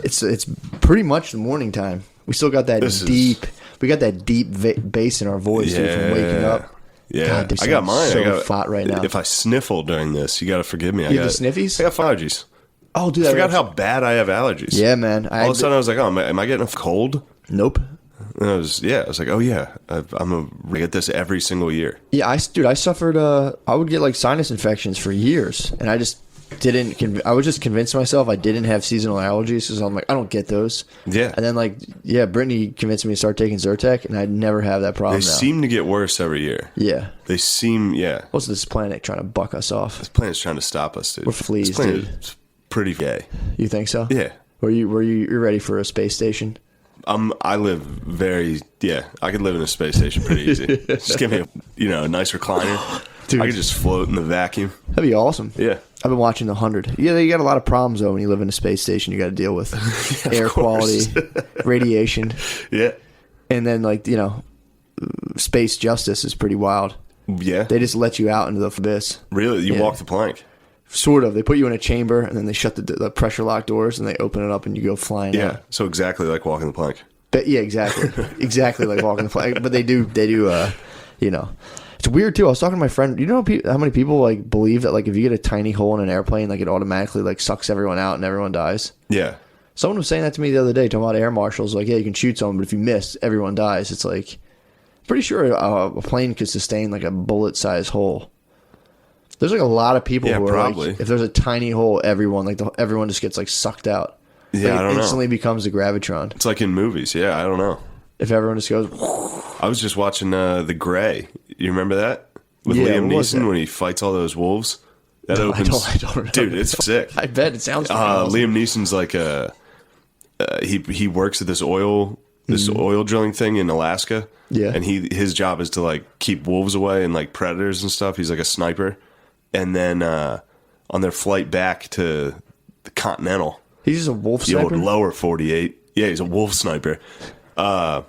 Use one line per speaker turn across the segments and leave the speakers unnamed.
It's pretty much the morning time. We still got that we got that deep bass in our voice dude, from waking up.
Yeah,
God,
I got mine.
So
I got
hot right now.
If I sniffle during this, you got to forgive me.
You have the sniffies?
I got allergies.
Oh, dude,
I forgot how bad I have allergies.
Yeah, man.
All of a sudden, I was like, "Oh, am I getting a cold?"
Nope.
And I was like, "Oh yeah, I'm gonna get this every single year."
Yeah, I suffered. I would get like sinus infections for years, and I just didn't. I was just convinced myself I didn't have seasonal allergies, because I'm like, I don't get those.
Yeah.
And then Brittany convinced me to start taking Zyrtec, and I never have that problem.
They
now.
seem to get worse every year.
Yeah.
They seem. Yeah.
What's this planet trying to buck us off?
This planet's trying to stop us, dude.
We're fleas,
this planet
dude.
is pretty gay.
You think so?
Yeah.
You're ready for a space station?
I live I could live in a space station pretty easy. Just give me a nice recliner. Dude. I could just float in the vacuum.
That'd be awesome.
Yeah.
I've been watching The 100. Yeah, you got a lot of problems though when you live in a space station. You got to deal with air quality, radiation.
Yeah.
And then space justice is pretty wild.
Yeah.
They just let you out into the abyss.
Really? You walk the plank?
Sort of. They put you in a chamber, and then they shut the pressure lock doors, and they open it up, and you go flying out.
So exactly like walking the plank.
But yeah, exactly. Exactly like walking the plank. But they do, It's weird, too. I was talking to my friend. You know how many people, believe that, if you get a tiny hole in an airplane, it automatically, sucks everyone out and everyone dies?
Yeah.
Someone was saying that to me the other day, talking about air marshals. Yeah, you can shoot someone, but if you miss, everyone dies. It's pretty sure a plane could sustain, a bullet-sized hole. There's a lot of people who are
probably.
if there's a tiny hole, everyone everyone just gets sucked out.
Yeah, I don't know.
Instantly becomes a gravitron.
It's like in movies. Yeah, I don't know.
If everyone just goes.
I was just watching The Gray. You remember that with Liam Neeson when he fights all those wolves? That opens.
I don't remember.
Dude, it's sick.
I bet it sounds. Awesome.
Liam Neeson's he works at this oil drilling thing in Alaska.
Yeah,
and his job is to keep wolves away and predators and stuff. He's a sniper. And then on their flight back to the Continental,
he's just a wolf sniper.
The old lower 48. Yeah, he's a wolf sniper. The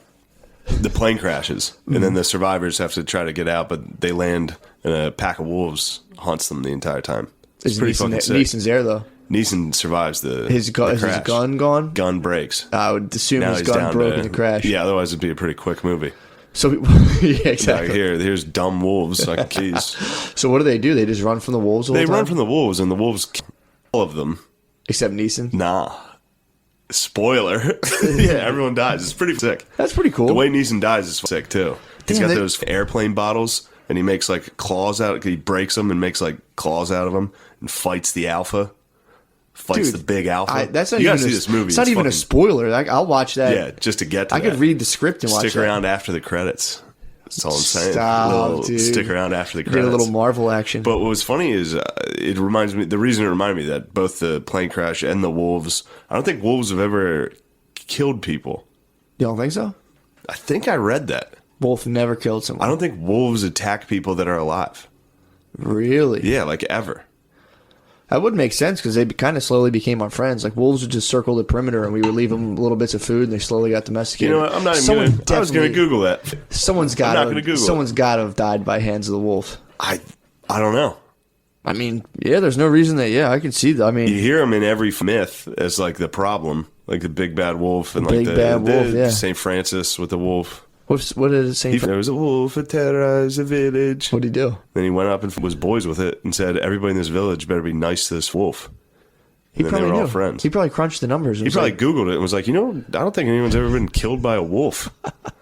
plane crashes, and then the survivors have to try to get out, but they land, and a pack of wolves hunts them the entire time. It's pretty fucking sick.
Neeson's there though.
Neeson survives the crash.
Is his gun gone?
Gun breaks.
I would assume his gun broke in the crash.
Yeah, otherwise it'd be a pretty quick movie.
So yeah, exactly.
Here's dumb wolves like keys.
So what do? They just run from the wolves?
They run from the wolves, and the wolves kill all of them.
Except Neeson?
Nah. Spoiler. Yeah, everyone dies. It's pretty sick.
That's pretty cool.
The way Neeson dies is sick too. He's got those airplane bottles, and he makes claws out. He breaks them and makes claws out of them, and fights the alpha. Fights the big alpha.
That's not
you
even
gotta see this movie.
It's not even a spoiler. I'll watch that.
Yeah, just to get to
I could read the script and watch that.
Stick around after the credits. That's all I'm saying.
Stop, dude.
Stick around after the credits.
Get a little Marvel action.
But what was funny is it reminds me. The reason it reminded me that both the plane crash and the wolves. I don't think wolves have ever killed people.
You don't think so?
I think I read that.
Wolf never killed someone.
I don't think wolves attack people that are alive.
Really?
Yeah, ever.
That would make sense because they kind of slowly became our friends. Wolves would just circle the perimeter, and we would leave them little bits of food, and they slowly got domesticated.
You know what? I'm not even going to. I was going to Google that.
Someone's got to have died by hands of the wolf.
I don't know.
I mean, yeah, there's no reason that. Yeah, I can see that. I mean,
you hear them in every myth as the problem, the big bad wolf and
the
St. Francis with the wolf.
What did it say?
There was a wolf that terrorized a village.
What did he do?
Then he went up and was boys with it and said, everybody in this village better be nice to this wolf. And then they were all friends.
He probably crunched the numbers.
He probably Googled it and was like, I don't think anyone's ever been killed by a wolf.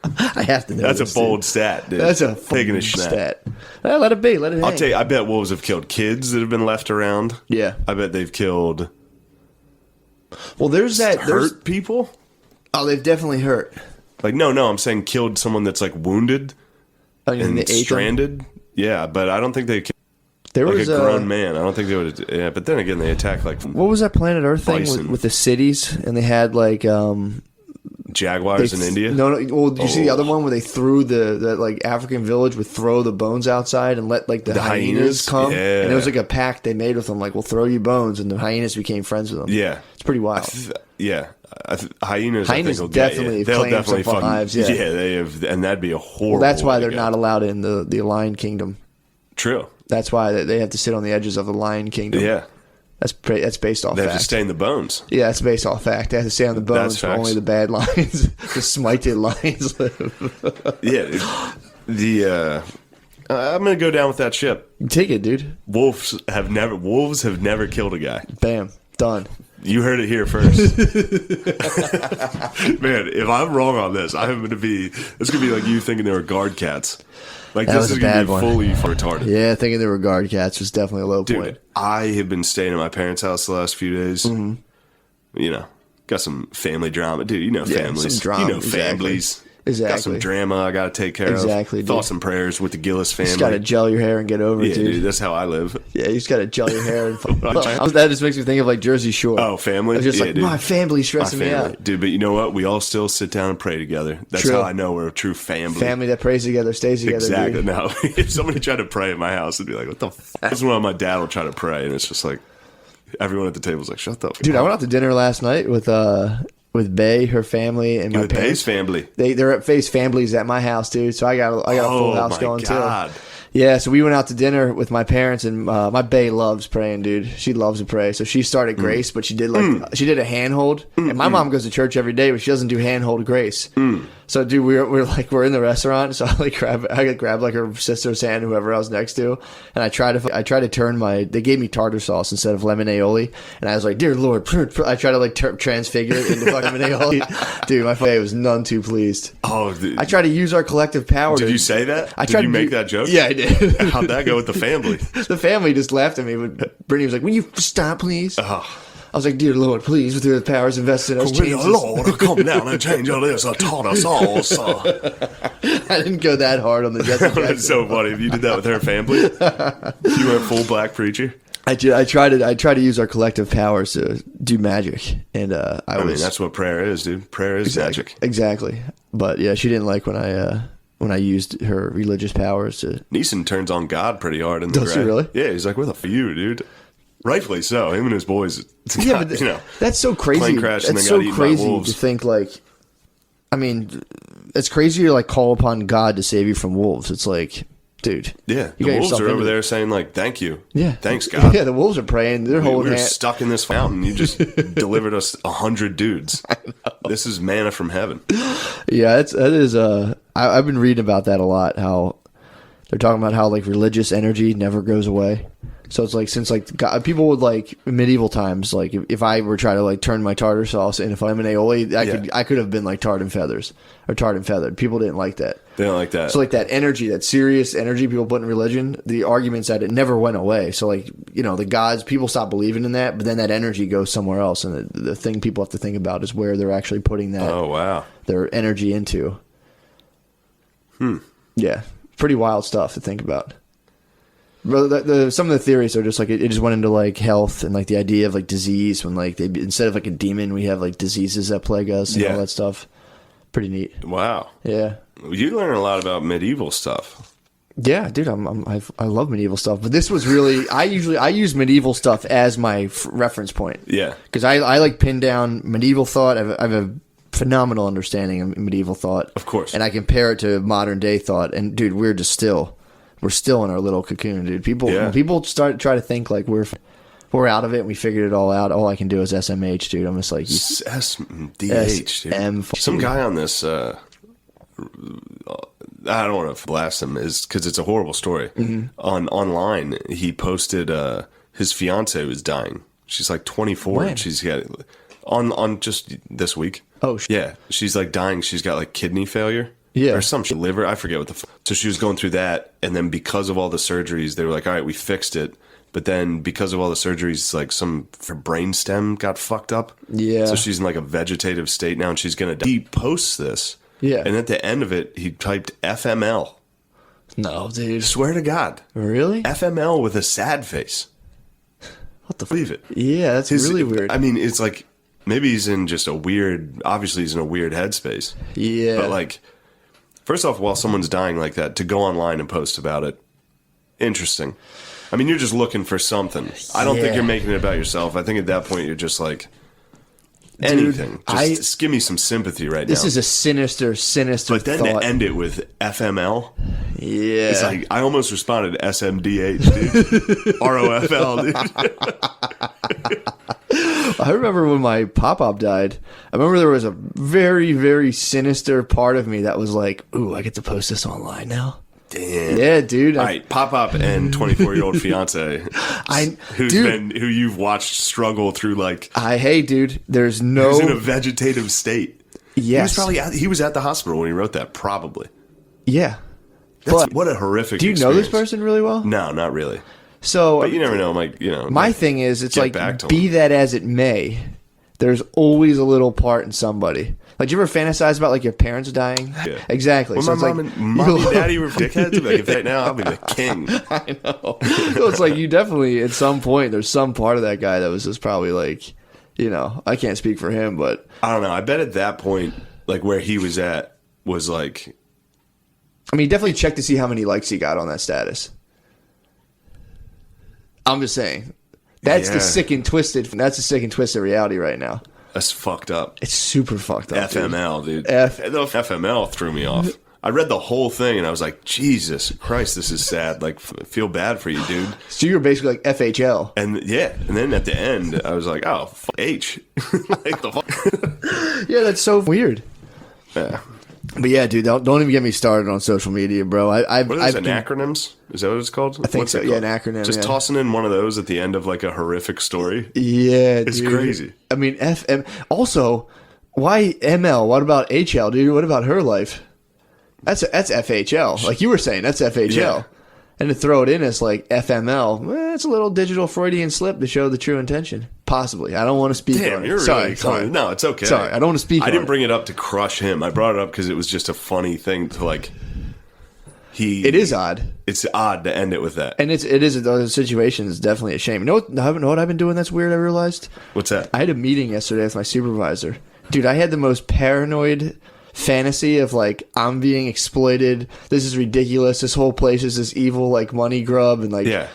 I have to know.
That's a bold stat, dude.
That's a fucking stat. Let it be. Let it hang.
I'll tell you, I bet wolves have killed kids that have been left around.
Yeah.
I bet they've killed...
Well, there's
hurt people?
Oh, they've definitely hurt.
No, I'm saying killed someone that's wounded and stranded. Yeah, but I don't think they killed a grown man. I don't think they would. Yeah, but then again, they attack
what was that Planet Earth thing with the cities? And they had
jaguars in India.
No. Well, did you see the other one where they threw the African village would throw the bones outside and let the hyenas come?
Yeah.
And it was a pact they made with them. We'll throw you bones, and the hyenas became friends with them.
Yeah,
it's pretty wild.
Yeah. Hyenas
definitely
they'll definitely
some lives. Yeah,
they have, and that'd be a horrible.
Well, that's why they're not allowed in the Lion Kingdom.
True.
That's why they have to sit on the edges of the Lion Kingdom.
Yeah.
That's based off
They have
fact.
to stain the bones.
Yeah, it's based off fact. They have to stay on the bones
That's
for
facts.
only the bad lines. The smited lines live.
Yeah, I'm gonna go down with that ship.
Take it, dude.
Wolves have never killed a guy.
Bam. Done.
You heard it here first. Man, if I'm wrong on this, I'm gonna be. It's gonna be like you thinking they were guard cats. Like
That
this
was
is
a
gonna
bad
be
one.
fully retarded.
Yeah, thinking they were guard cats was definitely a low
Dude,
point.
I have been staying at my parents' house the last few days.
Mm-hmm.
You know, got some family drama, dude. You know,
Yeah,
families.
some drama,
You know,
exactly.
families.
Exactly.
Got some drama I got to take care
Exactly,
of.
dude.
Thoughts and prayers with the Gillis family.
Just gotta gel your hair and get over it,
yeah,
dude.
dude, that's how I live.
Yeah, you just gotta gel your hair. And that just makes me think of like Jersey Shore.
Oh, family?
I was just
Yeah,
like,
dude.
my family's
My
stressing me
family.
out.
Dude, but you know what? We all still sit down and pray together. That's
True.
how I know we're a true family.
Family that prays together stays together.
Exactly.
Dude.
No, if somebody tried to pray at my house, it'd be like, what the f? That's when my dad will try to pray, and it's just like, everyone at the table's like, shut the f.
Dude, I went out to dinner last night with Bae, her family, and my
with
parents.
Bay's family.
They're at Faye's families at my house, dude. So I got a full house
my
going
God.
too. Yeah, so we went out to dinner with my parents, and my bae loves praying, dude. She loves to pray. So she started grace, but she did she did a handhold. And my mom goes to church every day, but she doesn't do handhold grace. So, dude, we're in the restaurant, so I grab like her sister's hand, whoever I was next to, and I try to turn they gave me tartar sauce instead of lemon aioli, and I was like, dear Lord, I try to like transfigure it into fucking lemon aioli. Dude, my bae was none too pleased.
Oh, dude.
I try to use our collective power.
Did you say that?
Did
you make that joke?
Yeah, I did.
How'd that go with the family?
The family just laughed at me. But Brittany was like, "Will you stop, please?"
Oh.
I was like, "Dear Lord, please, with your powers invested in us, change this."
Lord, come down and change all this. I taught us all. So.
I didn't go that hard on the Jesse Jackson.
That's so funny. If you did that with her family, you went full black preacher.
I try to use our collective powers to do magic, and I
mean, that's what prayer is, dude. Prayer is magic.
Exactly. But yeah, she didn't like when I used her religious powers to.
Neeson turns on God pretty hard in the
Does he
grad.
really?
Yeah, he's like, "What the f you, dude?" Rightfully so. Him and his boys.
Yeah, but
you know,
that's so crazy.
plane crash and
That's
then got
so
eaten by
crazy
wolves.
to think like. I mean, it's crazy to like call upon God to save you from wolves. It's like, dude.
Yeah,
you
the
got
wolves
yourself
are over
into-
there saying like, "Thank you,
Yeah,
thanks God."
Yeah, the wolves are praying. They're
we
holding
were
hands.
stuck in this fountain. You just delivered us 100 dudes. This is manna from heaven.
Yeah, that is. I've been reading about that a lot. How they're talking about how like religious energy never goes away. So it's like since like God, people would like in medieval times, like if I were trying to like turn my tartar sauce into lemon aioli, I could have been like tarred and feathers or tarred and feathered. People didn't like that.
They don't like that.
So like that energy, that serious energy people put in religion, the arguments that it never went away. So like, you know, the gods, people stop believing in that, but then that energy goes somewhere else. And the thing people have to think about is where they're actually putting that
Oh wow.
their energy into. Yeah, pretty wild stuff to think about. But some of the theories are just like it just went into like health and like the idea of like disease when like instead of like a demon we have like diseases that plague us and all that stuff. Pretty neat.
Wow.
Yeah.
You learn a lot about medieval stuff.
Yeah, dude, I love medieval stuff, but this was really I use medieval stuff as my reference point.
Yeah.
Because I like pin down medieval thought. I have a phenomenal understanding of medieval thought,
Of course.
and I compare it to modern day thought. And dude, we're still in our little cocoon, dude. When people try to think like we're out of it and we figured it all out. All I can do is SMH, dude. I'm just like
SMDH, dude.
SM.
Some guy on this. I don't want to blast him, is because it's a horrible story. Online, he posted his fiance was dying. She's like 24.
When?
And she's got on just this week.
Oh,
yeah, she's like dying. She's got like kidney failure.
Yeah.
Or some liver. I forget what so she was going through that, and then because of all the surgeries, they were like, "All right, we fixed it." But then because of all the surgeries, like her brain stem got fucked up.
Yeah.
So she's in like a vegetative state now, and she's gonna die. He posts this.
Yeah.
And at the end of it, he typed FML.
No, dude.
Swear to God.
Really?
FML with a sad face.
What the
Believe it.
Yeah, that's really weird.
I mean, it's like maybe he's in just obviously he's in a weird headspace.
Yeah.
But like, first off, while someone's dying like that, to go online and post about it, interesting. I mean, you're just looking for something. I don't think
Yeah.
you're making it about yourself. I think at that point you're just like, anything. Just give me some sympathy right now.
This is a sinister
But then
thought.
to end it with FML,
Yeah.
it's like I almost responded SMDH, dude. ROFL, dude.
I remember when my pop-up died, I remember there was a very, very sinister part of me that was like, ooh, I get to post this online now.
Damn.
Yeah, dude.
All right, Pop-Up and 24-year-old fiance, who you've watched struggle through like.
Hey, dude. There's no.
Who's in a vegetative state.
Yes.
He was at the hospital when he wrote that. Probably.
Yeah.
What a horrific.
Do you know this person really well?
No, not really.
So,
but you never know.
My thing is, it's like, be that as it may, there's always a little part in somebody. Like, do you ever fantasize about like your parents dying?
Yeah.
Exactly.
When
so
my mom and daddy were dickheads, like, if that now, I'll be the king.
I know. So it's like you definitely, at some point, there's some part of that guy that was just probably like, I can't speak for him, but
I don't know. I bet at that point, like where he was at, was like.
I mean, definitely check to see how many likes he got on that status. I'm just saying. That's the sick and twisted. That's the sick and twisted reality right now.
That's fucked up.
It's super fucked up.
FML, dude. FML threw me off. I read the whole thing and I was like, Jesus Christ, this is sad. Like, feel bad for you, dude.
So you were basically like FHL.
And then at the end, I was like, oh, H. Like the fuck.
Yeah, that's so weird.
Yeah.
But yeah, dude, don't even get me started on social media, bro.
What are those, acronyms? Is that what it's called?
I think so. Yeah, an acronym.
Just tossing in one of those at the end of like a horrific story.
Yeah,
it's crazy.
I mean, FM. Also, why ML? What about HL, dude? What about her life? That's FHL. Like you were saying, that's FHL. Yeah. And to throw it in as like FML, it's a little digital Freudian slip to show the true intention. Possibly. I don't want to speak on it.
You're sorry. No, it's okay.
Sorry, I don't want to speak on it.
I didn't bring it up to crush him. I brought it up because it was just a funny thing to like. It
is odd.
It's odd to end it with that.
And it is the situation is definitely a shame. You know what I've been doing that's weird, I realized?
What's that?
I had a meeting yesterday with my supervisor. Dude, I had the most paranoid fantasy of like, I'm being exploited, this is ridiculous, this whole place is this evil like money grub, and like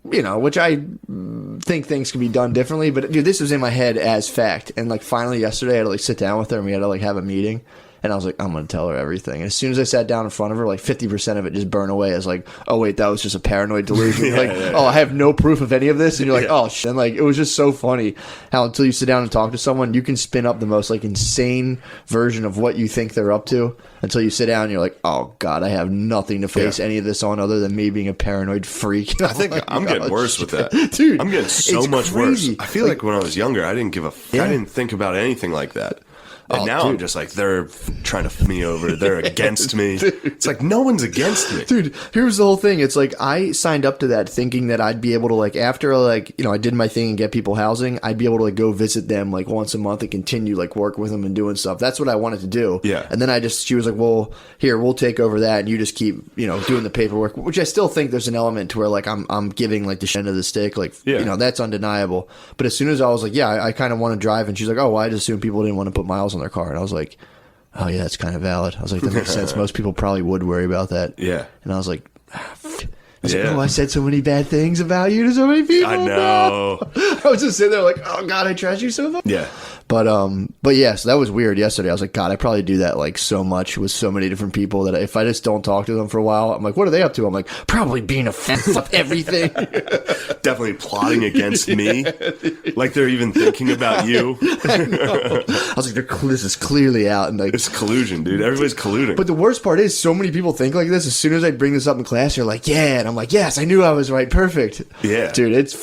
which I think things can be done differently, but dude, this was in my head as fact. And like finally yesterday I had to like sit down with her and we had to like have a meeting. And I was like, I'm going to tell her everything. And as soon as I sat down in front of her, like 50% of it just burned away as like, oh, wait, that was just a paranoid delusion. I have no proof of any of this. And you're like, oh, shit. And like, it was just so funny how until you sit down and talk to someone, you can spin up the most like insane version of what you think they're up to until you sit down and you're like, oh, God, I have nothing to face any of this on other than me being a paranoid freak.
I think I'm getting worse with that.
Dude,
I'm getting so much crazy. Worse. I feel like when I was younger, I didn't give a I didn't think about anything like that. And now I'm just like, they're trying to f me over. They're against me. Dude. It's like, no one's against me.
Dude, here's the whole thing. It's like, I signed up to that thinking that I'd be able to, like, after, like, I did my thing and get people housing, I'd be able to, like, go visit them, like, once a month and continue, like, work with them and doing stuff. That's what I wanted to do.
Yeah.
And then she was like, well, here, we'll take over that and you just keep, doing the paperwork, which I still think there's an element to where, like, I'm giving, like, the end of the stick. Like, that's undeniable. But as soon as I was like, I kind of want to drive. And she's like, oh, well, I just assumed people didn't want to put miles on their car. And I was like, oh, yeah, that's kind of valid. I was like, that makes sense. Most people probably would worry about that.
Yeah.
And I was like, I said so many bad things about you to so many people.
I know.
No. I was just sitting there like, oh, God, I trash you so much.
Yeah.
But yeah, so that was weird yesterday. I was like, God, I probably do that like so much with so many different people that if I just don't talk to them for a while, I'm like, what are they up to? I'm like, probably being offensive of everything.
Definitely plotting against me. Like they're even thinking about you.
I was like, this is clearly out. And like,
it's collusion, dude. Everybody's colluding.
But the worst part is so many people think like this. As soon as I bring this up in class, you're like, yeah. And I'm like, yes, I knew I was right. Perfect.
Yeah.
Dude,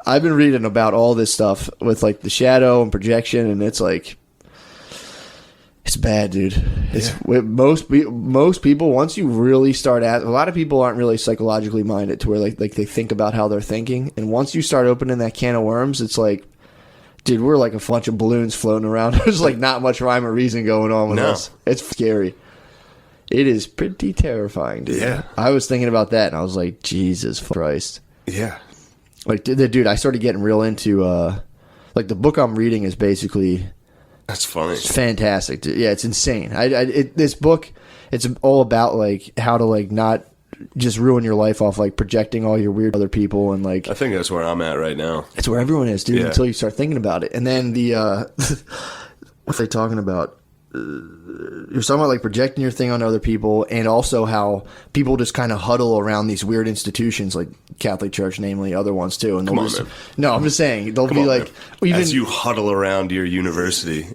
I've been reading about all this stuff with like the shadow and projection, and it's like, it's bad, dude. It's most people, once you really start a lot of people aren't really psychologically minded to where like they think about how they're thinking, and once you start opening that can of worms, it's like, dude, we're like a bunch of balloons floating around. There's like not much rhyme or reason going on with us. It's scary. It is pretty terrifying, dude.
Yeah.
I was thinking about that, and I was like, Jesus Christ.
Yeah.
Like, dude, I started getting real into, like, the book I'm reading is basically...
That's funny.
It's fantastic. Yeah, it's insane. This book, it's all about, like, how to, like, not just ruin your life off, like, projecting all your weird other people and, like...
I think that's where I'm at right now.
It's where everyone is, dude, until you start thinking about it. And then what's they talking about? you're talking about like projecting your thing on other people, and also how people just kind of huddle around these weird institutions like Catholic Church, namely other ones too. And no, I'm just saying they'll be like, even
as you huddle around your university,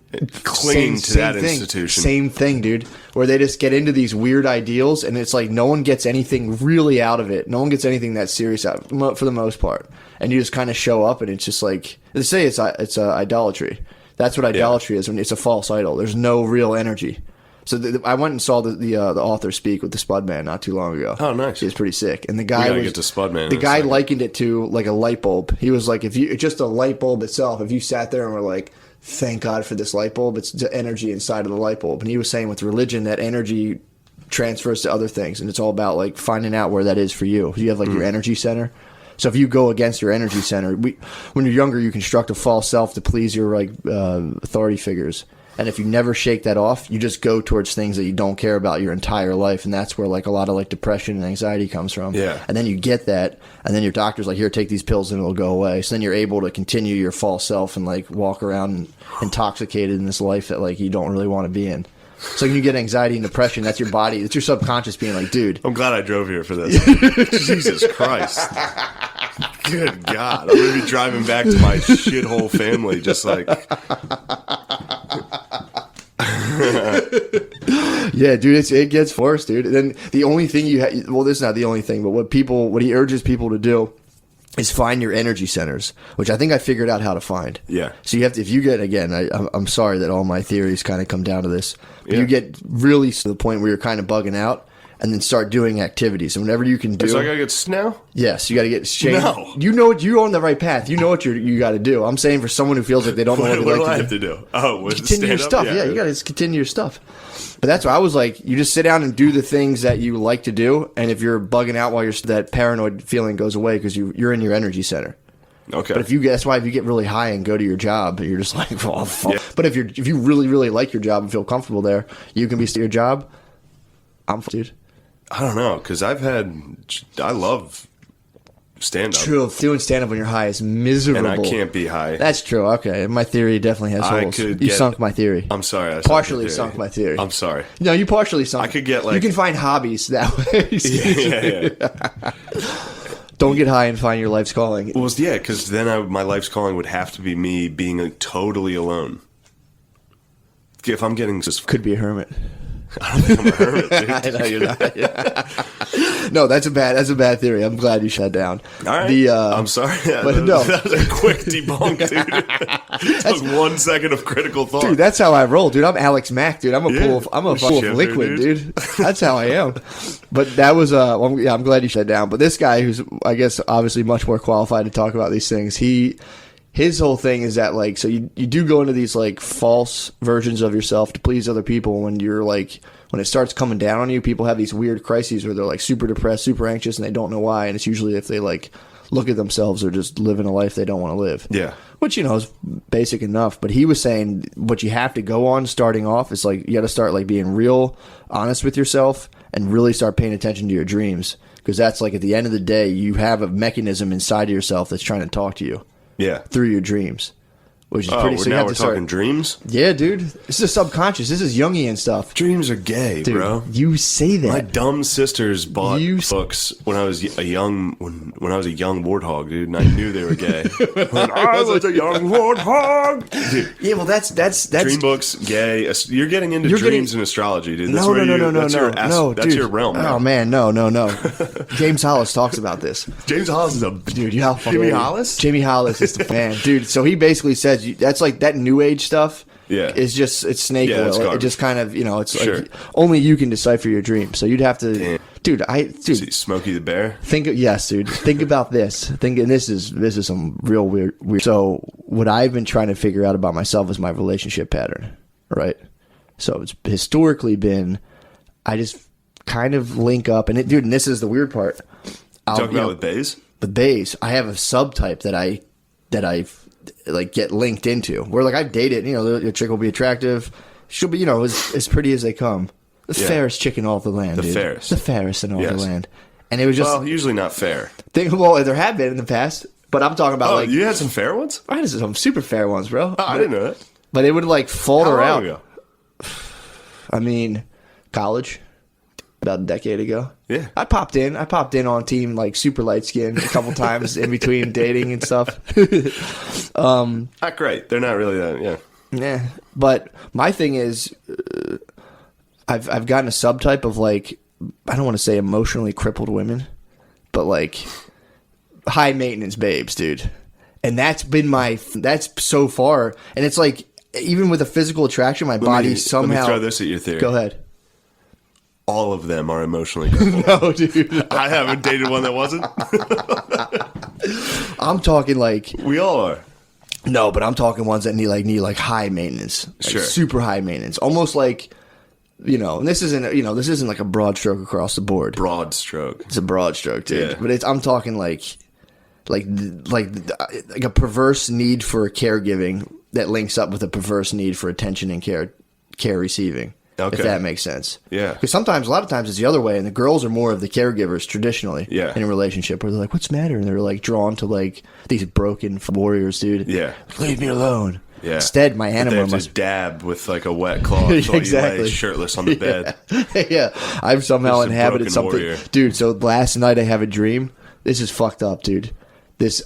clinging to that institution.
Same thing, dude. Where they just get into these weird ideals, and it's like no one gets anything really out of it. No one gets anything that serious out for the most part, and you just kind of show up, and it's just like they say it's idolatry. That's what idolatry is when it's a false idol. There's no real energy. So I went and saw the author speak with the Spudman not too long ago.
Oh, nice.
He was pretty sick. And the guy
get to Spudman.
The guy likened it to like a light bulb. He was like, it's just a light bulb itself. If you sat there and were like, thank God for this light bulb, it's the energy inside of the light bulb. And he was saying with religion, that energy transfers to other things, and it's all about like finding out where that is for you. You have like your energy center. So if you go against your energy center, when you're younger, you construct a false self to please your like authority figures. And if you never shake that off, you just go towards things that you don't care about your entire life, and that's where like a lot of like depression and anxiety comes from.
Yeah.
And then you get that, and then your doctor's like, here, take these pills and it'll go away. So then you're able to continue your false self and like walk around intoxicated in this life that like you don't really want to be in. So when you get anxiety and depression, that's your body, it's your subconscious being like, dude.
I'm glad I drove here for this. Jesus Christ. Good God. I'm going to be driving back to my shithole family just like...
Yeah, dude, it gets worse, dude. And then the only thing this is not the only thing, but what he urges people to do is find your energy centers, which I think I figured out how to find.
Yeah.
So you have to, if you get, again, I'm sorry that all my theories kind of come down to this, but you get really to the point where you're kind of bugging out, and then start doing activities. And whatever you can do.
So I gotta get snow?
Yes, you gotta get Shane.
No.
You know what, you're on the right path. You know what you gotta do. I'm saying for someone who feels like they don't know what they like
do I
to
have to do? Oh,
continue your stuff. Yeah, you gotta just continue your stuff. But that's why I was like, you just sit down and do the things that you like to do, and if you're bugging out while that paranoid feeling goes away because you're in your energy center.
Okay.
But that's why if you get really high and go to your job, you're just like, oh, fuck. Yeah. But if you really, really like your job and feel comfortable there, you can be still your job. Dude.
I don't know, because I love stand-up.
True, doing stand-up when you're high is miserable.
And I can't be high.
That's true, okay. My theory definitely has holes. You sunk my theory.
I'm sorry.
Partially sunk my theory.
I'm sorry.
No, you partially sunk.
I could get like...
You can find hobbies that way.
Yeah.
Don't get high and find your life's calling.
Well, yeah, because then my life's calling would have to be me being totally alone. If I'm getting just...
Could be a hermit.
I don't think I'm a hermit, dude.
I know you're not. Yeah. No, that's a bad theory. I'm glad you shut down.
All right. I'm sorry.
But no.
That was a quick debunk, dude. Took 1 second of critical thought.
Dude, that's how I roll, dude. I'm Alex Mack, dude. I'm a pool of liquid, dude. That's how I am. But that was I'm glad you shut down. But this guy, who's I guess obviously much more qualified to talk about these things, his whole thing is that, like, so you do go into these, like, false versions of yourself to please other people when you're, like, when it starts coming down on you, people have these weird crises where they're, like, super depressed, super anxious, and they don't know why, and it's usually if they, like, look at themselves or just living a life they don't want to live.
Yeah.
Which, is basic enough, but he was saying what you have to go on starting off is, like, you got to start, like, being real honest with yourself and really start paying attention to your dreams, because that's, like, at the end of the day, you have a mechanism inside of yourself that's trying to talk to you.
Yeah.
Through your dreams. Which is pretty... So
now we're talking dreams?
Yeah, dude. This is subconscious. This is Jungian stuff.
Dreams are gay,
dude,
bro.
You say that.
My dumb sisters bought books when I was a young warthog, dude, and I knew they were gay. When I was a young warthog. Dude.
Yeah, well, that's
dream books, gay. You're getting into dreams and astrology, dude. That's
That's
your realm.
Oh man, no. James Hollis talks about this.
James Hollis is a
dude. You know how
Jamie Hollis?
Jamie Hollis is the fan, dude. So he basically says that's like that new age stuff.
Yeah,
it's snake oil. It just kind of it's like only you can decipher your dreams. So you'd have to, dude.
See Smokey the Bear.
Yes, dude. Think about this. And this is some real weird. So what I've been trying to figure out about myself is my relationship pattern, right? So it's historically been, I just kind of link up, and this is the weird part.
Talk about with bays.
With bays, I have a subtype that I like get linked into, where like I've dated, the chick will be attractive, she'll be as pretty as they come, the fairest chick in all the land, the fairest in all the land, and it was just
usually not fair.
There have been in the past, but I'm talking about
you had some fair ones.
I had some super fair ones, bro.
I didn't know that,
but it would like falter out.
Ago?
I mean, college, about a decade ago.
Yeah.
I popped in on team like super light skin a couple times in between dating and stuff.
Not great. They're not really that. Yeah.
Yeah, but my thing is, I've gotten a subtype of like, I don't want to say emotionally crippled women, but like high maintenance babes, dude. And that's so far, and it's like even with a physical attraction, my body somehow.
Let me throw this at your theory.
Go ahead.
All of them are emotionally crippled.
No, dude.
I haven't dated one that wasn't.
I'm talking like
We all are.
no, but I'm talking ones that need like high maintenance, like
Sure.
super high maintenance, almost like and this isn't like a broad stroke across the board.
Broad stroke.
It's a broad stroke, dude.
Yeah.
But I'm talking like a perverse need for caregiving that links up with a perverse need for attention and care receiving.
Okay.
If that makes sense.
Yeah.
Because a lot of times it's the other way, and the girls are more of the caregivers traditionally in a relationship where they're like, what's the matter? And they're like drawn to like these broken warriors, dude.
Yeah.
Leave me alone.
Yeah.
Instead, my
They
animal
have to
must
dab with like a wet cloth while
Exactly.
you lay shirtless on the bed.
yeah, I've somehow
Just a
inhabited
broken
something,
warrior.
dude. So last night I have a dream. This is fucked up, dude.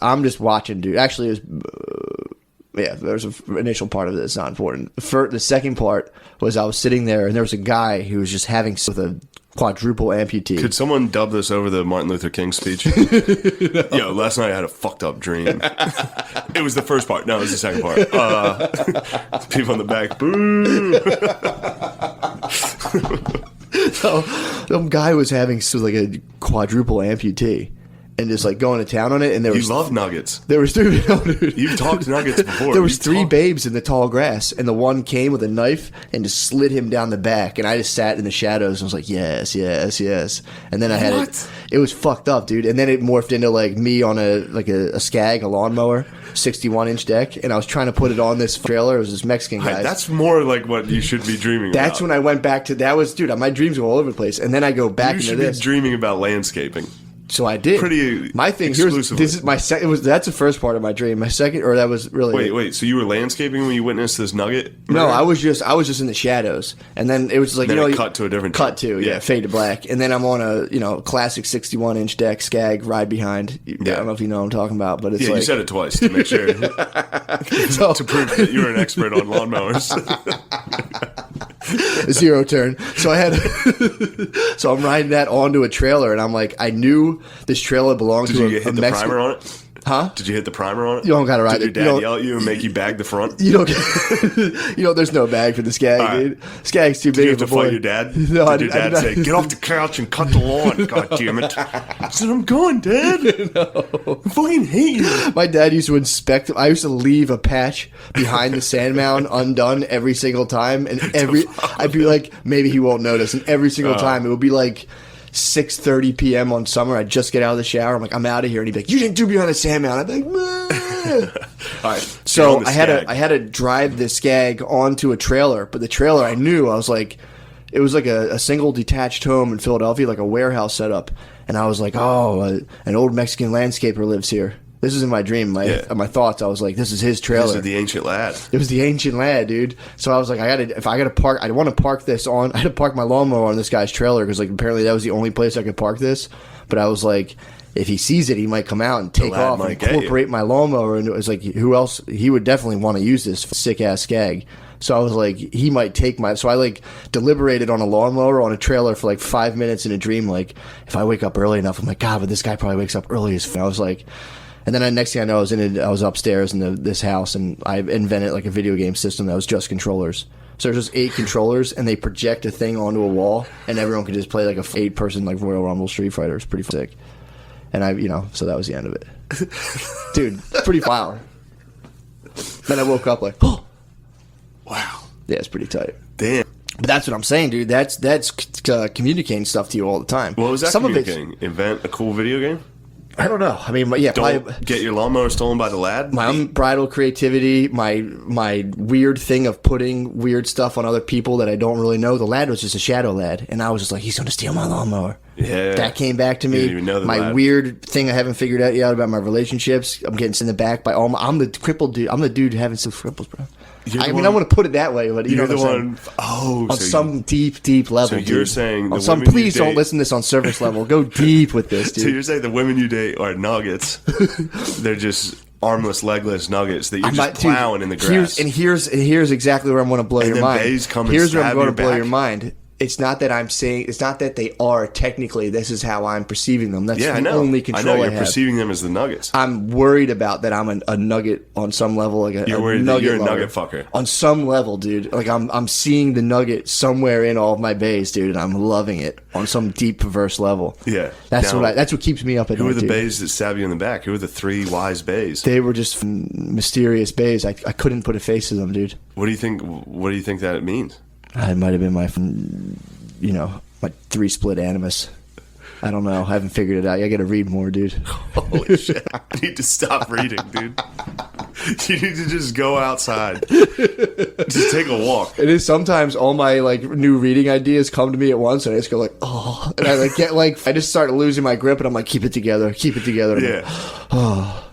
I'm just watching, dude. Actually, it was, there's an initial part of it that's not important. The second part was I was sitting there and there was a guy who was just having sex with a quadruple amputee.
Could someone dub this over the Martin Luther King speech? Yo, last night I had a fucked up dream. It was the first part. No, it was the second part. People in the back, boo.
So, some guy was having like a quadruple amputee. And just like going to town on it, and there was
You love nuggets.
There was three. Dude.
You've talked nuggets before.
There was three babes in the tall grass, and the one came with a knife and just slid him down the back. And I just sat in the shadows and was like, yes, yes, yes. And then I had it. It was fucked up, dude. And then it morphed into like me on a skag, a lawnmower, 61-inch deck, and I was trying to put it on this trailer. It was this Mexican guy.
That's more like what you should be dreaming about.
That's when I went back to that was, dude. My dreams were all over the place, and then I go back
You
into
should
this.
be dreaming about landscaping.
So I did.
Pretty
my thing
exclusively.
This is my second. That's the first part of my dream. My second, or that was really.
Wait. So you were landscaping when you witnessed this nugget?
No,
murder?
I was just in the shadows, and then it was like
Then
you know
it cut to a different
cut
dream.
to yeah, fade to black, and then I'm on a classic 61-inch deck skag ride behind. I don't know if you know what I'm talking about, but it's
Yeah,
like
you said it twice to make sure to prove that you were an expert on lawnmowers.
zero turn. So I had, so I'm riding that onto a trailer, and I'm like, I knew this trailer belonged
Did
to
you
a
hit the
Mexican.
primer on it?
Huh?
Did you hit the primer on it?
You don't gotta ride
Did
it.
your
You
dad
don't-
yell at you and make you bag the front?
You don't. There's no bag for the skag,
right.
dude. Skag's too
Did
big.
you have to
of a boy.
fight your dad?
No, I
did your
did
dad say, "Get off the couch and cut the lawn"? God damn it! I said, "I'm going, Dad." No, I fucking hate you.
My dad used to inspect. I used to leave a patch behind the sand mound undone every single time, and I'd be like, maybe he won't notice. And every single time, it would be like 6:30 p.m. on summer. I'd just get out of the shower. I'm like, I'm out of here, and he'd be like, "You didn't do behind the sand mound." I'd be like, "Meh."
All right.
So I had to drive the skag onto a trailer, but the trailer I knew I was like, it was like a single detached home in Philadelphia, like a warehouse setup, and I was like, oh, an old Mexican landscaper lives here. This is in my dream, my thoughts. I was like, this is his trailer.
This is the ancient lad.
It was the ancient lad, dude. So I was like, I gotta park. I want to park this on. I had to park my lawnmower on this guy's trailer because like apparently that was the only place I could park this. But I was like, if he sees it, he might come out and take
lad
off and
might get you.
incorporate my lawnmower. And it was like, who else? He would definitely want to use this sick ass skag. So I was like, he might take my. So I like deliberated on a lawnmower on a trailer for like 5 minutes in a dream. Like, if I wake up early enough, I'm like, God, but this guy probably wakes up early as. I was like. And then the next thing I know, I was upstairs in this house, and I invented like a video game system that was just controllers. So there's just 8 controllers, and they project a thing onto a wall, and everyone could just play like a 8-person like Royal Rumble Street Fighter. It's pretty sick. And so that was the end of it. Dude, pretty wild. Then I woke up like, oh,
Wow.
yeah, it's pretty tight.
Damn.
But that's what I'm saying, dude. That's communicating stuff to you all the time.
What was that
Some
communicating? Invent a cool video game?
I don't know. I mean, yeah,
Don't
probably.
get your lawnmower stolen by the lad?
My unbridled creativity, my weird thing of putting weird stuff on other people that I don't really know. The lad was just a shadow lad, and I was just like, he's going to steal my lawnmower.
Yeah.
That came back to
You
me.
didn't even know that
My
lad.
weird thing I haven't figured out yet about my relationships. I'm getting sent back by all my. I'm the crippled dude. I'm the dude having some cripples, bro.
You're
I
the
mean,
one-
I want to put it that way, but you know
You're
what
the
I'm saying.
one. Oh,
On
so
some deep level.
so you're
dude.
saying the
on some.
women you
Please don't
date-
listen to this on surface level. Go deep with this, dude.
So you're saying the women you date are nuggets? They're just armless, legless nuggets that you're just plowing in the grass.
Here's exactly where I'm going to blow your
then
mind.
bays come and
Here's where I'm
stab
going
your
to blow
back?
your mind. It's not that I'm saying. It's not that they are technically. This is how I'm perceiving them. That's
Yeah, I
the
know.
only
I
control
know
I
you're
have.
perceiving them as the nuggets.
I'm worried about that. I'm a nugget on some level. Like
You're worried that
nugget
you're a
lover.
nugget fucker.
On some level, dude. Like I'm seeing the nugget somewhere in all of my bays, dude, and I'm loving it on some deep perverse level.
Yeah.
That's
Now,
that's what keeps me up at night.
Who are the
dude.
bays that stab you in the back? Who are the three wise bays?
They were just mysterious bays. I couldn't put a face to them, dude.
What do you think? What do you think that means?
It might have been my, my 3 split animus. I don't know. I haven't figured it out. I got to read more, dude.
Holy shit! I need to stop reading, dude. You need to just go outside, just take a walk.
It is sometimes all my like new reading ideas come to me at once, and I just go like, oh, and I like get like I just start losing my grip, and I'm like, keep it together, keep it together. And I'm
Yeah.
like, oh.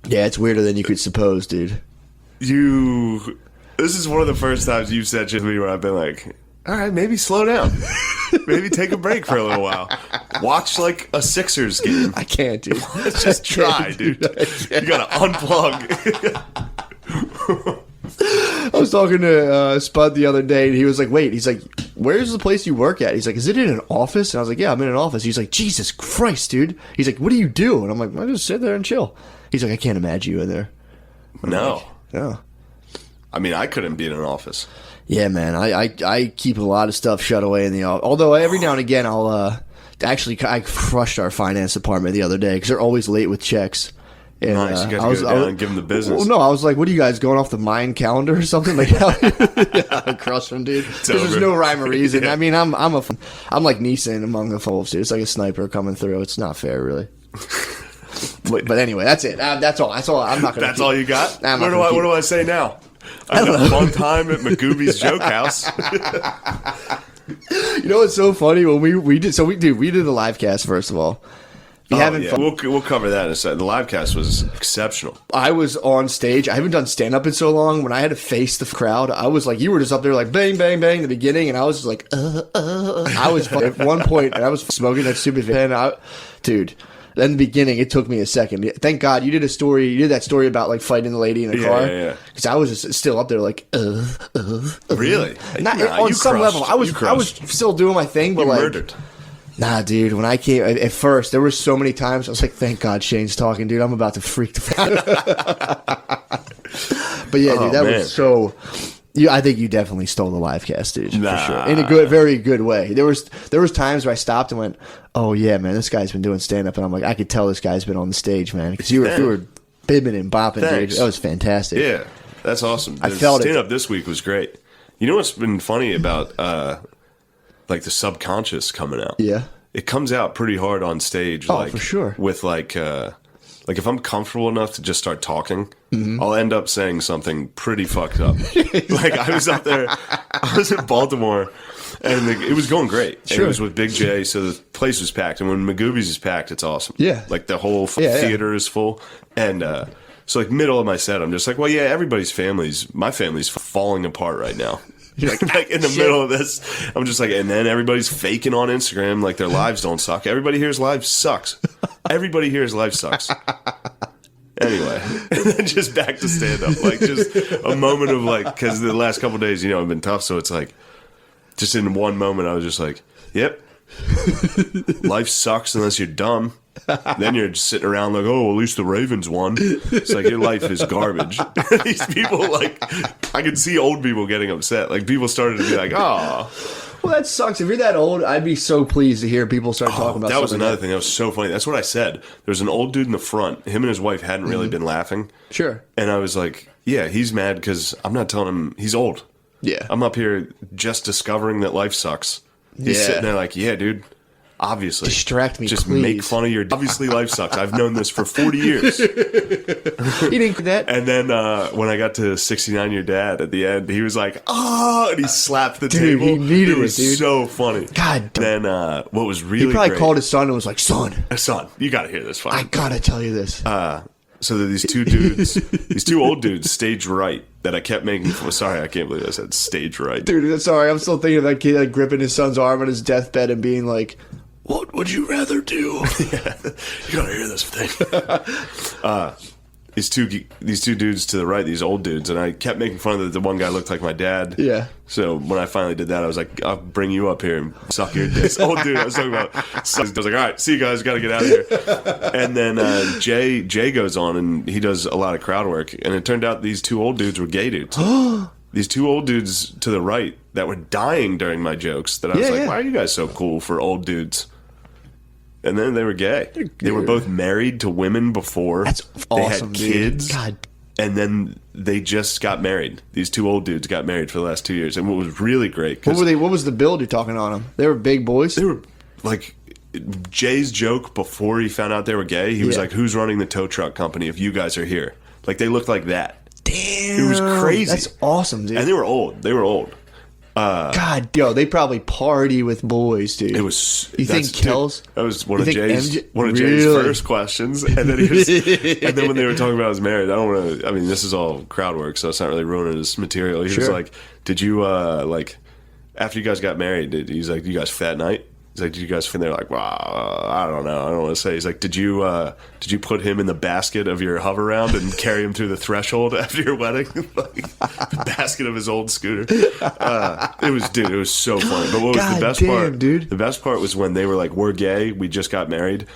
Yeah, it's weirder than you could suppose, dude.
This is one of the first times you've said shit to me where I've been like, all right, maybe slow down. Maybe take a break for a little while. Watch like a Sixers game.
I can't, dude.
Let's just try, dude. You gotta unplug.
I was talking to Spud the other day, and he was like, wait, he's like, where's the place you work at? He's like, is it in an office? And I was like, yeah, I'm in an office. He's like, Jesus Christ, dude. He's like, what do you do? And I'm like, I just sit there and chill. He's like, I can't imagine you in there.
No.
No.
I mean, I couldn't be in an office.
Yeah, man. I keep a lot of stuff shut away in the office. Although every now and again I'll actually I crushed our finance department the other day because they're always late with checks. And,
Nice. You guys go down and give them the business.
Well, no, I was like, what are you guys going off the Mayan calendar or something? Like, yeah, I crushed them, dude. Because there's
over.
no rhyme or reason.
Yeah.
I mean, I'm like Neeson among the wolves, dude. It's like a sniper coming through. It's not fair, really. But anyway, that's it. That's all. I'm not gonna.
That's all you got?
I'm
What
not gonna
do I say now? I had a fun time at McGooby's Joke House.
You know what's so funny when we did the live cast first of all.
We'll cover that in a second. The live cast was exceptional.
I was on stage. I haven't done stand up in so long. When I had to face the crowd, I was like, you were just up there like bang, bang, bang in the beginning, and I was just like, I was at one point, and I was smoking that stupid vape. Dude. In the beginning, it took me a second. Thank God you did a story. You did that story about like fighting the lady in a car.
Yeah.
Because I was just still up there like,
Really?
Not
Nah,
on
you
some
crushed.
level. I was still doing my thing, but
You
like,
murdered.
nah, dude. When I came at first, there were so many times I was like, "Thank God Shane's talking, dude. I'm about to freak the." But yeah, dude, that
man.
was so. I think you definitely stole the live cast, dude,
Nah.
for sure. In a good, very good way. There was times where I stopped and went, "Oh yeah, man, this guy's been doing stand up," and I'm like, I could tell this guy's been on the stage, man, because you were bibbing and bopping,
Thanks.
dude. That was fantastic.
Yeah, that's awesome.
I felt it.
Stand up this week was great. You know what's been funny about like the subconscious coming out?
Yeah.
It comes out pretty hard on stage.
Oh,
like,
for sure.
With like if I'm comfortable enough to just start talking,
Mm-hmm.
I'll end up saying something pretty fucked up. Like I was up there, I was in Baltimore, and it was going great. And
Sure.
it was with Big J, so the place was packed. And when Magoobies is packed, it's awesome.
Yeah.
Like the whole
Yeah.
theater is full. And so like middle of my set, I'm just like, well, yeah, my family's falling apart right now. Like in the middle of this, I'm just like, and then everybody's faking on Instagram like their lives don't suck. Everybody here's life sucks. Everybody here's life sucks. Anyway, and then just back to stand up, like just a moment of like, because the last couple of days, have been tough. So it's like, just in one moment, I was just like, yep, life sucks unless you're dumb. Then you're just sitting around like, oh, at least the Ravens won. It's like your life is garbage. These people, like, I could see old people getting upset. Like people started to be like, oh.
Well, that sucks. If you're that old, I'd be so pleased to hear people start talking about
that was
something
another thing that was so funny. That's what I said. There was an old dude in the front. Him and his wife hadn't really been laughing.
Sure.
And I was like, yeah, he's mad because I'm not telling him he's old.
Yeah.
I'm up here just discovering that life sucks. He's
Yeah.
sitting there like, yeah, dude, Obviously.
Distract me,
Just
please.
make fun of your... Obviously, life sucks. I've known this for 40 years.
He didn't that.
And then when I got to 69 Your Dad at the end, he was like, oh, and he slapped the
Dude,
table.
he needed it,
was
dude.
so funny.
God
damn. Then what was really
He probably
great,
called his son and was like, son,
you got to hear this.
I got to tell you this.
So that these two dudes, these two old dudes, stage right, that I kept making. Sorry, I can't believe I said stage right.
Dude, sorry. I'm still thinking of that kid like gripping his son's arm on his deathbed and being like, what would you rather do?
Yeah, you gotta hear this thing. These two dudes to the right, these old dudes, and I kept making fun of the one guy looked like my dad.
Yeah.
So when I finally did that, I was like, I'll bring you up here and suck your dick. Old dude, I was talking about. So I was like, all right, see you guys, gotta get out of here. And then Jay goes on and he does a lot of crowd work, and it turned out these two old dudes were gay dudes. These two old dudes to the right that were dying during my jokes. That I was like, why are you guys so cool for old dudes? And then they were gay. They were both married to women before.
That's awesome,
they had kids.
Dude. God.
And then they just got married. These two old dudes got married for the last 2 years. And what was really great...
What was the build you're talking on them? They were big boys?
They were, like... Jay's joke before he found out they were gay, he was like, who's running the tow truck company if you guys are here? Like, they looked like that.
Damn.
It was crazy.
That's awesome, dude.
And they were old.
God, yo, they probably party with boys, dude.
It was.
You think kills?
That was one of Jay's first questions, and then he was, and then when they were talking about his marriage, I don't want to. I mean, this is all crowd work, so it's not really ruining his material. He was like, "Did you like after you guys got married? He's like, you guys fat night?" He's like, "Did you guys?" And they're like, "Well, I don't know. I don't want to say." He's like, "Did you put him in the basket of your hover round and carry him through the threshold after your wedding?" Like, the basket of his old scooter. It was so funny. But what was the best part?
Dude.
The best part was when they were like, "We're gay. We just got married."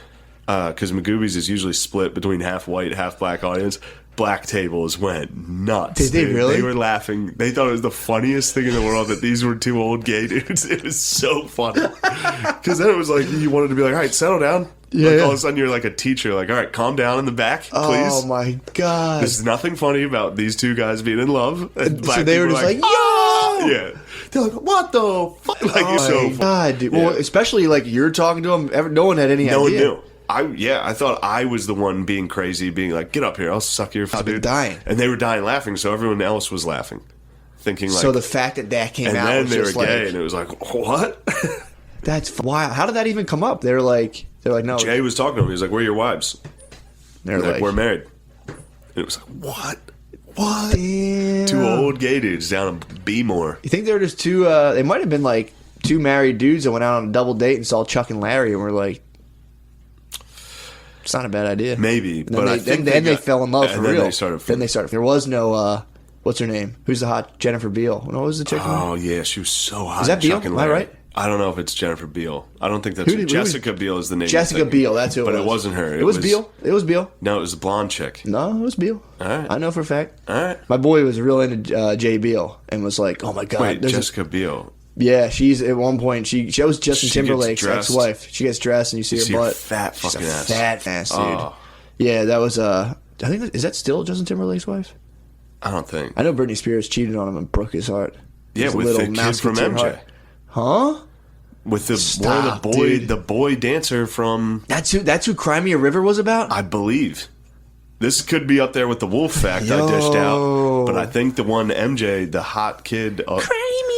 Because Magoobies is usually split between half white, half black audience. Black tables went nuts.
Did they really?
They were laughing. They thought it was the funniest thing in the world that these were two old gay dudes. It was so funny. Because then it was like you wanted to be like, all right, settle down.
Yeah,
like all of a sudden you're like a teacher, like, all right, calm down in the back, please.
Oh my god.
There's nothing funny about these two guys being in love. And
so they were just like,
oh! Yeah. They're like, what the fuck? Like,
oh
you're so
my god, dude. Well, especially like you're talking to them. No one had any idea.
No one knew. I thought I was the one being crazy, being like, get up here, I'll suck your foot, dude.
Dying.
And they were dying laughing, so everyone else was laughing. Thinking like...
So the fact that came out
and then
was
they were
just
gay,
like...
and it was like, what?
That's wild. How did that even come up? They're like, no.
Jay was talking to him. He was like, where are your wives?
They're like,
we're married. And it was like, what? What?
Damn.
Two old gay dudes down in B-more.
You think they were just two... they might have been like two married dudes that went out on a double date and saw Chuck and Larry and were like... It's not a bad idea.
Maybe,
but I think they fell in love for real. Then they started. There was no. What's her name? Who's the hot Jennifer Beal? What was the chick?
Oh yeah, she was so hot.
Is that Beal? Am I right?
I don't know if it's Jennifer Beal. I don't think that's Jessica Biel is the name.
Jessica Biel. That's who.
But it wasn't her.
It was Beal. It was Beal.
No, it was a blonde chick.
No, it was Beal.
All right.
I know for a fact.
All right.
My boy was real into Jay Beal and was like, "Oh my god."
Wait, Jessica Biel.
Yeah, she's at one point. She was Justin Timberlake's ex-wife. She gets dressed and you see her butt.
Fat fucking ass.
Fat ass, dude. Oh. Yeah, that was I think is that still Justin Timberlake's wife?
I don't think.
I know Britney Spears cheated on him and broke his heart.
Yeah, with the kid from MJ.
Heart. Huh?
With the boy dancer from.
That's who Cry Me a River was about?
I believe. This could be up there with the wolf fact I dished out. But I think the one MJ, the hot kid.
Cry me.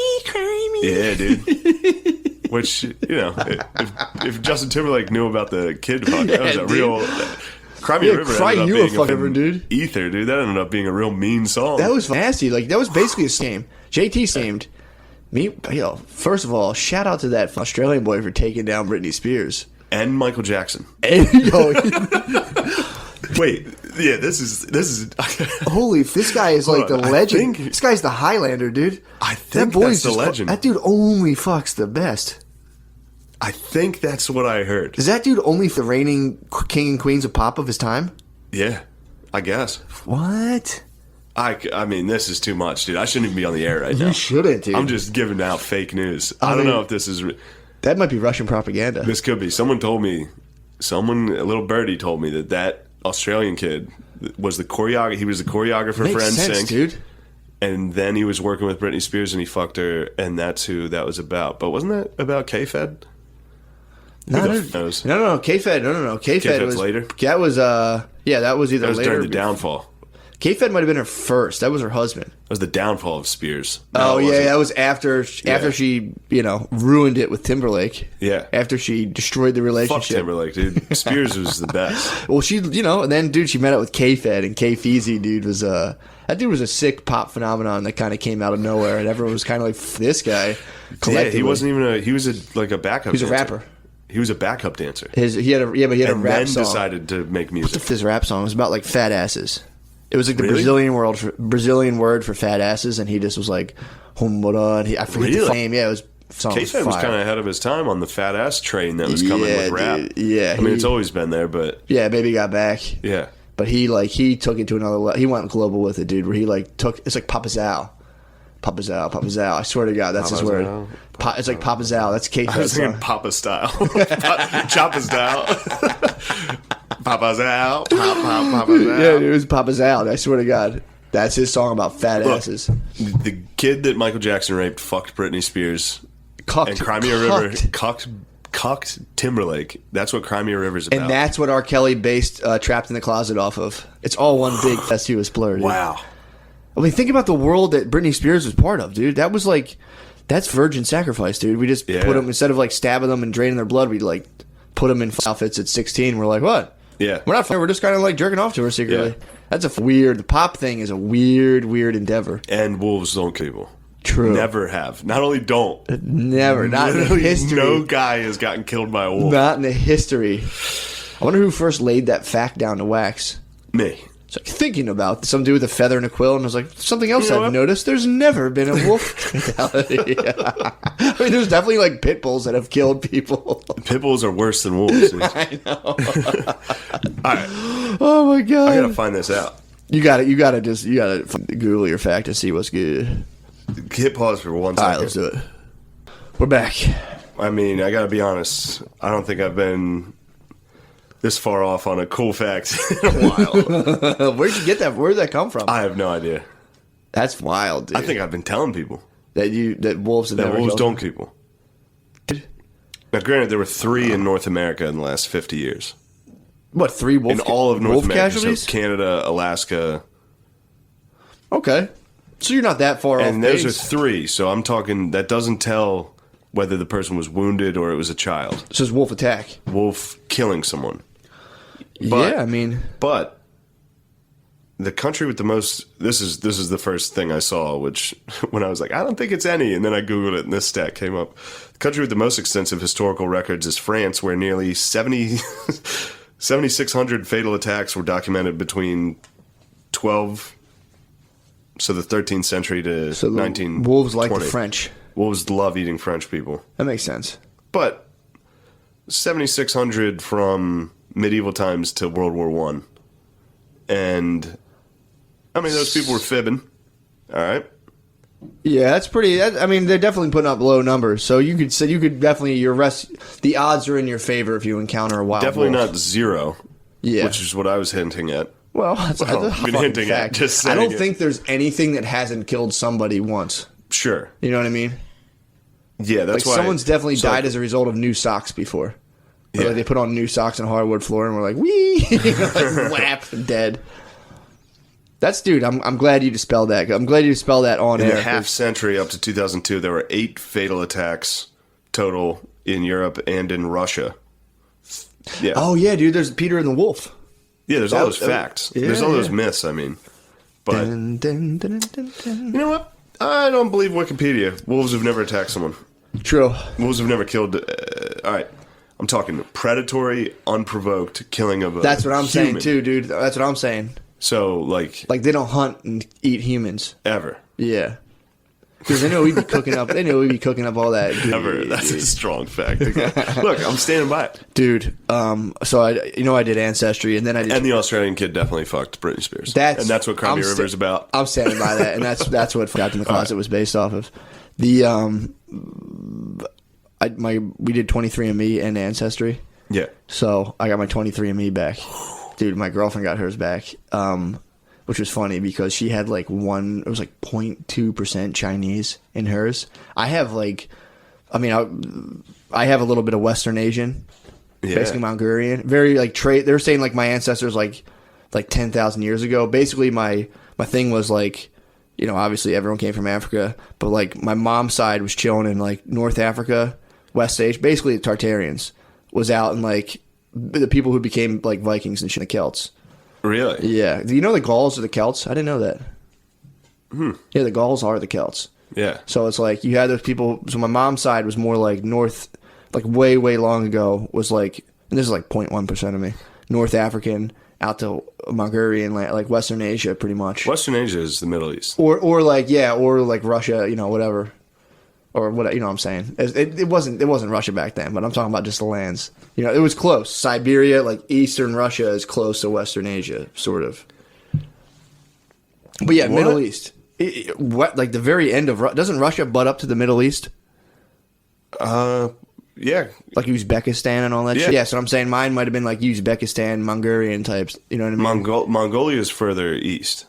Yeah, dude. Which, if Justin Timberlake knew about the kid fuck, that was a real. Cry Me a River
Cry
ended up
You
being
a fucking river, dude.
Ether, dude. That ended up being a real mean song.
That was nasty. Like, that was basically a scam. JT scammed me. First of all, shout out to that Australian boy for taking down Britney Spears.
And Michael Jackson. Wait, yeah, this is.
Holy, this guy is like the legend. This guy's the Highlander, dude.
I think that's the legend.
That dude only fucks the best.
I think that's what I heard.
Is that dude only the reigning king and queens of pop of his time?
Yeah, I guess.
What?
I mean, this is too much, dude. I shouldn't even be on the air right now.
You shouldn't, dude.
I'm just giving out fake news. I don't know if this is...
That might be Russian propaganda.
This could be. Someone told me... a little birdie told me that Australian kid was the choreographer. He was the choreographer for NSYNC,
dude.
And then he was working with Britney Spears and he fucked her, and that's who that was about. But wasn't that about K-Fed?
No,
Who the knows?
no. K-Fed, no. K-Fed
K-Fed's
was
later?
That was that was either
That was
later.
during the downfall.
K-Fed might have been her first. That was her husband.
That was the downfall of Spears.
Oh,
it
yeah,
wasn't.
that was after she, ruined it with Timberlake.
Yeah.
After she destroyed the
Fuck
relationship.
Timberlake, dude. Spears was the best.
Well, she, and then, dude, she met up with K-Fed, and K-Feezy, dude, was that dude was a sick pop phenomenon that kind of came out of nowhere, and everyone was kind of like, this guy.
Yeah, he wasn't even he was a backup
He was
dancer.
a rapper.
He was a backup dancer.
He had a rap
then
song.
decided to make music.
His rap song was about like fat asses. It was like the
Really?
Brazilian word for fat asses, and he just was like, "Humbara." I forget the
Really?
name. Yeah, it was. Song
K-Fed was kind of ahead of his time on the fat ass train that was coming with rap.
Dude, yeah.
I mean, it's always been there, but
Yeah, baby got back.
yeah.
But he took it to another level. He went global with it, dude. Where he it's like Papa Zal. Papa Zal. I swear to God, that's his word.
Zal?
It's like Papa Zal. That's K-Fed.
I was thinking Papa style, Choppa style. Papa Zal, Papa Zal.
Yeah, it was Papa Zal. I swear to God, that's his song about fat asses.
The kid that Michael Jackson raped fucked Britney Spears. And Crimea River cucked Timberlake. That's what Crimea River's about.
And that's what R. Kelly based Trapped in the Closet off of. It's all one big incestuous blur, dude.
Wow.
I mean, think about the world that Britney Spears was part of, dude. That was that's virgin sacrifice, dude. We just put them, instead of like stabbing them and draining their blood, we like put them in outfits at 16. We're like, what?
Yeah.
We're not. We're just kind of like jerking off to her secretly.
Yeah.
That's a weird. The pop thing is a weird endeavor.
And wolves don't kill people.
True.
Never have. Not only don't.
Never. Not in the
Literally
history.
no guy has gotten killed by a wolf.
Not in the history. I wonder who first laid that fact down to wax.
Me.
It's like thinking about some dude with a feather and a quill, and I was like, something else I've noticed. There's never been a wolf fatality. I mean, there's definitely like pit bulls that have killed people.
Pit bulls are worse than wolves. Dude.
I know.
All right.
Oh my god.
I gotta find this out.
You gotta Google your fact and see what's good.
Hit pause for 1 second.
All right, let's do it. We're back.
I mean, I gotta be honest. I don't think I've been this far off on a cool fact in a while.
Where'd you get that? Where'd that come from?
I have no idea.
That's wild, dude.
I think I've been telling people
that wolves have
that
never
wolves
killed
don't kill people. Now, granted, there were 3 in North America in the last 50 years.
What, 3 wolf?
In all of North
wolf
America,
casualties?
so Canada, Alaska,
Okay, so you're not that far off.
and those are
base.
3. So I'm talking that doesn't tell whether the person was wounded or it was a child.
It says wolf attack.
Wolf killing someone. But-
Yeah, I mean,
But the country with the most this is the first thing I saw, which when I was like, I don't think it's any, and then I Googled it and this stat came up. The country with the most extensive historical records is France, where nearly 7,600 fatal attacks were documented between 12 so the 13th century to
so the
1920.
wolves like the French.
Wolves love eating French people.
That makes sense.
But 7,600 from medieval times to World War One, and I mean those people were fibbing. All right,
Yeah, that's pretty. I mean, they're definitely putting up low numbers. So you could definitely the odds are in your favor if you encounter a wild
definitely
wolf.
not 0.
Yeah.
which is what I was hinting at.
Well, that's a
been
fucking
hinting at,
fact.
just
I
saying
don't
it.
think there's anything that hasn't killed somebody once.
Sure,
You know what I mean?
yeah, that's
Like
why
someone's definitely
so,
died as a result of new socks before. Or
Yeah.
like they put on new socks on hardwood floor and we're like, wee, like, whap, dead. That's dude. I'm glad you dispelled that. I'm glad you dispelled that on
in
air.
the half century up to 2002. There were 8 fatal attacks total in Europe and in Russia. Yeah,
Oh yeah, dude. There's Peter and the Wolf.
yeah. There's all those facts.
yeah,
There's all those
yeah.
myths. I mean, but
Dun, dun, dun, dun, dun.
you know what? I don't believe Wikipedia. Wolves have never attacked someone.
True.
Wolves have never killed. All right, I'm talking predatory, unprovoked killing of a
That's what I'm saying
human.
too, dude. That's what I'm saying.
So, like
Like they don't hunt and eat humans.
ever.
Yeah. Because they know we'd be cooking up. They know we'd be cooking up all that.
Ever. That's a strong fact. Look, I'm standing by it.
Dude. So I did Ancestry, and then I did.
And the Australian kid definitely fucked Britney Spears.
That's
and that's what Crimea
I'm
River's about.
I'm standing by that, and that's what Forgotten in the Closet was based off of. The we did 23andMe and Ancestry,
Yeah.
so I got my 23andMe back. Dude, my girlfriend got hers back, which was funny because she had like 0.2% Chinese in hers. I have like I mean, I have a little bit of Western Asian,
Yeah.
basically Mongolian. Very like trade. They're saying like my ancestors like 10,000 years ago. Basically, my thing was like, you know, obviously everyone came from Africa, but like my mom's side was chilling in like North Africa, West Asia. Basically, the Tartarians was out in like the people who became like Vikings and shit, the Celts.
Really?
Yeah. Do you know the Gauls are the Celts? I didn't know that. Yeah, the Gauls are the Celts.
Yeah.
So it's like you had those people. So my mom's side was more like North, like way, way long ago was like, and this is like 0.1% of me, North African out to Mongolian, like Western Asia, pretty much.
Western Asia is the Middle East.
Or like, yeah, or like Russia, you know, whatever. Or what, you know what I'm saying? It wasn't Russia back then, but I'm talking about just the lands. You know, it was close. Siberia, like Eastern Russia is close to Western Asia, sort of. But yeah,
What?
Middle East. What, like the very end of doesn't Russia butt up to the Middle East?
Yeah.
Like Uzbekistan and all that
Yeah.
shit? Yeah, so I'm saying mine might have been like Uzbekistan, Mongolian types. You know what I mean?
Mongolia is further east.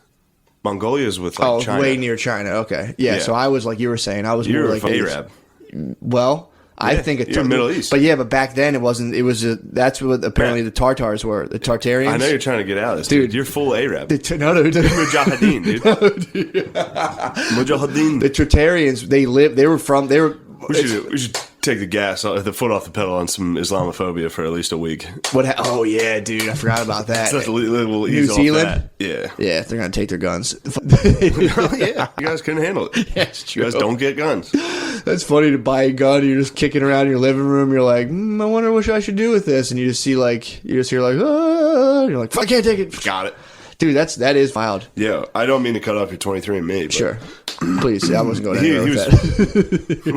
Mongolia is with like China.
Way near China. Okay. Yeah,
Yeah.
so I was like you were saying. I was
You're
more
a
like
Arab.
Well, I think it's
you're Middle East.
But yeah, but back then it wasn't. It was that's what apparently the Tartars were. The Tartarians.
I know you're trying to get out of this, dude. You're full Arab.
No,
Mujahideen, dude. Mujahideen.
The Tartarians. They were.
We should take the foot off the pedal on some Islamophobia for at least a week.
Oh yeah, dude, I forgot about that.
So we'll
New
ease off
Zealand?
that. Yeah.
Yeah, they're gonna take their guns.
Yeah, you guys couldn't handle it.
Yeah, it's true.
You guys don't get guns.
That's funny to buy a gun. You're just kicking around in your living room. You're like, I wonder what I should do with this, and you just hear like, ah, you're like, I can't take it.
Got it.
Dude, that is wild.
Yeah, I don't mean to cut off your 23andMe. But
Sure. Please, I wasn't going anywhere with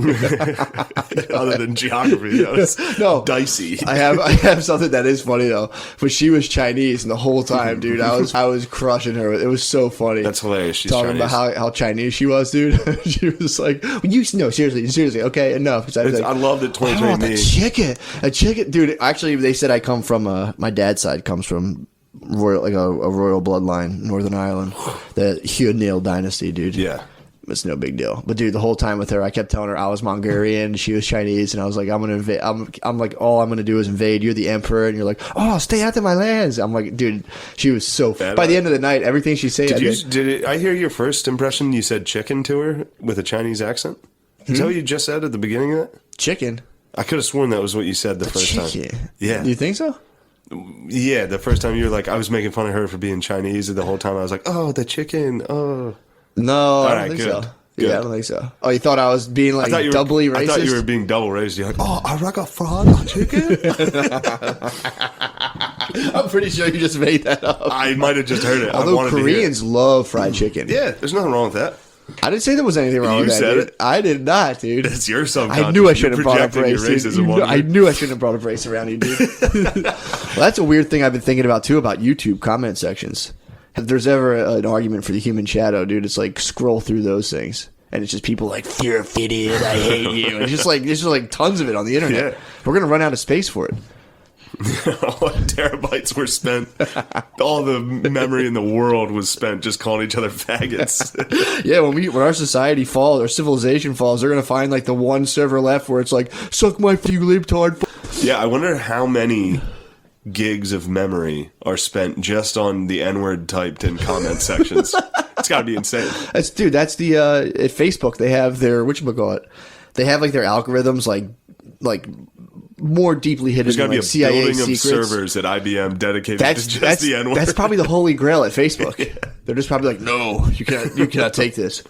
that.
Other than geography, that was
No.
dicey.
I have something that is funny though. But she was Chinese, and the whole time, dude, I was crushing her. It was so funny.
That's hilarious. She's
Talking
Chinese.
about how Chinese she was, dude. She was like, no, seriously, okay, enough. So
I love that 23andMe.
A chicken, dude. Actually, they said I come from my dad's side comes from royal, like a royal bloodline, Northern Ireland, the Huonil dynasty, dude.
Yeah.
It's no big deal. But dude, the whole time with her, I kept telling her I was Mongolian, she was Chinese, and I was like, I'm gonna invade. I'm like, all I'm gonna do is invade. You're the emperor, and you're like, oh, stay out of my lands. I'm like, dude, she was so. By the end of the night, everything she said.
I hear your first impression? You said chicken to her with a Chinese accent. Is that what you just said at the beginning of that?
Chicken.
I could have sworn that was what you said the first
Chicken.
time. Yeah.
You think so?
Yeah, the first time you were like, I was making fun of her for being Chinese, and the whole time I was like, oh, the chicken. Oh.
No, I don't
right,
think
good.
so.
Good.
Yeah, I don't think so. Oh, you thought I was being like doubly racist?
I thought you were being double racist. You're like, oh, I like a fried chicken.
I'm pretty sure you just made that up.
I might have just heard it.
Although Koreans love fried chicken.
Yeah, there's nothing wrong with that.
I didn't say there was anything wrong with that.
You said
dude.
it.
I did not, dude.
It's your subconscious.
I knew I shouldn't have brought up
projecting
race.
your
Dude.
racism on
I
me.
knew I shouldn't have brought up race around you, dude. Well, that's a weird thing I've been thinking about too about YouTube comment sections. If there's ever an argument for the human shadow, dude, it's like scroll through those things. And it's just people like, you're an idiot, I hate you. And it's just like, there's just like tons of it on the internet.
Yeah.
We're going to run out of space for it.
Terabytes were spent. All the memory in the world was spent just calling each other faggots.
Yeah, when our society falls, our civilization falls, they're going to find like the one server left where it's like, suck my you libtard.
Yeah, I wonder how many gigs of memory are spent just on the N-word typed in comment sections. It's got to be insane.
That's the at Facebook they have their whatchamacallit. They have like their algorithms like more deeply hidden
There's got to
than,
be
like,
a
CIA
building
secrets.
of servers at IBM dedicated to just the N-word.
That's probably the holy grail at Facebook. Yeah. They're just probably like, no, you cannot take this.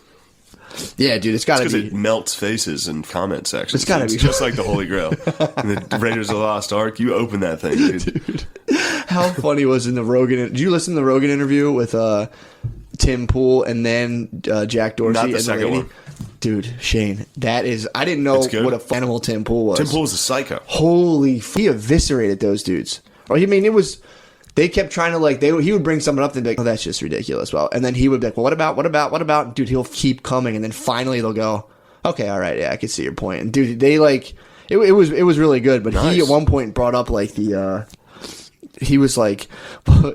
Yeah, dude, it's got to be.
Because it melts faces in comment sections.
It's got to be
just like the Holy Grail. In the Raiders of the Lost Ark, you open that thing, dude.
How funny was in the Rogan? Did you listen to the Rogan interview with Tim Pool and then Jack Dorsey?
Not the second one.
Dude, Shane, that is. I didn't know what a animal Tim Pool was.
Tim Pool was a psycho.
Holy, he eviscerated those dudes. Or I mean, it was. They kept trying to like. He would bring someone up and be like, "Oh, that's just ridiculous." Well, and then he would be like, "Well, what about?" Dude, he'll keep coming, and then finally they'll go, "Okay, all right, yeah, I can see your point." And dude, they like it was really good. But he at one point brought up like the. He was like,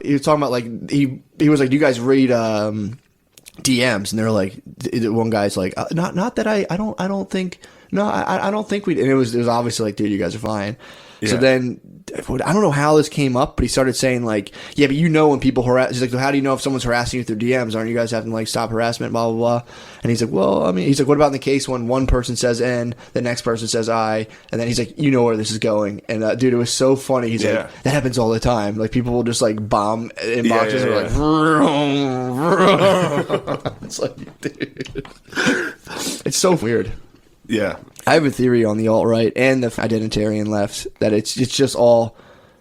he was talking about like he was like, "Do you guys read DMs?" And they're like, one guy's like, "Not that I don't think No, I don't think we. And it was obviously like, dude, you guys are fine. So
Yeah.
then, I don't know how this came up, but he started saying like, yeah, but you know when people harass. He's like, so how do you know if someone's harassing you through DMs? Aren't you guys having to like stop harassment? Blah blah blah. And he's like, well, I mean, he's like, what about in the case when one person says N, the next person says I, and then he's like, you know where this is going. And dude, it was so funny. He's like, that happens all the time. Like people will just like bomb inboxes and like, it's like, dude, it's so weird.
Yeah.
I have a theory on the alt-right and the identitarian left that it's just all,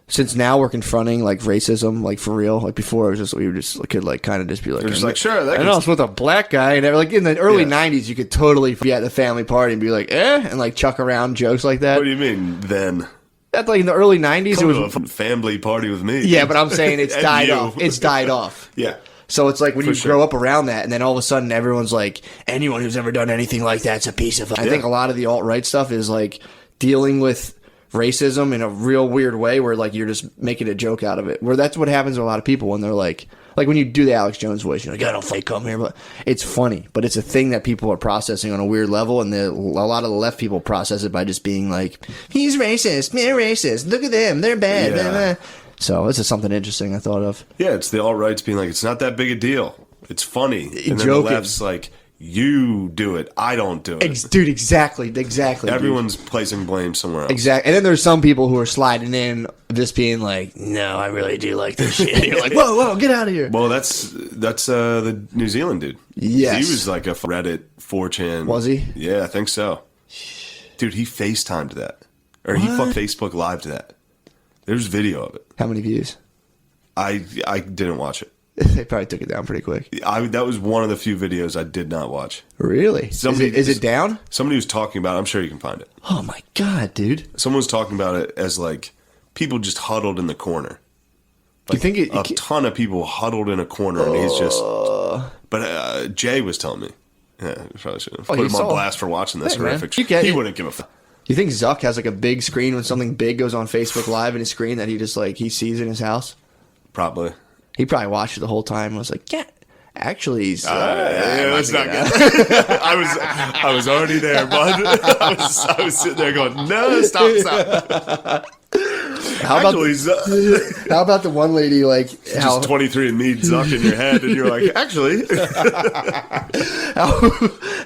since now we're confronting like racism, like for real. Like before it was just, we just could like kind of just be like,
They're just like, sure, that
I know it's with a black guy, and like in the early 90s you could totally be at the family party and be like, and like chuck around jokes like that.
What do you mean then?
That's like in the early 90s
Come
it
to
was
a family party with me.
Yeah, but I'm saying it's died
you.
off. It's died off.
Yeah.
So it's like when you
sure.
grow up around that, and then all of a sudden everyone's like, anyone who's ever done anything like that's a piece of. I think a lot of the alt-right stuff is like dealing with racism in a real weird way, where like you're just making a joke out of it. Where that's what happens to a lot of people when they're like when you do the Alex Jones voice, you're like, I don't fake come here, but it's funny, but it's a thing that people are processing on a weird level, and a lot of the left people process it by just being like, he's racist, they're racist, look at them, they're bad.
Yeah.
Blah, blah. So this is something interesting I thought of.
Yeah, it's the alt-rights being like, it's not that big a deal. It's funny. And then
Joking.
the left's like, you do it, I don't do it.
Dude, exactly.
Everyone's placing blame somewhere else.
Exactly. And then there's some people who are sliding in, just being like, no, I really do like this shit. And you're like, whoa, get out of here.
Well, that's the New Zealand dude.
Yes.
He was like a Reddit 4chan.
Was he?
Yeah, I think so. Dude, he FaceTimed that. Or he fucked Facebook Live to that. There's video of it.
How many views?
I didn't watch it.
They probably took it down pretty quick.
That was one of the few videos I did not watch.
Really? Is it down?
Somebody was talking about it. I'm sure you can find it.
Oh my God, dude.
Someone was talking about it as like people just huddled in the corner. Like
you think
a ton of people huddled in a corner, and he's just. But Jay was telling me. Yeah, probably should have put him on blast for watching this horrific shit. He wouldn't give a fuck.
You think Zuck has like a big screen when something big goes on Facebook Live in his screen that he just like he sees in his house?
Probably.
He probably watched it the whole time and was like, yeah, actually, he's...
that's not good. I was already there, bud. I was sitting there going, no, stop.
How about the one lady, like...
Just 23 and me Zuck in your head, and you're like, actually...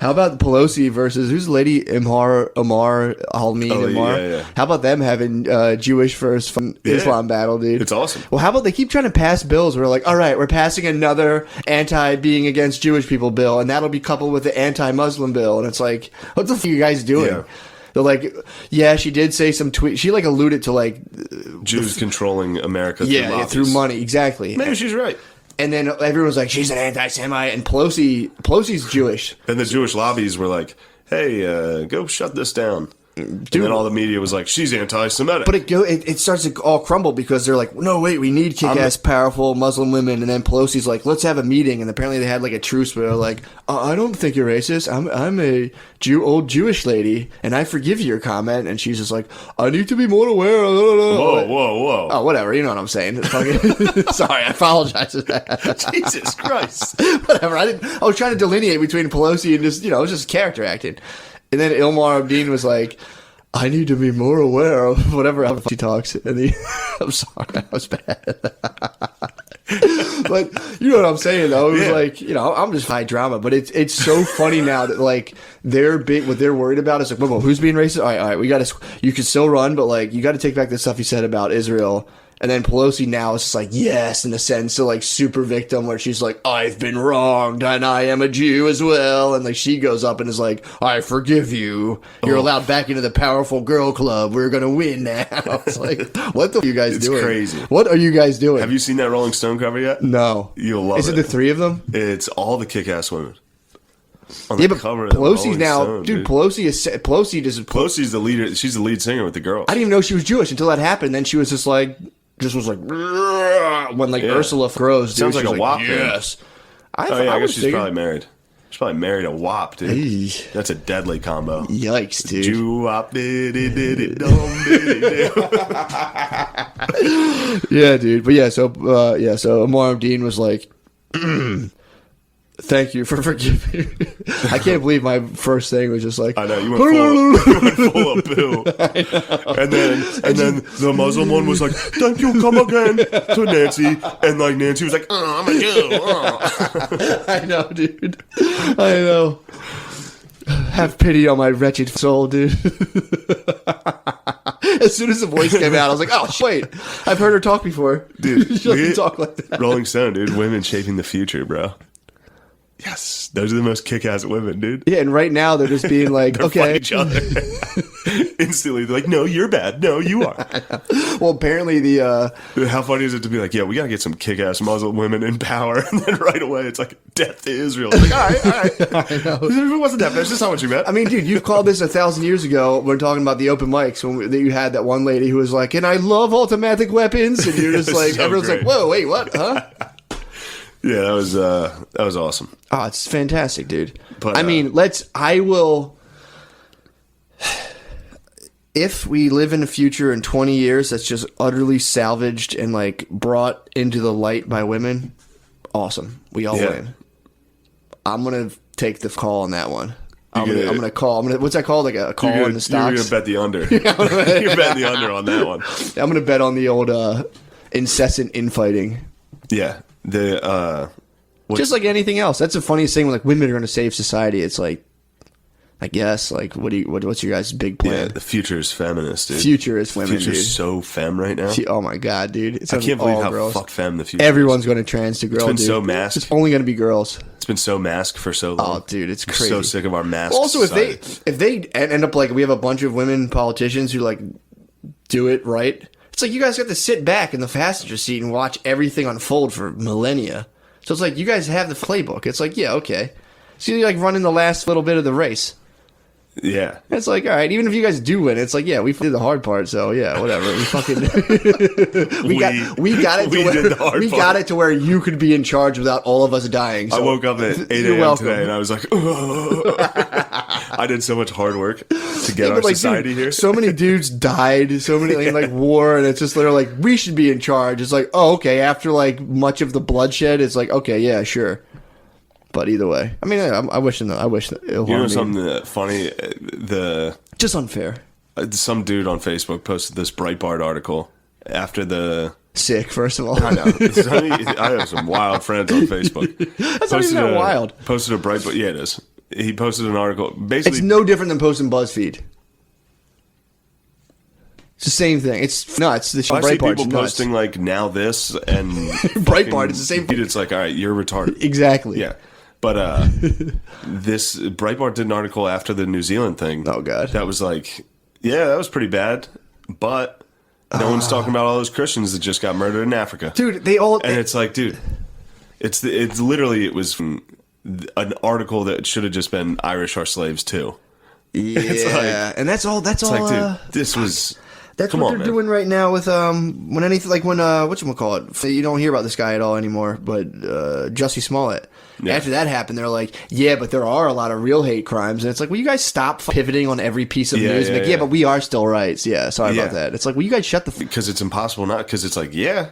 How about Pelosi versus... Who's the lady? Amar Halmi.
Yeah.
How about them having Jewish versus Islam battle, dude?
It's awesome.
Well, how about they keep trying to pass bills where like, all right, we're passing another anti-being against Jewish people bill, and that'll be coupled with the anti-Muslim bill, and it's like, what the fuck are you guys doing?
Yeah.
They're like, yeah, she did say some tweet. She like alluded to like
Jews controlling America
through money. Exactly.
Maybe she's right.
And then everyone's like, she's an anti-Semite, and Pelosi's Jewish.
Then the Jewish lobbies were like, hey, go shut this down. Dude. And then all the media was like, she's anti-Semitic.
But it starts to all crumble because they're like, no, wait, we need kick-ass, powerful Muslim women. And then Pelosi's like, let's have a meeting. And apparently they had like a truce where they're like, I don't think you're racist. I'm a old Jewish lady, and I forgive your comment. And she's just like, I need to be more aware.
Whoa.
Oh, whatever. You know what I'm saying. Sorry, I apologize for that.
Jesus Christ.
Whatever. I was trying to delineate between Pelosi and just, it was just character acting. And then Ilmar Abdeen was like, I need to be more aware of whatever she talks. And I'm sorry, that was bad. But you know what I'm saying, though. It was like, I'm just high drama. But it's so funny now that, like, what they're worried about is like, whoa, who's being racist? All right, we got to, you can still run, but, like, you got to take back the stuff you said about Israel. And then Pelosi now is just like, yes, in a sense, so like super victim where she's like, I've been wronged and I am a Jew as well. And like she goes up and is like, I forgive you. You're allowed back into the powerful girl club. We're going to win now. It's like, what the f- are you guys doing?
It's crazy.
What are you guys doing?
Have you seen that Rolling Stone cover yet?
No.
You'll love it.
Is it the three of them?
It's all the kick-ass women. On
Yeah,
the
but
cover of the
Pelosi's
Rolling
now,
Stone,
dude. Pelosi's
the leader. She's the lead singer with the girl.
I didn't even know she was Jewish until that happened. Then she was just like, when like Ursula grows, dude.
Sounds like a WAP.
Yes.
I guess she's probably married. She's probably married a WAP, dude.
Hey.
That's a deadly combo.
Yikes, dude.
Jew-wop, diddy-diddy-dum-diddy-doo.
Yeah, dude. But so Amar Abdeen was like, Thank you for forgiving me. I can't believe my first thing was just like,
I know, you went full of poo. And then the Muslim one was like, thank you, come again, to Nancy. And like Nancy was like, oh, I'm a Jew. Oh.
I know, dude. I know. Have pity on my wretched soul, dude. As soon as the voice came out, I was like, oh, wait. I've heard her talk before.
Dude,
she doesn't talk like that.
Rolling Stone, dude. Women shaping the future, bro. Yes. Those are the most kick-ass women, dude.
Yeah, and right now they're just being like,
They're
okay.
each other. Instantly, they're like, no, you're bad. No, you are.
Well, apparently
How funny is it to be like, yeah, we got to get some kick-ass Muslim women in power. And then right away, it's like, death to Israel. It's like, all right.
I know.
It wasn't that bad. It's just not what you meant.
I mean, dude, you've called this 1,000 years ago. We're talking about the open mics when that you had that one lady who was like, and I love automatic weapons. And you're just like,
So
everyone's
great.
like, whoa, wait, what? Huh?
Yeah, that was awesome.
Oh, it's fantastic, dude.
But,
I mean, if we live in a future in 20 years that's just utterly salvaged and like brought into the light by women, awesome. We all win. I'm going to take the call on that one. I'm gonna call. What's that called? Like a call in the stocks?
You're gonna bet the under. You're betting the under on that one.
I'm gonna bet on the old incessant infighting.
Yeah.
Just like anything else. That's the funniest thing when like women are gonna save society. It's like, I guess, like what's your guys' big plan?
Yeah, the future is feminist, dude.
Future is women,
Future's
dude.
so femme right now.
Oh my god, dude! It's
I can't believe
all
how
girls.
fuck femme the future
Everyone's
is.
going to trans to girl.
It's been
dude.
so masked.
It's only going to be girls.
It's been so masked for so long.
Oh, dude, it's
I'm
crazy.
so sick of our mask.
Also, if they end up like we have a bunch of women politicians who like do it right, it's like you guys have to sit back in the passenger seat and watch everything unfold for millennia. So it's like you guys have the playbook. It's like, yeah, okay. So you're like running the last little bit of the race.
Yeah.
It's like, all right, even if you guys do win, it's like, yeah, we did the hard part, so yeah, whatever. We fucking we got it to where you could be in charge without all of us dying. So
I woke up at 8 a.m. today and I was like, I did so much hard work to get our
like,
society
dude,
here.
So many dudes died, so many like war, and it's just they're like, we should be in charge. It's like, oh, okay, after like much of the bloodshed, it's like, okay, yeah, sure. But either way, I mean, I wish it
You know something funny?
Just unfair.
Some dude on Facebook posted this Breitbart article after the.
Sick, first of all.
I know. I have some wild friends on Facebook.
That's not even that wild.
Posted a Breitbart. Yeah, it is. He posted an article. Basically,
it's no different than posting BuzzFeed. It's the same thing. It's nuts. The
I see
Breitbart's
people
nuts.
posting like now this and
Breitbart. It's the same thing.
It's like, all right, you're retarded.
Exactly.
Yeah. But this Breitbart did an article after the New Zealand thing.
Oh God,
that was like, yeah, that was pretty bad. But no one's talking about all those Christians that just got murdered in Africa,
dude.
It's like, dude, it's literally it was an article that should have just been Irish are slaves too.
Yeah, and that's all. That's all.
Like, dude, this was.
That's what they're doing right now with when anything like when whatchamacallit, you don't hear about this guy at all anymore, but Jussie Smollett. Yeah. After that happened, they're like, yeah, but there are a lot of real hate crimes, and it's like, well, you guys stop pivoting on every piece of news. Yeah, but we are still right. Yeah, sorry about that. It's like, well, you guys shut the
because it's impossible not because it's like, yeah,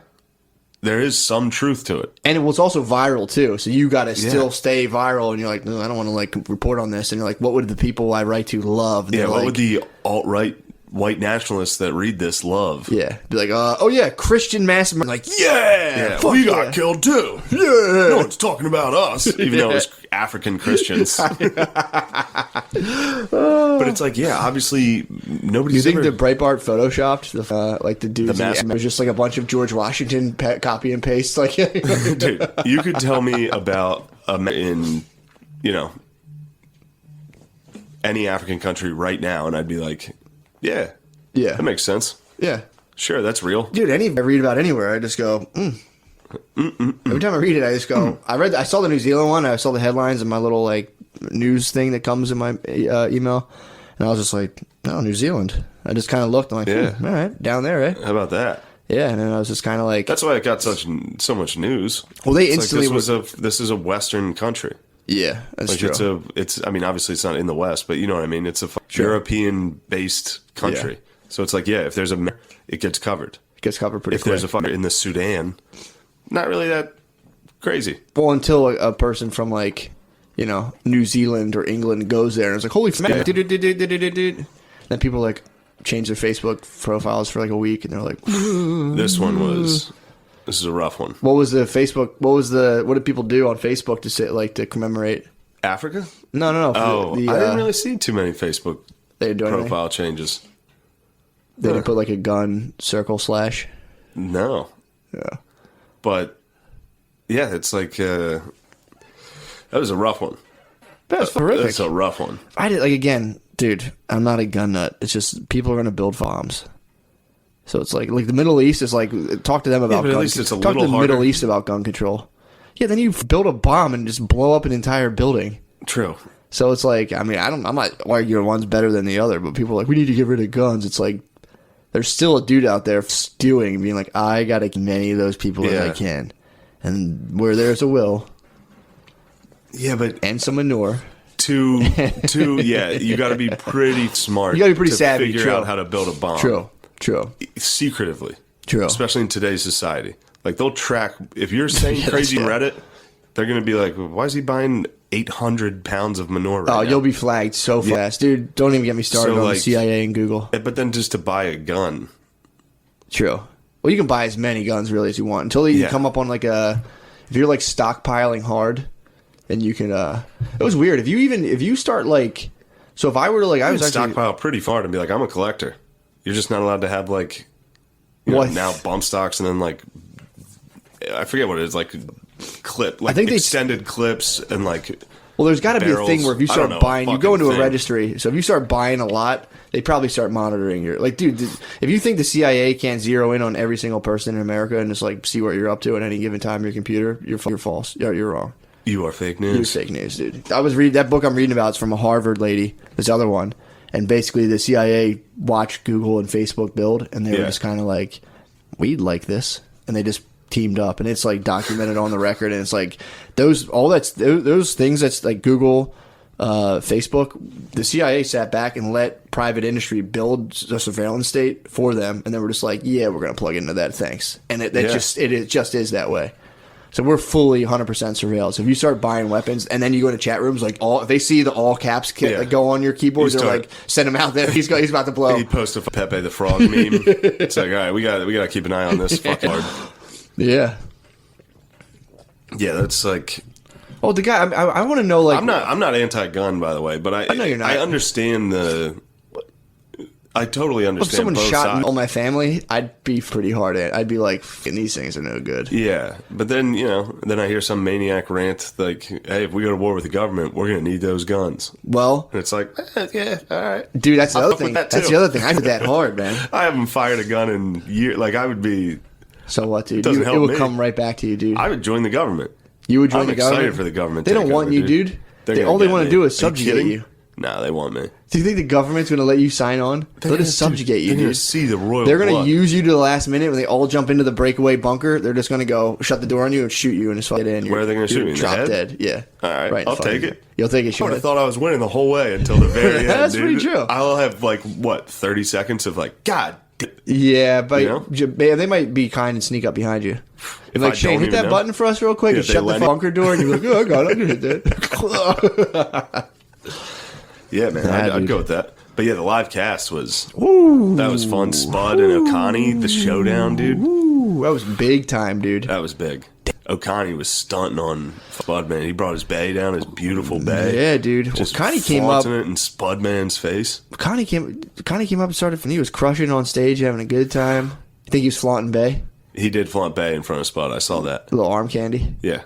there is some truth to it,
and it was also viral too. So you got to still stay viral, and you're like, no, I don't want to like report on this, and you're like, what would the people I write to love? And
what would the alt-right white nationalists that read this love?
Yeah, be like, oh yeah, Christian mass murder. Like,
we got killed too. Yeah, no one's talking about us, even though it was African Christians. But it's like, yeah, obviously nobody's.
You think the Breitbart photoshopped the dudes? It was just like a bunch of George Washington copy and paste. Like,
dude, you could tell me about in any African country right now, and I'd be like, yeah, that makes sense.
Yeah,
sure, that's real,
dude. I read about anywhere, I just go. Every time I read it, I just go. I saw the New Zealand one. I saw the headlines in my little like news thing that comes in my email, and I was just like, "Oh, New Zealand." I just kind of looked. I'm like, all right, down there, right?
How about that?
Yeah, and then I was just kind of like,
that's why it got so much news.
Well, they instantly
this is a Western country.
Yeah, that's true.
I mean, obviously it's not in the West, but you know what I mean. It's a European-based country, so it's like, if there's it gets covered.
It gets covered pretty quick.
If there's a fire in the Sudan, not really that Crazy.
Well, until a person from like, New Zealand or England goes there and it's like, holy fuck.
Yeah.
Then people like change their Facebook profiles for like a week and they're like,
This is a rough one.
what did people do on Facebook to say, like, to commemorate?
Africa?
No.
Oh, I didn't really see too many Facebook
they didn't do anything?
profile changes.
They didn't put like a gun circle /
No.
Yeah.
But, yeah, it's like, that was a rough one.
That's horrific.
That's a rough one.
I did, like, again, dude, I'm not a gun nut. It's just people are going to build bombs. So it's like the Middle East is like, talk to them about
but at
gun
least it's a
Talk to
little
the
harder.
Middle East about gun control. Yeah, then you build a bomb and just blow up an entire building.
True.
So it's like, I mean, I'm not arguing one's better than the other, but people are like, we need to get rid of guns. It's like, there's still a dude out there stewing, being like, I got to get many of those people as I can. And where there's a will.
Yeah, but
And some manure.
yeah, you got to be pretty smart.
You got to be pretty
to
savvy.
figure
True.
out how to build a bomb.
True.
Secretively.
True.
Especially in today's society. Like, they'll track, if you're saying crazy
yeah.
Reddit, they're going to be like, why is he buying 800 pounds of manure right now?
You'll be flagged so fast. Dude, don't even get me started on the CIA and Google.
But then just to buy a gun.
True. Well, you can buy as many guns really as you want until you come up on like if you're like stockpiling hard, then you can. It was weird if you start like. So if I were to like, I was actually
stockpile pretty far and be like, I'm a collector. You're just not allowed to have like, now bump stocks and then like, I forget what it is, like clip, like extended clips and like.
Well, there's got to be a thing where if you start buying, you go into a
thing.
registry. So if you start buying a lot, they probably start monitoring your. Like, dude, if you think the CIA can't zero in on every single person in America and just like see what you're up to at any given time on your computer, you're false. You're wrong.
You are fake news.
You're fake news, dude. I was reading that book I'm reading about. It's from a Harvard lady. This other one, and basically the CIA watched Google and Facebook build, and they were just kind of like, we'd like this, and they just teamed up, and it's like documented on the record, and it's like those things that's like Google, Facebook, the CIA sat back and let private industry build a surveillance state for them, and they were just like, yeah, we're gonna plug into that, thanks, and it just is that way. So we're fully 100% surveilled. So if you start buying weapons and then you go into chat rooms, like if they see the all caps like go on your keyboard, they're like, send him out there. He's about to blow.
He posted a Pepe the Frog meme. It's like, all right, we got to keep an eye on this fucking hard.
Yeah.
Yeah, that's like.
Oh, the guy. I want to know. Like,
I'm not anti-gun, by the way, but I
know you're not.
I understand I totally understand.
If someone
both
shot
sides.
all my family, I'd be pretty hard at. I'd be like, these things are no good.
Yeah, but then then I hear some maniac rant like, "Hey, if we go to war with the government, we're gonna need those guns."
Well,
and it's like, yeah, all right,
dude. That's the
I'll
other
fuck
thing.
with that
That's
too.
the other thing. I did that hard, man.
I haven't fired a gun in years. Like I would be.
So what, dude?
Doesn't help
it would
me.
come right back to you, dude.
I would join the government.
You would join
I'm
the government.
excited for the government.
They don't want
takeover,
you, dude. All they want to do is subjugate you.
No, they want me.
Do you think the government's going to let you sign on? They'll just subjugate you,
They're
dude.
going to see the royal
They're going
blood.
to use you to the last minute when they all jump into the breakaway bunker. They're just going to go shut the door on you and shoot you and just get in.
Where are they going to shoot me? In the
Drop
head?
dead. Yeah.
All right, I'll take it.
You'll take it.
I would have thought I was winning the whole way until the very end.
That's
dude.
pretty true.
I'll have 30 seconds of like, God.
Yeah, but they might be kind and sneak up behind you.
If
like,
I
Shane,
don't
hit that
even
button for us real quick and shut the bunker door. And you're like, oh, I got it. I can hit that.
Yeah, man, I'd go with that. But yeah, the live cast was that was fun. Spud and Okani, the showdown, dude.
That was big time, dude.
That was big. Okani was stunting on Spud, man. He brought his bay down, his beautiful bay.
Yeah, dude.
Just
Connie came up
it in Spudman's face.
Connie came up and started. He was crushing on stage, having a good time. You think he was flaunting Bay?
He did flaunt Bay in front of Spud. I saw that.
A little arm candy.
Yeah.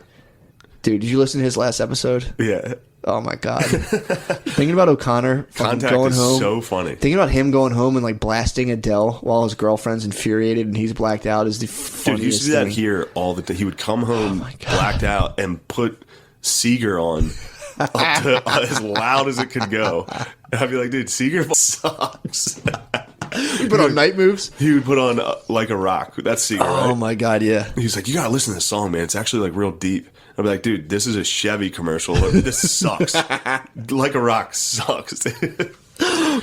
Dude, did you listen to his last episode?
Yeah.
Oh my god. Thinking about O'Connor
Contact
going
is
home.
so funny.
Thinking about him going home and like blasting Adele while his girlfriend's infuriated and he's blacked out is the funniest
Dude, you see that
thing.
here all the time. He would come home blacked out and put Seeger on up to, as loud as it could go. And I'd be like, dude, Seeger sucks.
He put on night moves.
He would put on Like a Rock. That's Seeger, right?
Oh my god, yeah.
He's like, you gotta listen to this song, man. It's actually like real deep. I'd be like, dude, this is a Chevy commercial. This sucks. Like a Rock sucks.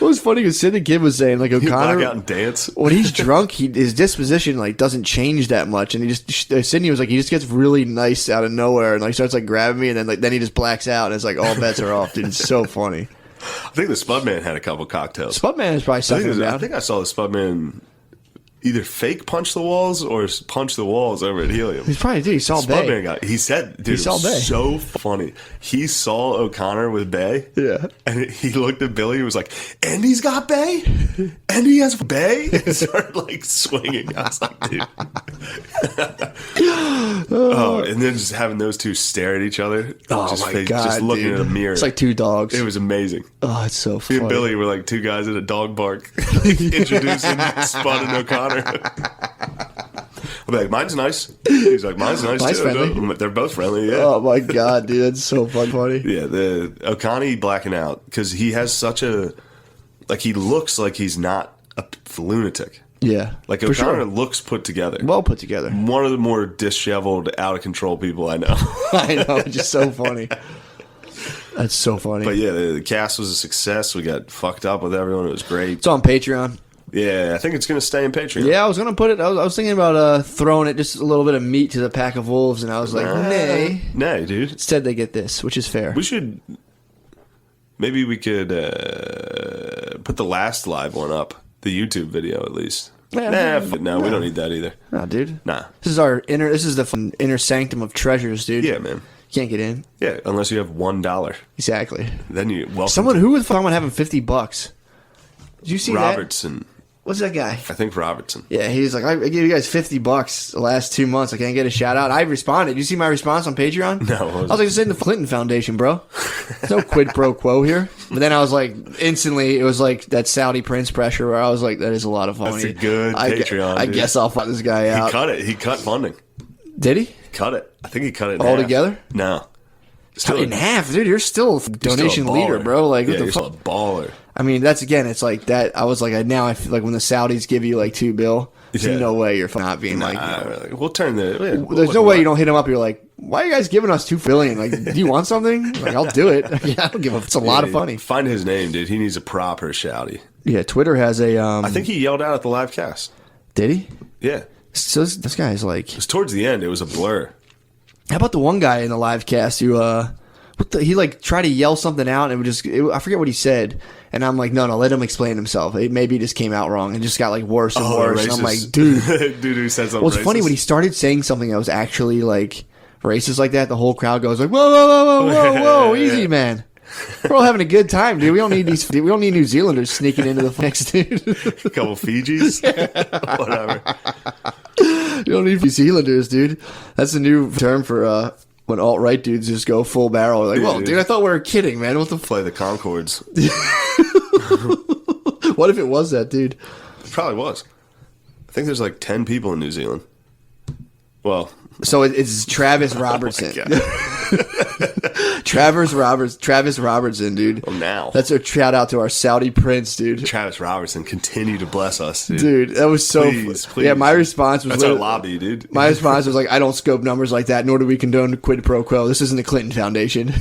Well, was funny was Sid the Kid was saying like
He'd
O'Connor
black out and dance.
when he's drunk, his disposition like doesn't change that much, and he just Sydney was like he just gets really nice out of nowhere and like starts like grabbing me, and then he just blacks out, and it's like all bets are off, dude. It's so funny.
I think the Spudman had a couple cocktails.
Spudman is probably sucking him down.
I think I saw the Spudman either fake punch the walls or punch the walls over at Helium.
He's probably, dude, he saw Bay.
Spudman guy. He said, dude, it was so funny. He saw O'Connor with Bay.
Yeah.
And he looked at Billy and was like, and he's got Bay? And he has Bay? And started like swinging. I was like, dude. Oh, and then just having those two stare at each other.
Oh,
just
my God,
just looking
dude.
at a mirror.
It's like two dogs.
It was amazing.
Oh, it's so funny.
Me and Billy were like two guys at a dog park introducing Spud and O'Connor. I'll be like, mine's nice. He's like, mine's nice too.
Friendly.
They're both friendly, yeah.
Oh, my God, dude. That's so funny.
Yeah, the O'Connor blacking out because he has such a... Like, he looks like he's not a lunatic.
Yeah.
Like, O'Connor looks put together.
Well put together.
One of the more disheveled, out-of-control people I know.
I know. It's just so funny. That's so funny.
But, yeah, the cast was a success. We got fucked up with everyone. It was great.
It's on Patreon.
Yeah, I think it's going to stay in Patreon.
Yeah, I was going to put it... I was thinking about throwing it just a little bit of meat to the pack of wolves, and I was like, nay.
Nay, dude.
Instead, they get this, which is fair.
We should... Maybe we could put the last live one up. The YouTube video, at least. No, we don't need that either.
Nah, dude.
Nah.
This is the inner sanctum of treasures, dude.
Yeah, man.
You can't get in.
Yeah, unless you have $1.
Exactly.
Then you welcome.
Someone who would fuck on having $50? Did you see
Robertson.
that? What's that guy?
I think Robertson.
Yeah, he's like, I gave you guys $50 the last 2 months. I can't get a shout out. I responded. Did you see my response on Patreon?
No.
I was like, it's in the Clinton Foundation, bro. There's no quid pro quo here. But then I was like, instantly, it was like that Saudi Prince pressure where I was like, that is a lot of funny.
That's a good Patreon.
I guess I'll fuck this guy out.
He cut it. He cut funding.
Did he?
Cut it. I think he cut it
all together.
No.
Cut it in half, dude. You're still a donation leader, bro. Like,
yeah,
what the
you're
fuck?
still a baller.
I mean, that's again. It's like that. I was like, now I feel like when the Saudis give you like $2 billion, there's no way you're not being like.
We'll turn the.
There's no way you don't hit him up. You're like, why are you guys giving us $2 billion? Like, do you want something? Like, I'll do it. Yeah, I don't give a. It's a lot of funny.
Find his name, dude. He needs a proper shouty.
Yeah, Twitter has a.
I think he yelled out at the live cast.
Did he?
Yeah.
So this guy's like.
It was towards the end. It was a blur.
How about the one guy in the live cast who he like tried to yell something out and I forget what he said, and I'm like, no, let him explain himself. Maybe it just came out wrong and just got like worse and worse.
Racist.
And I'm like, dude,
dude who said something.
Well, it's funny when he started saying something that was actually like racist like that. The whole crowd goes like, whoa, easy, man. We're all having a good time, dude. We don't need We don't need New Zealanders sneaking into the mix, dude.
A couple Fijis, whatever.
You don't need New Zealanders, dude. That's a new term for when alt-right dudes just go full barrel. Like, well, dude, I thought we were kidding, man. What the
play the Concords?
What if it was that, dude?
It probably was. I think there's like 10 people in New Zealand. Well,
so it's Travis Robertson. Travis Robertson, dude.
Well, now
that's a shout out to our Saudi prince, dude.
Travis Robertson, continue to bless us, dude.
Dude, that was so.
Please.
Yeah, my response was
that's our lobby, dude.
My response was like, I don't scope numbers like that, nor do we condone quid pro quo. This isn't the Clinton Foundation.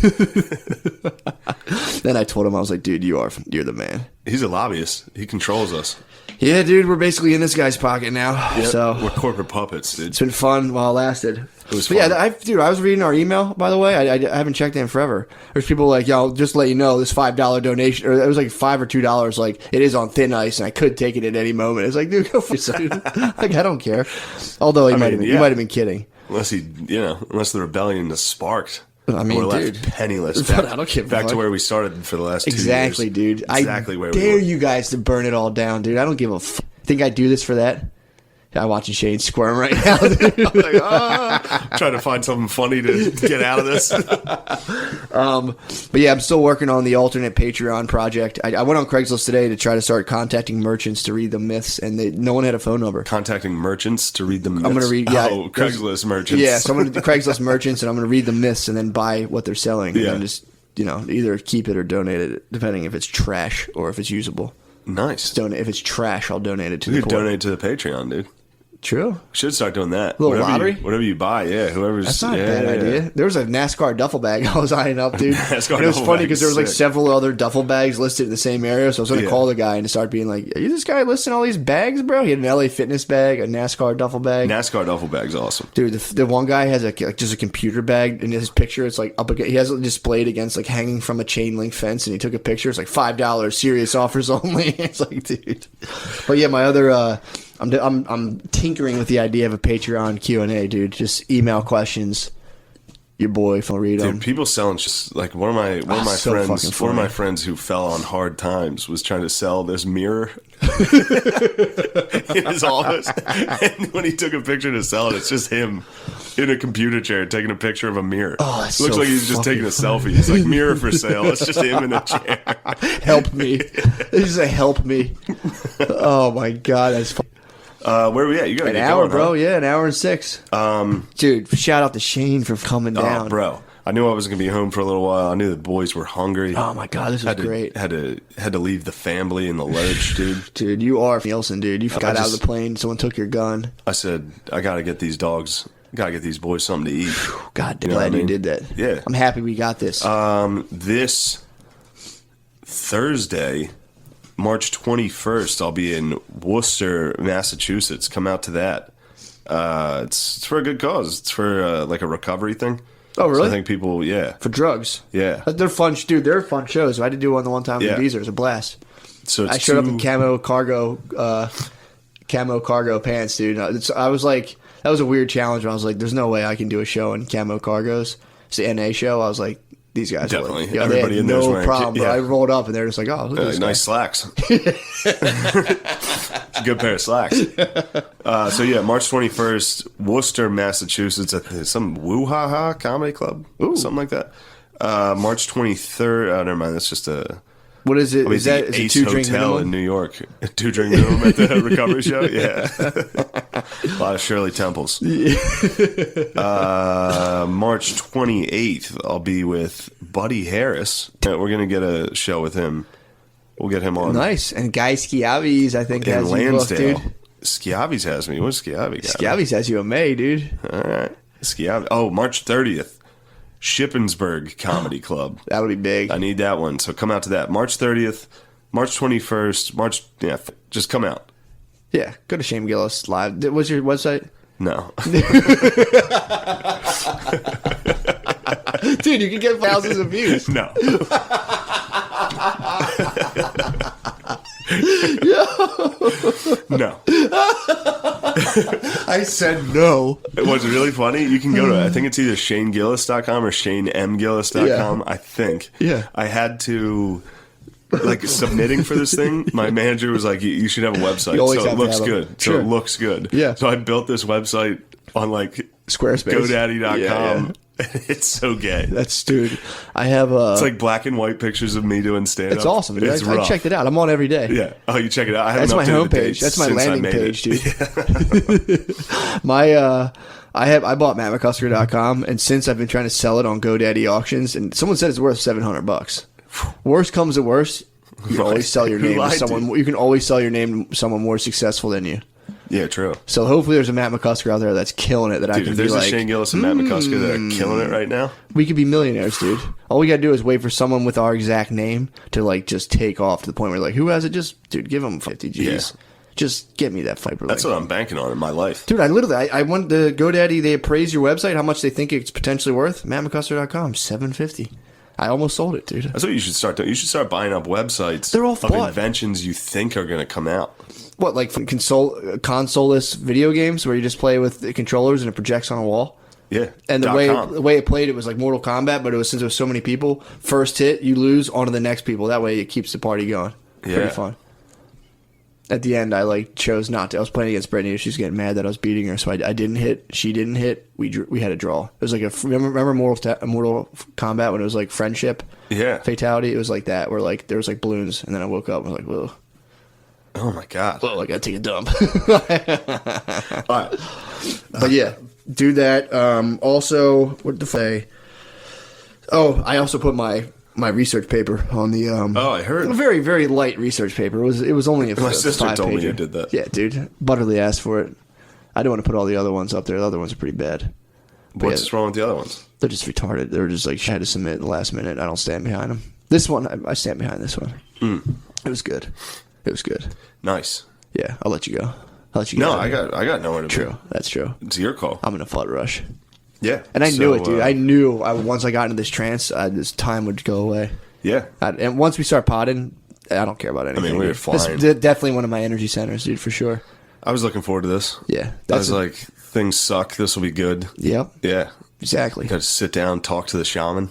Then I told him, I was like, dude, you're the man.
He's a lobbyist. He controls us.
Yeah, dude, we're basically in this guy's pocket now.
Yep,
so
we're corporate puppets, dude.
It's been fun while it lasted.
It was fun.
Yeah, I was reading our email, by the way. I haven't checked in forever. There's people like, yo, just to let you know, this $5 donation, or it was like $5 or $2, like, it is on thin ice, and I could take it at any moment. It's like, dude, go for yourself. Like, I don't care. Although he might have been kidding.
Unless the rebellion is sparked.
I mean,
we're
dude,
left penniless.
But I don't give
back to where we started for the last 2 years.
Exactly, dude.
Exactly where we were.
I dare you guys to burn it all down, dude. I don't give a think I do this for that? I'm watching Shane squirm right now. Dude.
Like, trying to find something funny to get out of this.
But yeah, I'm still working on the alternate Patreon project. I went on Craigslist today to try to start contacting merchants to read the myths, and no one had a phone number.
Contacting merchants to read the myths?
I'm going to read,
Craigslist merchants.
Yeah, so I'm going to Craigslist merchants, and I'm going to read the myths and then buy what they're selling. And then just, either keep it or donate it, depending if it's trash or if it's usable.
Nice.
If it's trash, I'll donate it to the poor.
You could donate to the Patreon, dude.
True.
Should start doing that.
Little
whatever
lottery?
Whatever you buy, yeah. Whoever's
That's not a bad idea. There was a NASCAR duffel bag I was eyeing up, dude.
NASCAR
and it was
duffel
funny
bag
because
is
there was like
sick.
several other duffel bags listed in the same area. So I was going to call the guy and start being like, "Are you this guy listing all these bags, bro?" He had an LA Fitness bag, a NASCAR duffel bag.
NASCAR duffel bag's awesome.
Dude, the one guy has just a computer bag, and his picture, it's like up against, he has it displayed against like hanging from a chain link fence, and he took a picture. It's like $5, serious offers only. It's like, dude. But yeah, my other, I'm tinkering with the idea of a Patreon Q&A, dude. Just email questions. Your boy will read them.
Dude, people selling just like one of my
so fucking
friends.
funny.
One of my friends who fell on hard times was trying to sell this mirror in his office, and when he took a picture to sell it, it's just him in a computer chair taking a picture of a mirror.
Oh, that's
looks
so
like he's just taking a selfie. It's like mirror for sale. It's just him in a chair.
Help me. This is a help me. Oh my god, that's fun.
Where are we at? You got
An hour, bro. Yeah, an hour and 6. Dude, shout out to Shane for coming down.
Oh, bro. I knew I was gonna be home for a little while. I knew the boys were hungry.
Oh my god, this was great.
Had to leave the family in the lurch, dude.
Dude, you are Nielsen, dude. You got out of the plane. Someone took your gun.
I said, I gotta get these dogs. Gotta get these boys something to eat.
God, glad you did that.
Yeah.
I'm happy we got this.
This Thursday, March 21st, I'll be in Worcester, Massachusetts. Come out to that. It's for a good cause. It's for like a recovery thing.
Oh, really?
So I think people, yeah.
For drugs.
Yeah.
They're fun, dude. They're fun shows. I had to do one the one time with Beezer. It was a blast.
So it's
I showed up in camo cargo pants, dude. I was like, that was a weird challenge. I was like, there's no way I can do a show in camo cargos. It's the NA show. I was like, these guys
definitely.
Like,
Everybody in there's
no
wearing
problem.
yeah.
But I rolled up and they're just like, oh, look at this
nice slacks. Good pair of slacks. So yeah, March 21st, Worcester, Massachusetts, at some Woo-Ha-Ha Comedy Club, something like that. March 23rd. Oh, never mind. That's just a.
What is it? Is that
the
is it
Ace
2 drink
Hotel
minimum?
in New York? 2 drink minimum at the recovery show. Yeah, a lot of Shirley Temples. March 28th, I'll be with Buddy Harris. We're gonna get a show with him. We'll get him on.
Nice. And Guy Schiavis, I think,
in
has you booked,
Lansdale.
dude.
Schiavis has me. What's Schiavi got?
Schiavis has you in May, dude.
All right. Schiavi. Oh, March 30th. Shippensburg Comedy Club.
That'll be big.
I need that one. So come out to that. March 30th, March 21st, just come out.
Yeah, go to Shane Gillis Live. What's your website?
No.
Dude, you can get thousands of views.
No. No.
I said no.
What's really funny, you can go to, I think it's either shanegillis.com or shanemgillis.com,
Yeah.
I think.
Yeah.
I had to, like, submitting for this thing, my manager was like, you should have a website.
You always
So it
have to
looks
have 'em.
good. So
Sure.
it looks good.
Yeah.
So I built this website on, like,
Squarespace.
GoDaddy.com.
Yeah.
It's so gay.
That's, dude. I have a.
It's like black and white pictures of me doing stand-up.
It's awesome, dude.
It's
I
rough.
checked it out. I'm on every day.
Yeah. Oh, you check it out. I haven't
That's my
updated the
homepage.
page
That's my
since I
landing
made
page,
it.
dude. I bought mattmccusker.com, and since I've been trying to sell it on GoDaddy auctions, and someone said it's worth $700. Worst comes to worst, you can always sell your
Who
name to
lied to
someone.
you?
You can always sell your name to someone more successful than you.
Yeah, true.
So hopefully there's a Matt McCusker out there that's killing it. That I
Dude,
can
if
be
there's a
like,
Shane Gillis and Matt McCusker that are killing it right now,
we could be millionaires, dude. All we gotta do is wait for someone with our exact name to like just take off to the point where like, who has it? Just dude, give them 50 G's.
Yeah.
Just get me that Viper.
that's what I'm banking on in my life.
Dude, I went to GoDaddy. They appraise your website, how much they think it's potentially worth. MattMcCusker.com, $750. I almost sold it, dude.
That's what you should start doing. You should start buying up websites
They're all
of
bought.
inventions you think are going to come out.
What, like console-less video games where you just play with the controllers and it projects on a wall?
Yeah.
And the
.com.
way it played, it was like Mortal Kombat, but it was since there was so many people, first hit, you lose, on to the next people. That way it keeps the party going.
Yeah.
Pretty fun. At the end, I like chose not to. I was playing against Brittany. She was getting mad that I was beating her, so I didn't hit. She didn't hit. We had a draw. It was like remember Mortal Kombat when it was like friendship, fatality. It was like that where like there was like balloons, and then I woke up and was like, whoa,
Oh my god.
whoa, I gotta take a dump.
All right.
But yeah, do that. Also, what the say? Oh, I also put my research paper on the.
Oh, I heard.
A very, very light research paper. It was only a
My sister
5
told me
pager.
you did that.
Yeah, dude. Butterly asked for it. I don't want to put all the other ones up there. The other ones are pretty bad. But
What's wrong with the other ones?
They're just retarded. They're just like, I had to submit in the last minute. I don't stand behind them. This one, I stand behind this one. It was good. It was good.
Nice.
Yeah, I'll let you go.
No, I got nowhere to
True.
be.
That's true.
It's your call.
I'm in a flood rush.
Yeah.
And I knew it, dude. I knew once I got into this trance, this time would go away.
Yeah.
And once we start potting, I don't care about anything.
I mean, we were flying.
This is definitely one of my energy centers, dude, for sure.
I was looking forward to this.
Yeah.
I was like, things suck. This will be good.
Yep.
Yeah.
Exactly.
Got to sit down, talk to the shaman.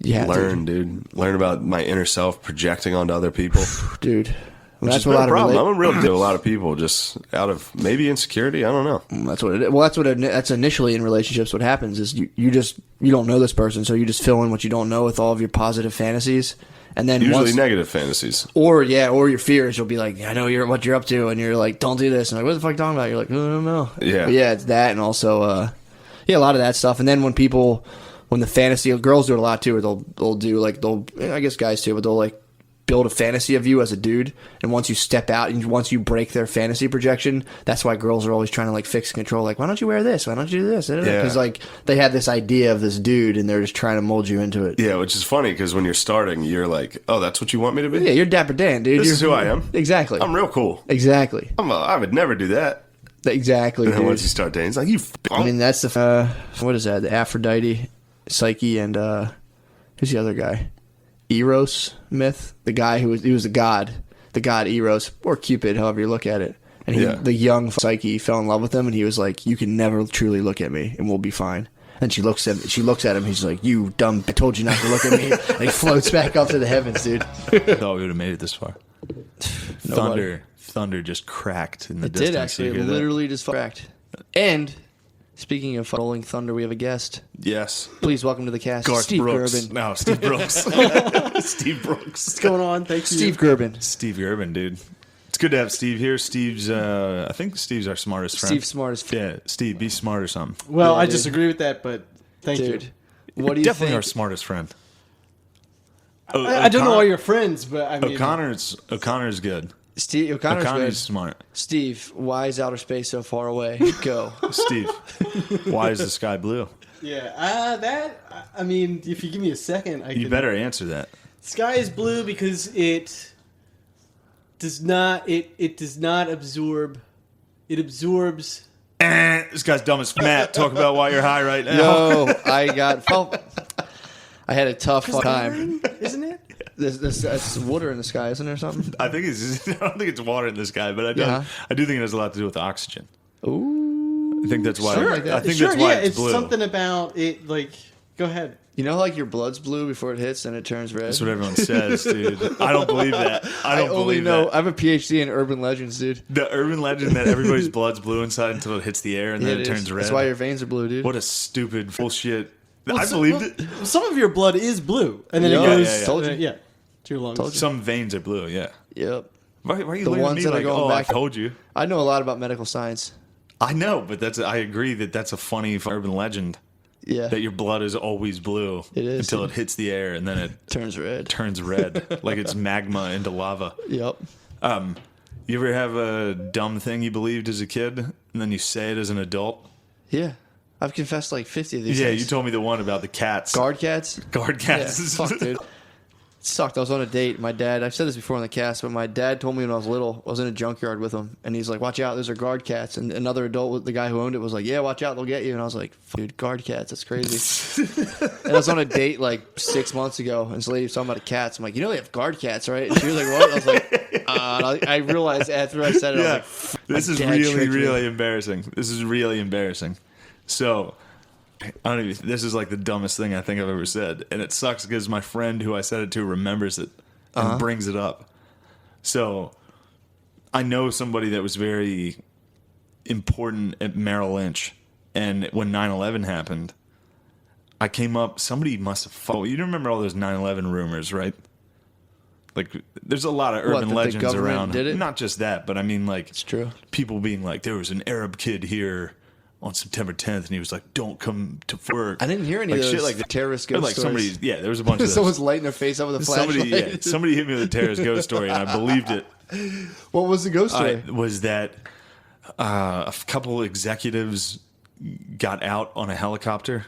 Yeah.
Learn, dude. Learn about my inner self projecting onto other people.
Dude.
Which is a problem. I'm a real deal. A lot of people just out of maybe insecurity. I don't know.
That's what it is. Well, that's initially in relationships. What happens is you don't know this person, so you just fill in what you don't know with all of your positive fantasies, and then
usually negative fantasies.
Or your fears. You'll be like, I know what you're up to, and you're like, don't do this, and like, what the fuck are you talking about? You're like, I don't know.
Yeah,
but yeah, it's that, and also a lot of that stuff. And then when the fantasy, girls do it a lot too, where I guess guys too, but they'll like build a fantasy of you as a dude, and once you step out and once you break their fantasy projection, that's why girls are always trying to like fix and control, like, why don't you wear this, why don't you do this, because like they have this idea of this dude and they're just trying to mold you into it.
Yeah, which is funny because when you're starting, you're like, oh, that's what you want me to be?
Yeah, you're Dapper Dan, dude.
This is who I am.
Exactly.
I'm real cool.
Exactly.
I would never do that.
Exactly.
And then
dude.
once you start dating, it's like,
I mean, that's the what is that, the Aphrodite, Psyche, and who's the other guy, Eros myth, the guy he was the god Eros, or Cupid, however you look at it, and the young Psyche fell in love with him, and he was like, you can never truly look at me and we'll be fine. And she looks at him, he's like, you dumb, I told you not to look at me. And he floats back up to the heavens, dude.
Thought we would have made it this far. Thunder just cracked in the distance.
It did actually. It literally just cracked. And speaking of rolling thunder, we have a guest.
Yes.
Please welcome to the cast,
Garth
Steve
Brooks.
Gerben.
No, Steve Brooks. Steve Brooks.
What's going on? Thank you.
Steve Gerben.
Steve Gerben, dude. It's good to have Steve here. Steve's, I think Steve's our smartest friend.
Steve's smartest.
Yeah, Steve, be smart or something.
Well,
Yeah,
I
dude.
disagree with that, but thank
Dude,
you.
what do you
Definitely
think?
our smartest friend.
I don't know why you're friends, but I mean,
O'Connor's good.
Steve O'Connor's
O'Connor's
good.
smart.
Steve, why is outer space so far away? Go.
Steve, why is the sky blue?
yeah, I mean, if you give me a second, I
You
can.
better answer that.
Sky is blue because it does not. It does not absorb. It absorbs.
This guy's dumb as Matt. Talk about why you're high right now.
No, I had a tough time.
Isn't it?
There's water in the sky, isn't there? Something.
I don't think it's water in the sky, but
Yeah.
I do think it has a lot to do with oxygen.
Ooh.
I think that's why.
Something like that.
I think
Sure,
that's why
yeah,
it's blue.
something about it. Like, go ahead.
You know, like your blood's blue before it hits, and it turns red.
That's what everyone says, dude. I don't believe that. I don't
only
believe
know.
that.
I have a PhD in urban legends, dude.
The urban legend that everybody's blood's blue inside until it hits the air and then it
is.
turns red.
That's why your veins are blue, dude.
What a stupid bullshit. I believed it.
Some of your blood is blue, and then
Yeah,
it goes.
yeah, yeah.
Told you.
Yeah, to your lungs.
Told you.
Some veins are blue, yeah.
Yep.
Why are you
The
looking at
ones
me
that are
like,
going
oh,
back-
I told you?
I know a lot about medical science.
I know, but I agree that that's a funny urban legend.
Yeah.
That your blood is always blue.
It is.
Until it hits the air and then it
turns red.
turns red. Like it's magma into lava.
Yep.
You ever have a dumb thing you believed as a kid and then you say it as an adult?
Yeah. I've confessed like 50 of these
Yeah,
things.
you told me the one about the cats.
Guard cats?
Guard
Yeah,
cats.
fuck, dude. It sucked. I was on a date. My dad, I've said this before on the cast, but my dad told me when I was little, I was in a junkyard with him, and he's like, watch out, those are guard cats. And another adult, the guy who owned it, was like, yeah, watch out, they'll get you. And I was like, dude, guard cats, that's crazy. And I was on a date like 6 months ago, and this lady was talking about cats. I'm like, you know they have guard cats, right? And she was like, what? I was like, and I realized after I said it, I was like,
This is
dad
really,
tricked me.
really embarrassing. This is really embarrassing. So, I don't even. This is like the dumbest thing I think I've ever said, and it sucks because my friend who I said it to remembers it and brings it up. So, I know somebody that was very important at Merrill Lynch, and when 9/11 happened, I came up. Somebody must have followed. You remember all those 9/11 rumors, right? Like, there's a lot of
What,
urban
that the
legends
government
around.
did it?
Not just that, but I mean, like,
It's true.
people being like, there was an Arab kid here on September 10th, and he was like, don't come to work.
I didn't hear any
like
of those
shit like that.
terrorist
Or
ghost
like
stories.
somebody, yeah, there was a bunch of those.
Someone's lighting their face up with a flashlight.
Somebody hit me with a terrorist ghost story, and I believed it.
What was the ghost story?
Was that A couple executives got out on a helicopter.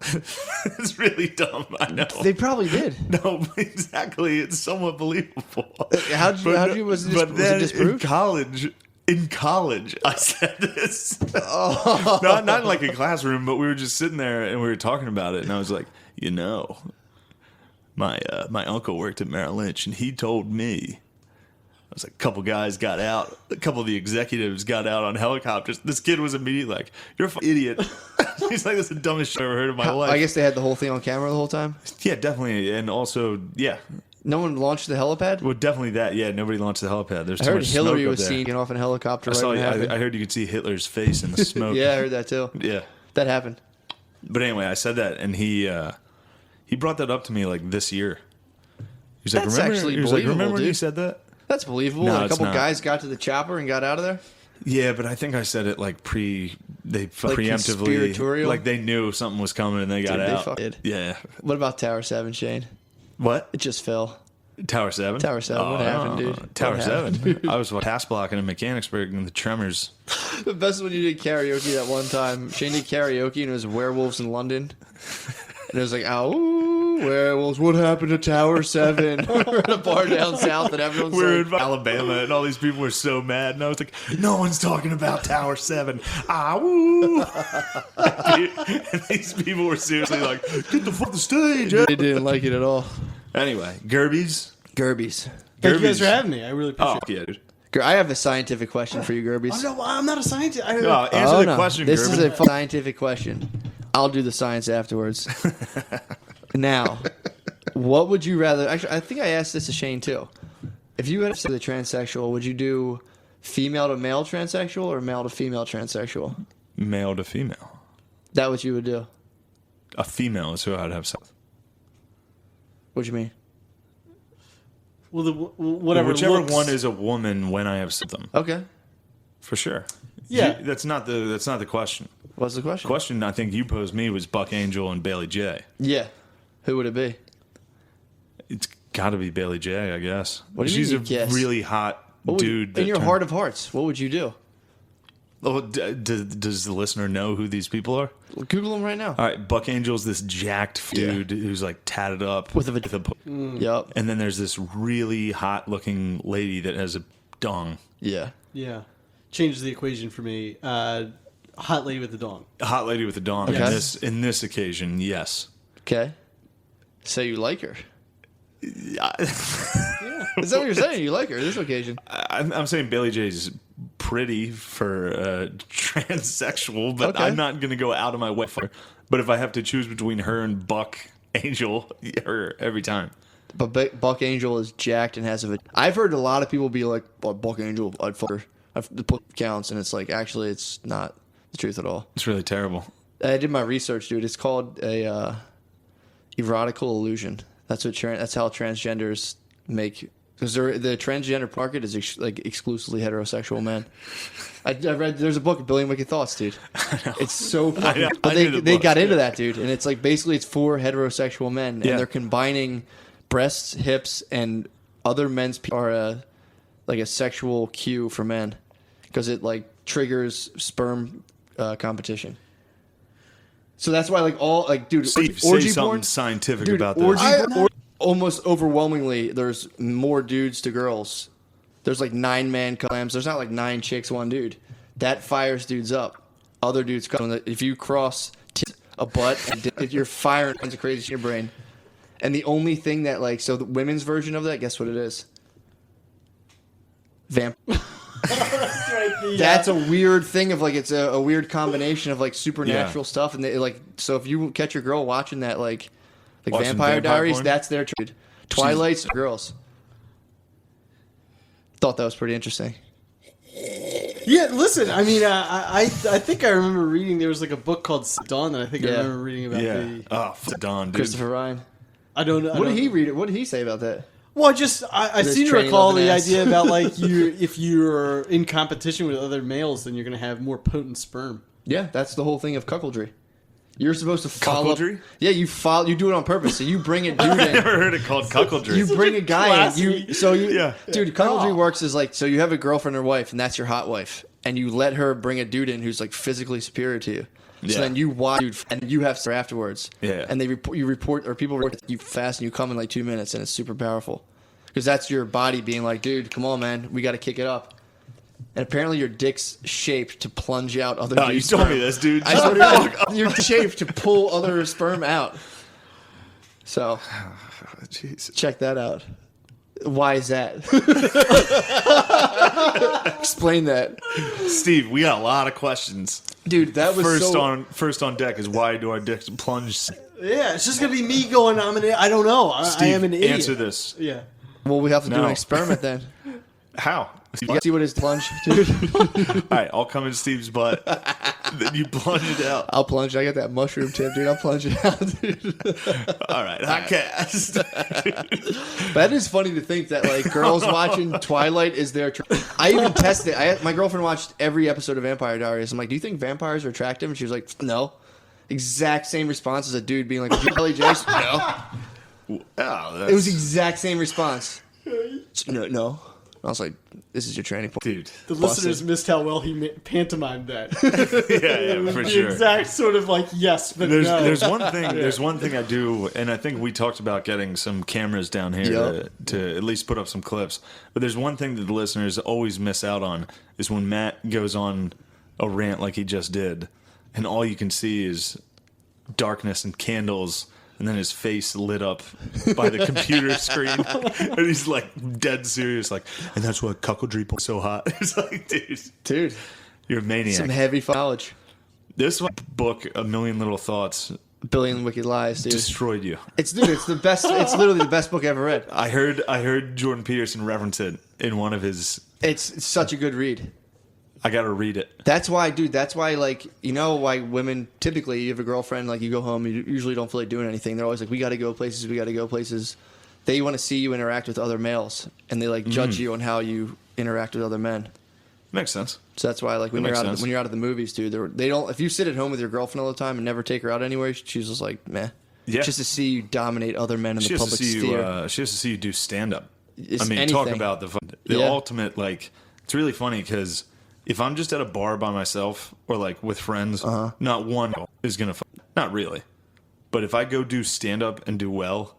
It's really dumb. I know.
They probably did.
No, exactly. It's somewhat believable.
Was it disproved?
In college, I said this. Not in like a classroom, but we were just sitting there and we were talking about it, and I was like, my uncle worked at Merrill Lynch, and he told me. I was like, a couple guys got out. A couple of the executives got out on helicopters. This kid was immediately like, "You're a idiot." He's like, "That's the dumbest shit I've ever heard in my life."
I guess they had the whole thing on camera the whole time.
Yeah, definitely, and also, yeah.
No one launched the helipad?
Well, definitely that. Yeah, nobody launched the helipad. There's
I
too
heard
much
Hillary
smoke
was
up there.
seen getting off in a helicopter.
I heard you could see Hitler's face in the smoke.
Yeah, I heard that too.
Yeah,
that happened.
But anyway, I said that, and he brought that up to me like this year. He's like,
That's
remember?
actually
He was like,
believable,
remember when
dude.
you said that?
That's believable.
No,
And a
it's
couple
not.
guys got to the chopper and got out of there.
Yeah, but I think I said it like preemptively,
conspiratorial?
like they knew something was coming and they got
Dude, they
out.
fucking did.
Yeah.
What about Tower 7, Shane?
What?
It just fell.
Tower 7?
Tower 7. What happened, dude?
Tower
What
7.
happened?
I was pass blocking in Mechanicsburg and the Tremors.
The best is when you did karaoke that one time. Shane did karaoke and it was werewolves in London. And it was like, "Oh, werewolves! What happened to Tower 7?" We're at a bar down south, and everyone's
We're
like,
in Alabama, and all these people were so mad. And I was like, no one's talking about Tower 7. Ah, woo. And these people were seriously like, get the fuck off the stage.
they didn't like it at all.
Anyway, Gerbies.
Gerbies.
Thank you guys for having me. I really appreciate
Oh, yeah, dude.
I have a scientific question for you, Gerbies.
it. I'm not a scientist.
No, answer the question,
This
Gerbies.
is a scientific question. I'll do the science afterwards. Now, what would you rather... Actually, I think I asked this to Shane, too. If you had to say the transsexual, would you do female to male transsexual or male to female transsexual?
Male to female.
That what you would do?
A female is who I'd have sex with.
What do you mean?
Well, whatever.
Whichever
looks,
one is a woman when I have sex with them.
Okay.
For sure.
Yeah.
That's not the question.
What's the question?
The question I think you posed me was Buck Angel and Bailey J.
Yeah. Who would it be?
It's got to be Bailey J, I guess.
What do you
She's
mean
a
you guess?
really hot
What would-
dude.
in your heart of hearts, what would you do?
Oh, does the listener know who these people are?
Google them right now.
All right, Buck Angel's this jacked dude who's like tatted up
With a Yep.
and then there's this really hot looking lady that has a dong.
Yeah.
Yeah. Changes the equation for me. Hot lady with the dong.
A hot lady with a dong.
Okay.
In this occasion, yes.
Okay. So you like her?
Yeah.
Is that what you're saying? You like her this occasion?
I'm saying Bailey J's pretty for transsexual, but
Okay.
I'm not going to go out of my way for her. But if I have to choose between her and Buck Angel, her every time.
But Buck Angel is jacked and has a... I've heard a lot of people be like, oh, Buck Angel, I'd fuck her. The book counts, and it's like, actually, it's not the truth at all.
It's really terrible.
I did my research, dude. It's called a erotical illusion. That's how transgenders make... Because the transgender market is exclusively heterosexual men. I read... There's a book, A Billion Wicked Thoughts, dude. It's so fucking...
I
But
knew the
they
book,
got into
yeah.
that, dude. And it's like, basically, it's for heterosexual men. And
Yeah.
they're combining breasts, hips, and other men's... are a sexual cue for men. Because it, like, triggers sperm competition. So that's why, like, all... Like, dude,
Say
orgy
something
porn...
scientific
Dude,
about
orgy
this.
porn, almost overwhelmingly, there's more dudes to girls. There's like 9-man clams. There's not like 9 chicks, 1 dude. That fires dudes up. Other dudes come. If you cross a butt, you're firing tons of crazy shit in your brain. And the only thing that like, so the women's version of that, guess what it is? Vamp. That's a weird thing of like, it's a weird combination of like supernatural stuff. And they like, so if you catch your girl watching that, like
Watching
Vampire
vampire
Diaries,
porn?
that's their trade. Twilight's girls. Thought that was pretty interesting.
Yeah, listen. I mean, I think I remember reading. There was like a book called Dawn that I think I
Yeah.
remember reading about.
Yeah.
The,
Oh, Don, dude.
Christopher Ryan.
I don't know.
What did he read? What did he say about that?
Well, I
There's
seem to
training
recall
of an
the
ass.
idea about like if you're in competition with other males, then you're going to have more potent sperm.
Yeah, that's the whole thing of cuckoldry. You're supposed to follow up.
Cuckoldry?
Yeah, you do it on purpose. So you bring a dude
I
in.
never heard it called cuckoldry.
You bring a guy in.
Yeah.
Dude, cuckoldry works is like, so you have a girlfriend or wife, and that's your hot wife, and you let her bring a dude in who's like physically superior to you. So
Yeah.
then you watch, dude, and you have sex afterwards.
Yeah.
And you report, or people report you fast, and you come in like 2 minutes, and it's super powerful, because that's your body being like, dude, come on, man, we got to kick it up. And apparently your dick's shaped to plunge out other
Oh, you
dudes'
told
sperm.
me this, dude.
I swear to God, you're shaped to pull other sperm out. So,
Jeez.
check that out. Why is that? Explain that.
Steve, we got a lot of questions.
Dude, that was
First on deck is why do our dicks plunge?
Yeah, it's just gonna be me going. I don't know. I
Steve,
am an idiot.
answer this.
Yeah.
Well, we have to do
No.
an experiment then.
How?
You gotta see what his plunge, dude.
All right, I'll come in Steve's butt. Then you plunge it out.
I'll plunge. I got that mushroom tip, dude. I'll plunge it out, dude.
All right, hot cast.
That is funny to think that like girls watching Twilight is their. I even tested it. My girlfriend watched every episode of Vampire Diaries. I'm like, do you think vampires are attractive? And she was like, no. Exact same response as a dude being like, Billy Jason. No.
Oh,
It was the exact same response. No. I was like, this is your training point.
dude.
The
Busted.
listeners missed how well he pantomimed that.
Yeah, for
the
sure.
exact sort of like yes, but no.
There's one thing. There's one thing I do, and I think we talked about getting some cameras down here
Yep.
to at least put up some clips. But there's one thing that the listeners always miss out on is when Matt goes on a rant like he just did, and all you can see is darkness and candles. And then his face lit up by the computer screen. And he's like dead serious, like, and that's why cuckoldry is so hot. It's like,
Dude,
you're a maniac.
some heavy knowledge.
This book, A Million Little Thoughts,
Billion Wicked Lies, dude.
destroyed you.
It's the best. It's literally the best book I ever read.
I heard Jordan Peterson reference it in one of his.
It's such a good read.
I got to read it.
That's why, dude. That's why, like, you know, why women typically, you have a girlfriend, like, you go home, you usually don't feel like doing anything. They're always like, we got to go places. We got to go places. They want to see you interact with other males, and they like judge you on how you interact with other men.
Makes sense.
So that's why, like, when
That
you're
makes
out
sense.
when you're out of the movies, dude, they don't. If you sit at home with your girlfriend all the time and never take her out anywhere, she's just like, meh.
Yeah.
Just to see you dominate other men in
She
the
has to
public
see
sphere.
you. She has to see you do stand up.
It's
I mean,
anything.
talk about the
Yeah.
ultimate. Like, it's really funny because if I'm just at a bar by myself or like with friends, not one is gonna. Not really, but if I go do stand up and do well,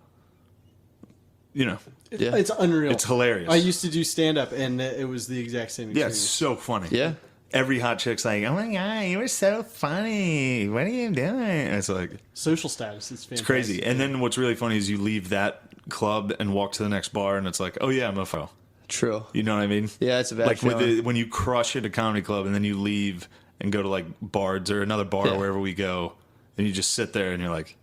you know,
Yeah.
It's unreal.
it's hilarious.
I used to do stand up, and it was the exact same
Yeah,
experience.
it's so funny.
Yeah.
Every hot chick's like, "Oh my god, you were so funny. What are you doing?" And it's like
Social status. It's fantastic.
it's crazy. And then what's really funny is you leave that club and walk to the next bar, and it's like, "Oh yeah, I'm a fo."
True.
You know what I mean?
Yeah, it's a bad
like
feeling.
when you crush at a comedy club and then you leave and go to like Bard's or another bar
Yeah.
wherever we go, and you just sit there and you're like,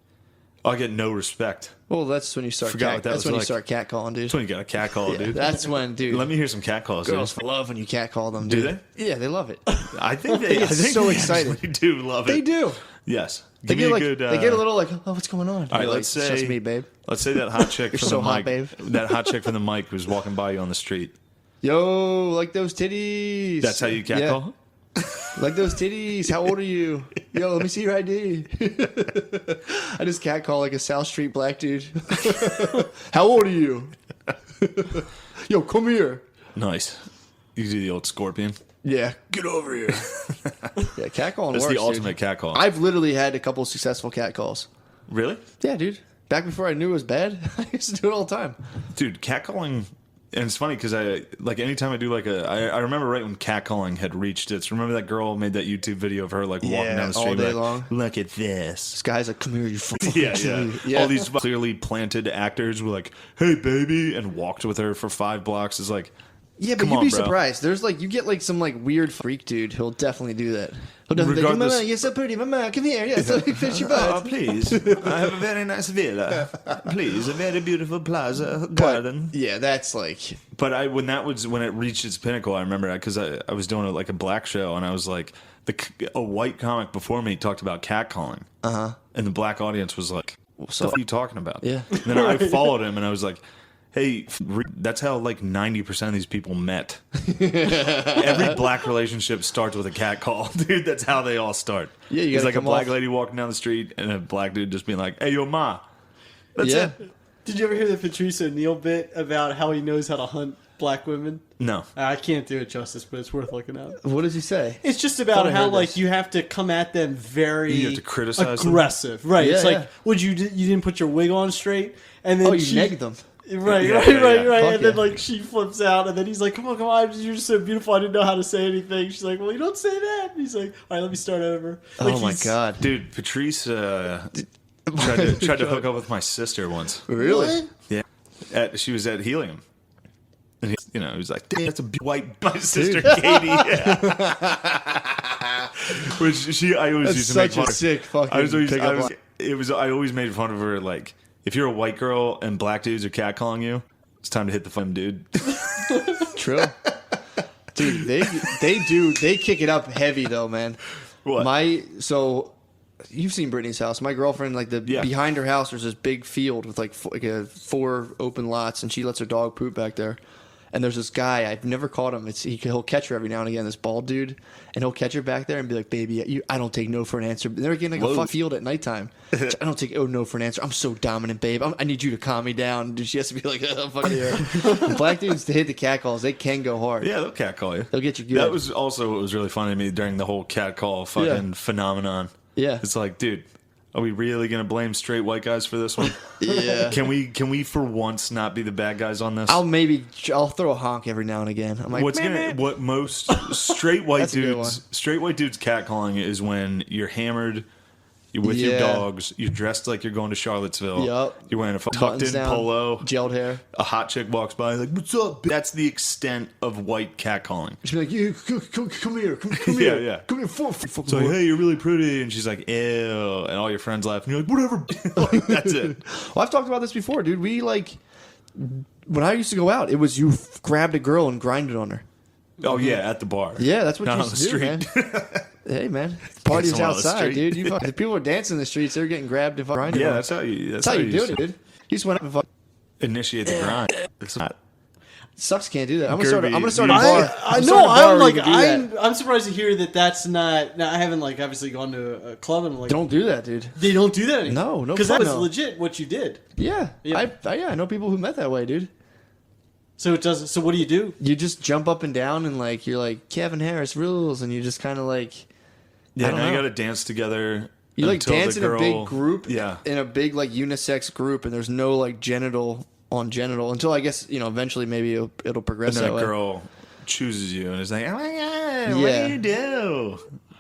oh, I get no respect.
Well, that's when you start.
Forgot what that
That's
was
when
like.
you start catcalling, dude.
That's when you got a cat call,
Yeah,
dude.
that's when, dude.
Let me hear some cat calls,
Girls
dude.
love when you catcall them,
Do
dude. Yeah, they love it.
I think they.
get
I think
so
they
excited.
actually do love it.
They do.
Yes.
They
Give
get
me a
like
good.
they get a little like, oh, what's going on?
All right,
You're like,
let's
it's
say
just me, babe.
Let's say that hot chick
You're
from
so
the
hot,
mic.
babe.
That hot chick from the mic was walking by you on the street.
Yo, like those titties.
That's how you catcall?
Like those titties. How old are you? Yo, let me see your ID. I just catcall like a South Street black dude. How old are you? Yo, come here.
Nice. You do the old scorpion.
Yeah, get over here. Yeah, catcalling
That's
works,
the ultimate
dude.
cat call.
I've literally had a couple successful catcalls.
Really?
Yeah, dude. Back before I knew it was bad, I used to do it all the time.
Dude, catcalling, and it's funny because I like anytime I do like I remember right when catcalling had reached its. Remember that girl made that YouTube video of her like walking
Yeah,
down the
all
street
day
like,
long.
Look at this.
This guy's like, come here, you fucking
Yeah. All these clearly planted actors were like, "Hey, baby," and walked with her for 5 blocks. Is like,
Yeah, but
Come
you'd
on,
be
bro.
surprised. There's like, you get like some like weird freak dude who'll definitely do that. He'll definitely be like,
Regardless-
Mama, you're so pretty, Mama, come here. Yes, let me finish your
"Oh,
butt.
please, I have a very nice villa. Please, a very beautiful plaza garden."
Yeah, that's like,
But when it reached its pinnacle, I remember because I was doing like a black show, and I was like, a white comic before me talked about catcalling, and the black audience was like, "What
so-
the fuck are you talking about?"
Yeah.
And then I followed him, and I was like, Hey, that's how like 90% of these people met. Every black relationship starts with a cat call, dude. That's how they all start.
Yeah, you
it's
gotta
like a
come
black
off-
lady walking down the street and a black dude just being like, "Hey, yo, ma." That's
Yeah.
it.
Did you ever hear the Patrice O'Neill bit about how he knows how to hunt black women?
No.
I can't do it justice, but it's worth looking up.
What does he say?
It's just
Thought
about
I
how
heard
like
this.
you have to come at them very
You have to criticize them?
aggressive, right?
Yeah,
it's like,
yeah.
would you didn't put your wig on straight, and then
Oh, you
she,
negged them.
Right,
Yeah,
right,
yeah,
right,
yeah.
right.
Fuck
And then
yeah.
like she flips out, and then he's like, "Come on, you're just so beautiful. I didn't know how to say anything." She's like, "Well, you don't say that." And he's like, "All right, let me start over." Like,
Oh my
he's-
god.
Dude, Patrice tried to hook up with my sister once.
Really?
What?
Yeah. She was at Helium. And he was like, "Damn, that's a white my sister Katie." Yeah. Which I always
That's
used to make
such
fun
a
of.
sick fucking
I was always,
pickup
I was,
line.
it was I always made fun of her like, if you're a white girl and black dudes are catcalling you, it's time to hit the fun dude.
True. Dude, they kick it up heavy though, man.
What?
So you've seen Brittany's house. My girlfriend, like
Yeah.
behind her house, there's this big field with like four open lots, and she lets her dog poop back there. And there's this guy, I've never caught him. He'll catch her every now and again, this bald dude, and he'll catch her back there and be like, "Baby, I don't take no for an answer." And they're getting like a fuck field at nighttime. I don't take no for an answer. I'm so dominant, babe. I need you to calm me down. Dude, she has to be like, "Oh, fuck you." Black dudes to hit the cat calls, they can go hard.
Yeah, they'll catcall you.
They'll get you good.
That was also what was really funny to me during the whole catcall fucking phenomenon.
Yeah.
It's like, dude, are we really gonna blame straight white guys for this one?
Yeah.
Can we for once not be the bad guys on this?
I'll throw a honk every now and again. I'm like,
What most straight white
That's a good
dudes catcalling is when you're hammered, you're with your
Yeah.
dogs, you're dressed like you're going to Charlottesville,
Yup.
you're wearing a tucked
buttons
in
down,
polo,
gelled hair.
a hot chick walks by like, "What's up?" That's the extent of white catcalling.
She'll be like, "You come here, come
Yeah,
here,
yeah.
come here,
It's like, "Hey, you're really pretty," and she's like, "Ew," and all your friends laugh, and you're like, "Whatever." Like, that's it.
Well, I've talked about this before, dude. We like when I used to go out, it was you grabbed a girl and grinded on her.
Oh yeah, at the bar.
Yeah, that's what
Not
you
on
used
the
to do,
street.
man. Hey, man, parties
someone on the
outside,
street.
dude. If people are dancing in the streets, they're getting grabbed and grinded.
Yeah,
on.
that's how you.
That's how you do it, dude. You just went up and fuck.
Initiate the grind. It's not.
Sucks can't do that. I'm
Kirby,
gonna start a
you-
bar.
I
I'm
know.
starting a bar
I'm
where
like
you can do that.
I'm surprised to hear that that's not. Now, I haven't like obviously gone to a club and like
Don't do that, dude.
they don't do that anymore.
No,
because that
fuck
was
no.
legit what you did.
Yeah,
Yeah.
I know people who met that way, dude.
So it doesn't. So what do you do?
You just jump up and down and like you're like Kevin Harris rules, and you just kind of like
Yeah,
I don't
now you
know.
got to dance together.
you like
until
dance
the
in a
girl-
big group,
Yeah,
in a big like unisex group, and there's no like genital on genital until I guess eventually maybe it'll progress
and then
that
a
way.
girl chooses you and is like, "Oh my god, what
Yeah.
do you do?"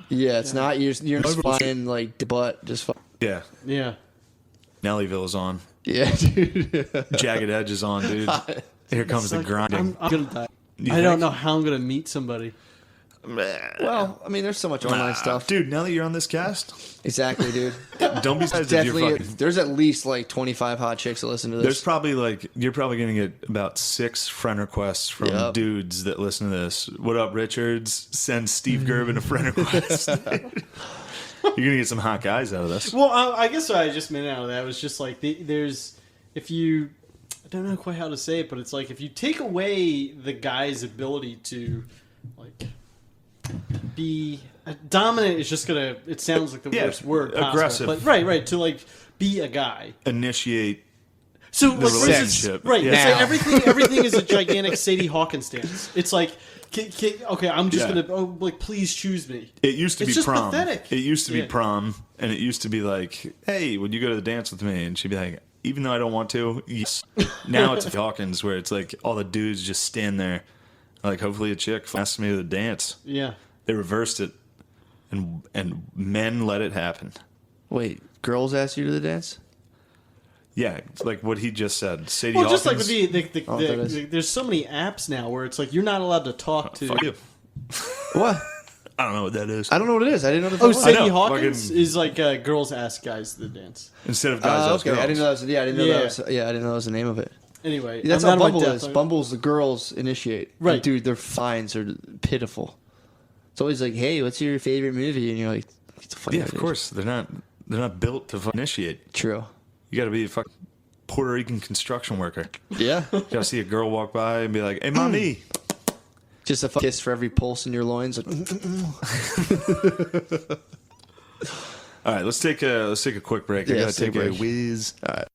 Yeah, it's not you're just flying like the butt, just
Yeah,
Yeah.
Nellyville is on.
yeah, dude.
Jagged Edge is on, dude. Here comes the
Like,
grinding.
I'm gonna die.
You
I don't
think?
know how I'm gonna meet somebody.
Well, I mean, there's so much online stuff.
Dude, now that you're on this cast,
Exactly, dude.
don't be surprised if you're
Definitely,
fucking.
there's at least like 25 hot chicks that listen to
There's
this.
probably like you're probably gonna get about 6 friend requests from
Yep.
dudes that listen to this. What up, Richards? Send Steve Gerben a friend request. You're gonna get some hot guys out of this.
Well, I guess what I just meant out of that was just like there's if you I don't know quite how to say it, but it's like if you take away the guy's ability to like be dominant is just gonna. It sounds like the
Yeah,
worst word possible,
aggressive.
but right to like be a guy.
Initiate.
So
The
like for instance,
relationship.
right?
Yeah.
It's like everything is a gigantic Sadie Hawkins dance. It's like. Okay, I'm just
Yeah.
gonna like please choose me.
It used to
It's
be
just
prom.
pathetic.
It used to be
Yeah.
prom, and it used to be like, "Hey, would you go to the dance with me?" And she'd be like, "Even though I don't want to, yes." Now it's Hawkins, where it's like all the dudes just stand there, like hopefully a chick asks me to the dance.
Yeah.
They reversed it, and men let it happen.
Wait, girls ask you to the dance?
Yeah, it's like what he just said. Sadie
Well,
Hawkins.
just like with the
Oh, that is-
there's so many apps now where it's like you're not allowed to talk to.
Fuck you.
What?
I don't know what that is.
I don't know what it is. I didn't know what
Oh,
that was.
Sadie
know,
Hawkins
fucking-
is like girls ask guys to the dance.
Instead of guys, ask
Okay,
girls.
I didn't know that was. Yeah, I didn't know
Yeah.
that was. Yeah, I didn't know that was the name of it.
Anyway,
That's
I'm
how
not on my
Bumble
death
is.
note.
Bumble's the girls initiate.
Right.
And dude, their fines are pitiful. It's always like, hey, what's your favorite movie? And you're like, get the fuck
Yeah,
out
of
here.
course. They're not built to initiate.
True.
You got to be a fucking Puerto Rican construction worker.
Yeah.
You gotta see a girl walk by and be like, "Hey, mommy."
Just a kiss for every pulse in your loins. Like,
All right, let's take a quick break. I
Yeah,
gotta
let's take
take
a
a
break.
whiz.
all right.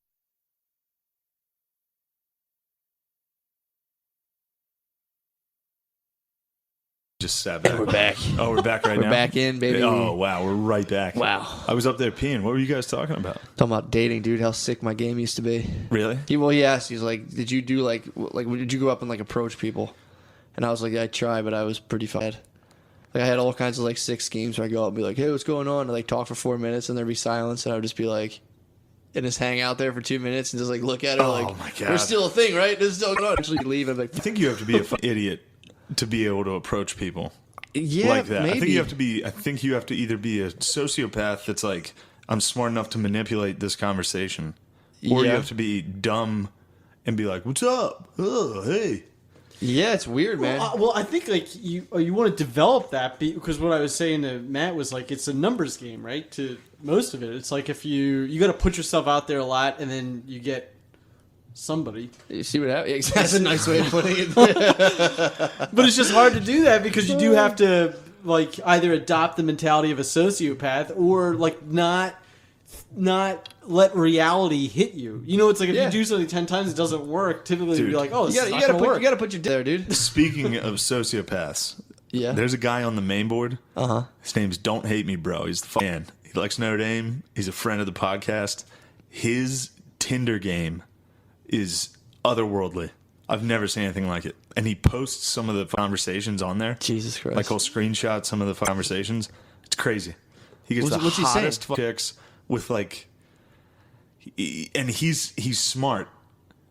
Just sat back.
We're back.
Oh, we're back right
We're
now.
back in, baby.
Oh wow, we're right back.
Wow.
I was up there peeing. What were you guys talking about?
Talking about dating, dude. How sick my game used to be.
Really?
He asked. He's like, "Did you do like did you go up and like approach people?" And I was like, "I tried, but I was pretty bad." Like I had all kinds of like sick schemes where I go up and be like, "Hey, what's going on?" And like talk for 4 minutes, and there'd be silence, and I would just be like, and just hang out there for 2 minutes and just like look at her
Oh,
like,
my God.
"We're still a thing, right? This is still going on." Actually, leave. I'm like,
I think you have to be a idiot to be able to approach people
"Yeah,
like that.
maybe."
I think you have to either be a sociopath that's like, I'm smart enough to manipulate this conversation, or you
Yeah.
have to be dumb and be like, "What's up? Oh, hey."
Yeah, it's weird, man.
Well, I think like you want to develop that because what I was saying to Matt was like it's a numbers game, right? To most of it, it's like if you got to put yourself out there a lot, and then you get somebody.
You see what happens? That's a nice way of putting it.
But it's just hard to do that because you do have to like either adopt the mentality of a sociopath or like not let reality hit you. You know, it's like if
Yeah.
you do something 10 times it doesn't work. Typically,
Dude.
you're like, oh, this
You
is not
gotta
gonna work.
you gotta put your there, dude.
Speaking of sociopaths,
Yeah.
there's a guy on the main board.
Uh-huh.
His name's Don't Hate Me, Bro. He's the man. He likes Notre Dame. He's a friend of the podcast. His Tinder game is otherworldly. I've never seen anything like it. And he posts some of the conversations on there.
Jesus Christ.
Like he'll screenshot some of the conversations. It's crazy. He gets
What's
the
he saying?
hottest chicks with like, and he's smart,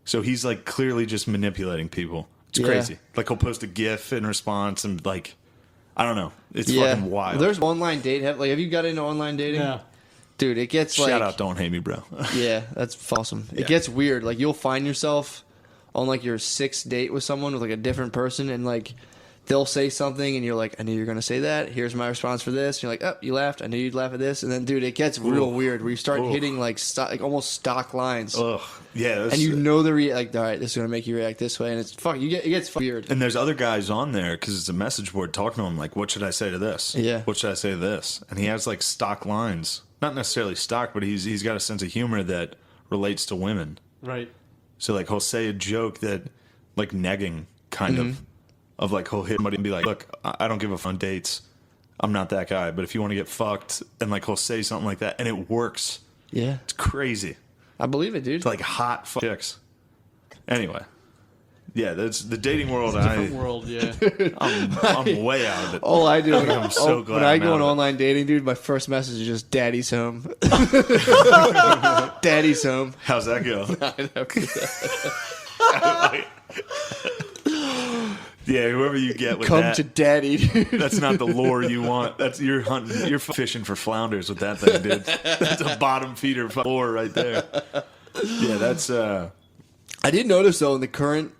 so he's like clearly just manipulating people. It's
Yeah.
crazy. Like he'll post a GIF in response, and like, I don't know. It's
Yeah.
fucking wild.
There's online dating. Like, have you got into online dating?
Yeah.
Dude, it gets like...
Shout out, Don't Hate Me, Bro.
Yeah, that's awesome.
Yeah.
It gets weird. Like, you'll find yourself on, like, your 6th date with someone with, like, a different person, and, like, they'll say something, and you're like, I knew you were going to say that. Here's my response for this. And you're like, oh, you laughed. I knew you'd laugh at this. And then, dude, it gets real weird where you start hitting, like almost stock lines.
Ugh. Yeah.
And you know like, all right, this is going to make you react this way. And it's it gets weird.
And there's other guys on there because it's a message board talking to him like, what should I say to this?
Yeah.
What should I say to this? And he has like stock lines. Not necessarily stock, but he's got a sense of humor that relates to women.
Right.
So like he'll say a joke that like negging kind of like he'll hit somebody and be like, look, I don't give a fuck on dates. I'm not that guy. But if you want to get fucked, and like he'll say something like that and it works.
Yeah.
It's crazy.
I believe it, dude.
It's like hot chicks. Anyway. Yeah, that's the dating world.
Different world, yeah.
I'm way out of it.
All I do
I'm so glad
when I
I'm
go
out
on
of it.
online dating, dude, my first message is just "Daddy's home." Daddy's home.
How's that go? Yeah, whoever you get with
Come
that,
to Daddy, dude.
that's not the lure you want. You're hunting, you're fishing for flounders with that thing, dude. That's a bottom feeder lure right there. Yeah, that's.
I did notice though in the current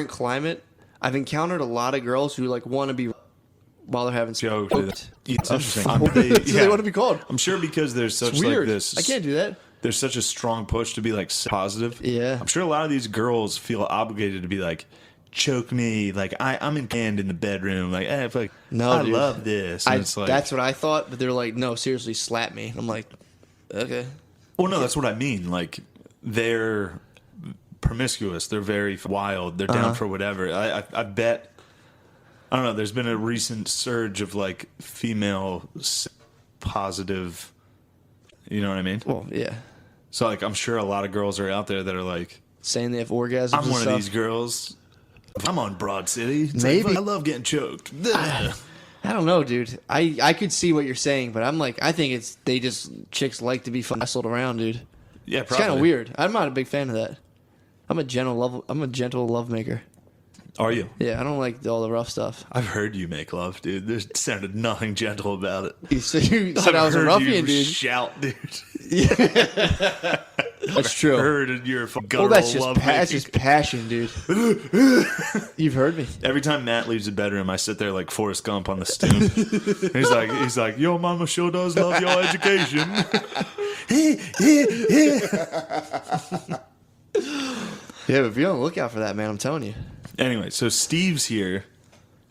climate, I've encountered a lot of girls who like want to be while they're having
Joke.
sex.
It's interesting.
That's what they want to be called.
I'm sure because there's such
It's weird.
like this.
I can't do that.
There's such a strong push to be like positive.
Yeah.
I'm sure a lot of these girls feel obligated to be like, choke me, like I'm in hand in the bedroom, like, like
No,
I
dude.
love this. And it's like,
That's what I thought, but they're like, no, seriously, slap me. I'm like, okay.
well, no, that's what I mean. Like they're promiscuous, they're very wild, they're down for whatever. I bet. I don't know. There's been a recent surge of like female positive. You know what I mean?
Well, yeah.
So like, I'm sure a lot of girls are out there that are like,
Saying they have orgasms.
I'm
and
one
stuff.
of these girls. I'm on Broad City. It's
Maybe.
like, I love getting choked.
I don't know, dude. I could see what you're saying, but I'm like, I think it's chicks like to be wrestled around, dude.
Yeah,
It's
probably.
kind of weird. I'm not a big fan of that. I'm a gentle love maker.
Are you?
Yeah, I don't like all the rough stuff.
I've heard you make love, dude. There sounded nothing gentle about it.
You said I was a
I've heard
ruffian,
you
dude.
shout, dude.
That's true.
Heard in your
Well,
guttural
that's
love
just passion, dude. You've heard me.
Every time Matt leaves the bedroom, I sit there like Forrest Gump on the stoop. he's like, your mama sure does love your education.
Yeah, but be on the lookout for that, man. I'm telling you.
Anyway, so Steve's here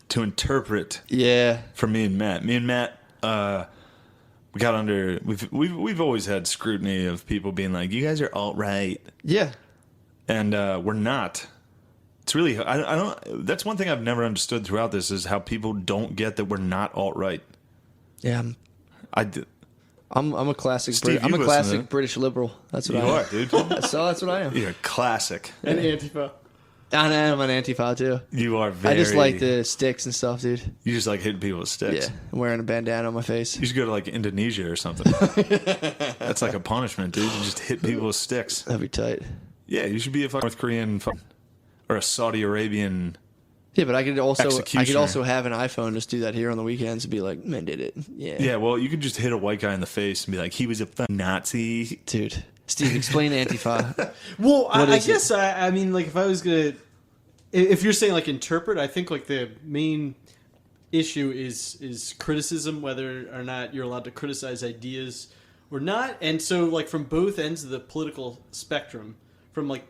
to interpret
Yeah.
for me and Matt. Me and Matt, we got under. We've always had scrutiny of people being like, "You guys are alt-right,"
Yeah.
and we're not. It's really I don't. That's one thing I've never understood throughout this is how people don't get that we're not alt-right.
Yeah. I'm a classic.
Steve,
I'm a
you
classic
listen to it.
British liberal. That's what
You
I am.
are, dude.
That's what I am.
You're a classic.
And Antifa.
And I'm an Antifa too.
You are very.
I just like the sticks and stuff, dude.
You just like hitting people with sticks.
Yeah, I'm wearing a bandana on my face.
You should go to like Indonesia or something. That's like a punishment, dude. You just hit people with sticks.
That'd be tight.
Yeah, you should be a fucking North Korean or a Saudi Arabian.
Yeah, but I could also
Executioner.
have an iPhone, just do that here on the weekends and be like, man, did it. Yeah.
Yeah, well, you could just hit a white guy in the face and be like, he was a fucking Nazi.
Dude. Steve, explain Antifa.
Well, I
is
guess I mean, like, if I was gonna, if you're saying like interpret, I think like the main issue is criticism, whether or not you're allowed to criticize ideas or not. And so, like, from both ends of the political spectrum, from like,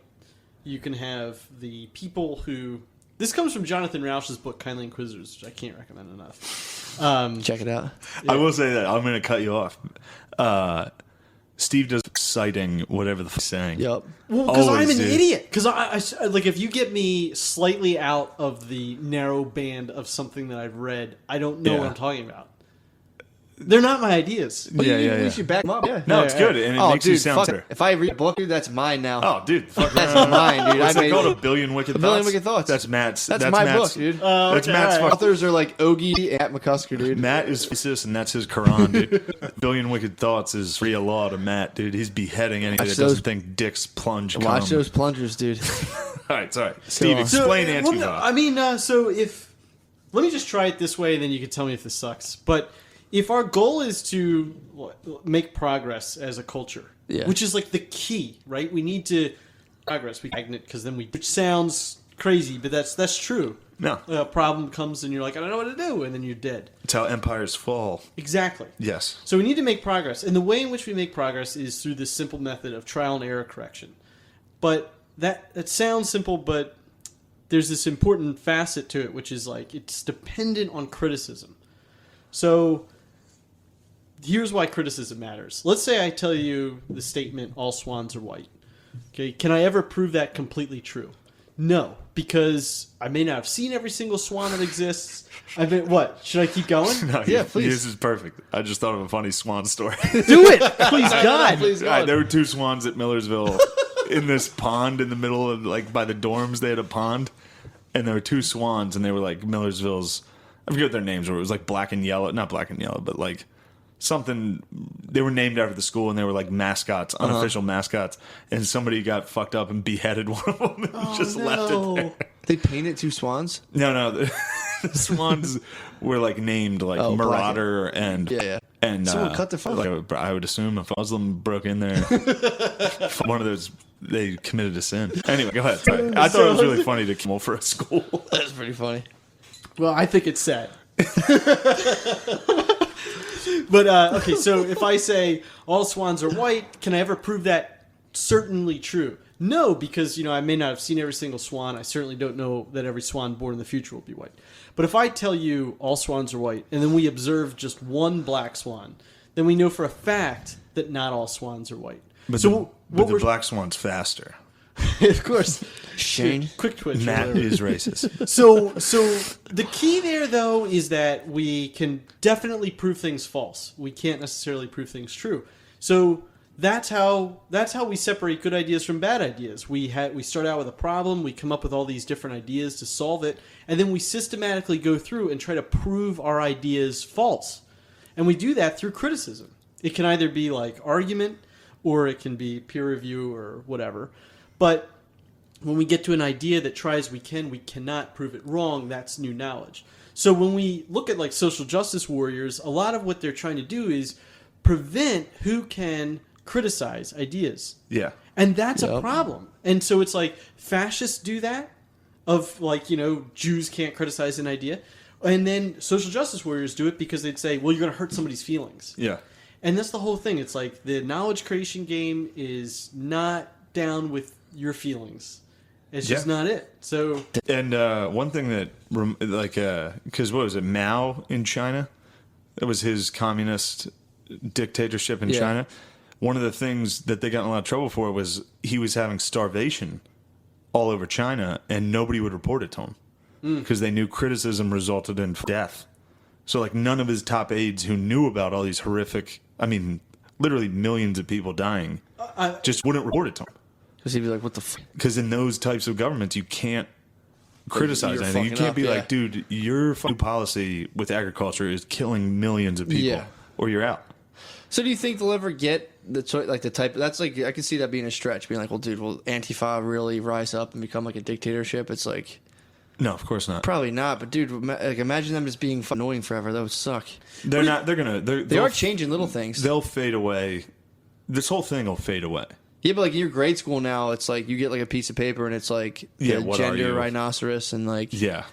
you can have the people who. This comes from Jonathan Rauch's book, Kindly Inquisitors, which I can't recommend enough.
Check it out.
I will say that. I'm going to cut you off. Steve does citing whatever the fuck he's saying.
Yup.
Well, because I'm
Always,
an
dude.
idiot. Because I like, if you get me slightly out of the narrow band of something that I've read, I don't know
Yeah.
what I'm talking about. They're not my ideas.
But
Yeah,
you should back them up. Yeah.
No, it's good, and it makes you sound
fuck
better.
it. If I read a book, dude, that's mine now.
Oh, dude. Fuck
That's mine, dude.
What's
I
that
made
called?
it.
A Billion Wicked
A
Thoughts?
Billion Wicked Thoughts.
That's Matt's.
That's my
Matt's,
book, dude.
That's
Okay,
Matt's
all right.
fucking.
Authors are like Ogie and McCusker, dude.
Matt is racist, and that's his Quran, dude. Billion Wicked Thoughts is Sharia law to Matt, dude. He's beheading anybody
Watch
that doesn't
those-
think dicks plunge.
Watch
cum.
those plungers, dude.
All right, sorry. Steve,
on.
explain
well,
Antifa.
no, I mean, so if let me just try it this way, then you can tell me if this sucks. But if our goal is to make progress as a culture,
Yeah.
which is like the key, right? We need to progress. We stagnate because then which sounds crazy, but that's true.
No.
A problem comes and you're like, I don't know what to do, and then you're dead.
It's how empires fall.
Exactly.
Yes.
So we need to make progress, and the way in which we make progress is through this simple method of trial and error correction. But that sounds simple, but there's this important facet to it, which is like it's dependent on criticism. So here's why criticism matters. Let's say I tell you the statement, all swans are white. Okay, can I ever prove that completely true? No, because I may not have seen every single swan that exists. I mean, what? Should I keep going?
No,
Yeah, please.
This is perfect. I just thought of a funny swan story.
Do it, please, God.
Please,
All right,
God.
there were two swans at Millersville in this pond in the middle of, like, by the dorms. They had a pond, and there were two swans, and they were like Millersville's. I forget what their names were. It was like black and yellow, not black and yellow, but like something. They were named after the school, and they were like mascots, unofficial mascots. And somebody got fucked up and beheaded one of them, and just left it there.
They painted two swans?
No, the swans were like named like
Oh, black
Marauder and
Yeah.
and
Someone cut the phone.
like, I would assume if a Muslim broke in there, one of those they committed a sin. Anyway, go ahead. Sorry. I thought it was really funny to kill for a school.
That's pretty funny.
Well, I think it's sad. But, okay, so if I say all swans are white, can I ever prove that certainly true? No, because, I may not have seen every single swan. I certainly don't know that every swan born in the future will be white. But if I tell you all swans are white, and then we observe just one black swan, then we know for a fact that not all swans are white.
But
So
the black swan's faster.
of course,
Shane.
quick twitch. or
Matt
whatever.
is racist.
So the key there, though, is that we can definitely prove things false. We can't necessarily prove things true. So that's how we separate good ideas from bad ideas. We start out with a problem, we come up with all these different ideas to solve it, and then we systematically go through and try to prove our ideas false. And we do that through criticism. It can either be like argument, or it can be peer review, or whatever. But when we get to an idea that try as we cannot prove it wrong, that's new knowledge. So when we look at like social justice warriors, a lot of what they're trying to do is prevent who can criticize ideas.
Yeah.
And that's a
Yep.
problem. And so it's like fascists do that, of like, Jews can't criticize an idea. And then social justice warriors do it because they'd say, well, you're going to hurt somebody's feelings.
Yeah.
And that's the whole thing. It's like the knowledge creation game is not down with your feelings. It's just not it. So,
And one thing that, because what was it, Mao in China? That was his communist dictatorship in
Yeah.
China. One of the things that they got in a lot of trouble for was he was having starvation all over China, and nobody would report it to him because they knew criticism resulted in death. So, like, none of his top aides who knew about all these horrific, literally millions of people dying, just wouldn't report it to him.
Because he'd be like, what the f?
Because in those types of governments, you can't criticize
you're
anything. You
fucking
can't
up,
be
yeah.
like, dude, your fucking policy with agriculture is killing millions of people,
Yeah.
or you're out.
So do you think they'll ever get the type? That's like, I can see that being a stretch. Being like, well, dude, will Antifa really rise up and become like a dictatorship? It's like,
No, of course not.
probably not. But dude, like, imagine them just being annoying forever. That would suck.
They're not. They're gonna.
They are changing little things.
They'll fade away. This whole thing will fade away.
Yeah, but like in your grade school now, it's like you get like a piece of paper and it's like
Yeah,
the
what are
gender
you?
rhinoceros and like
Yeah,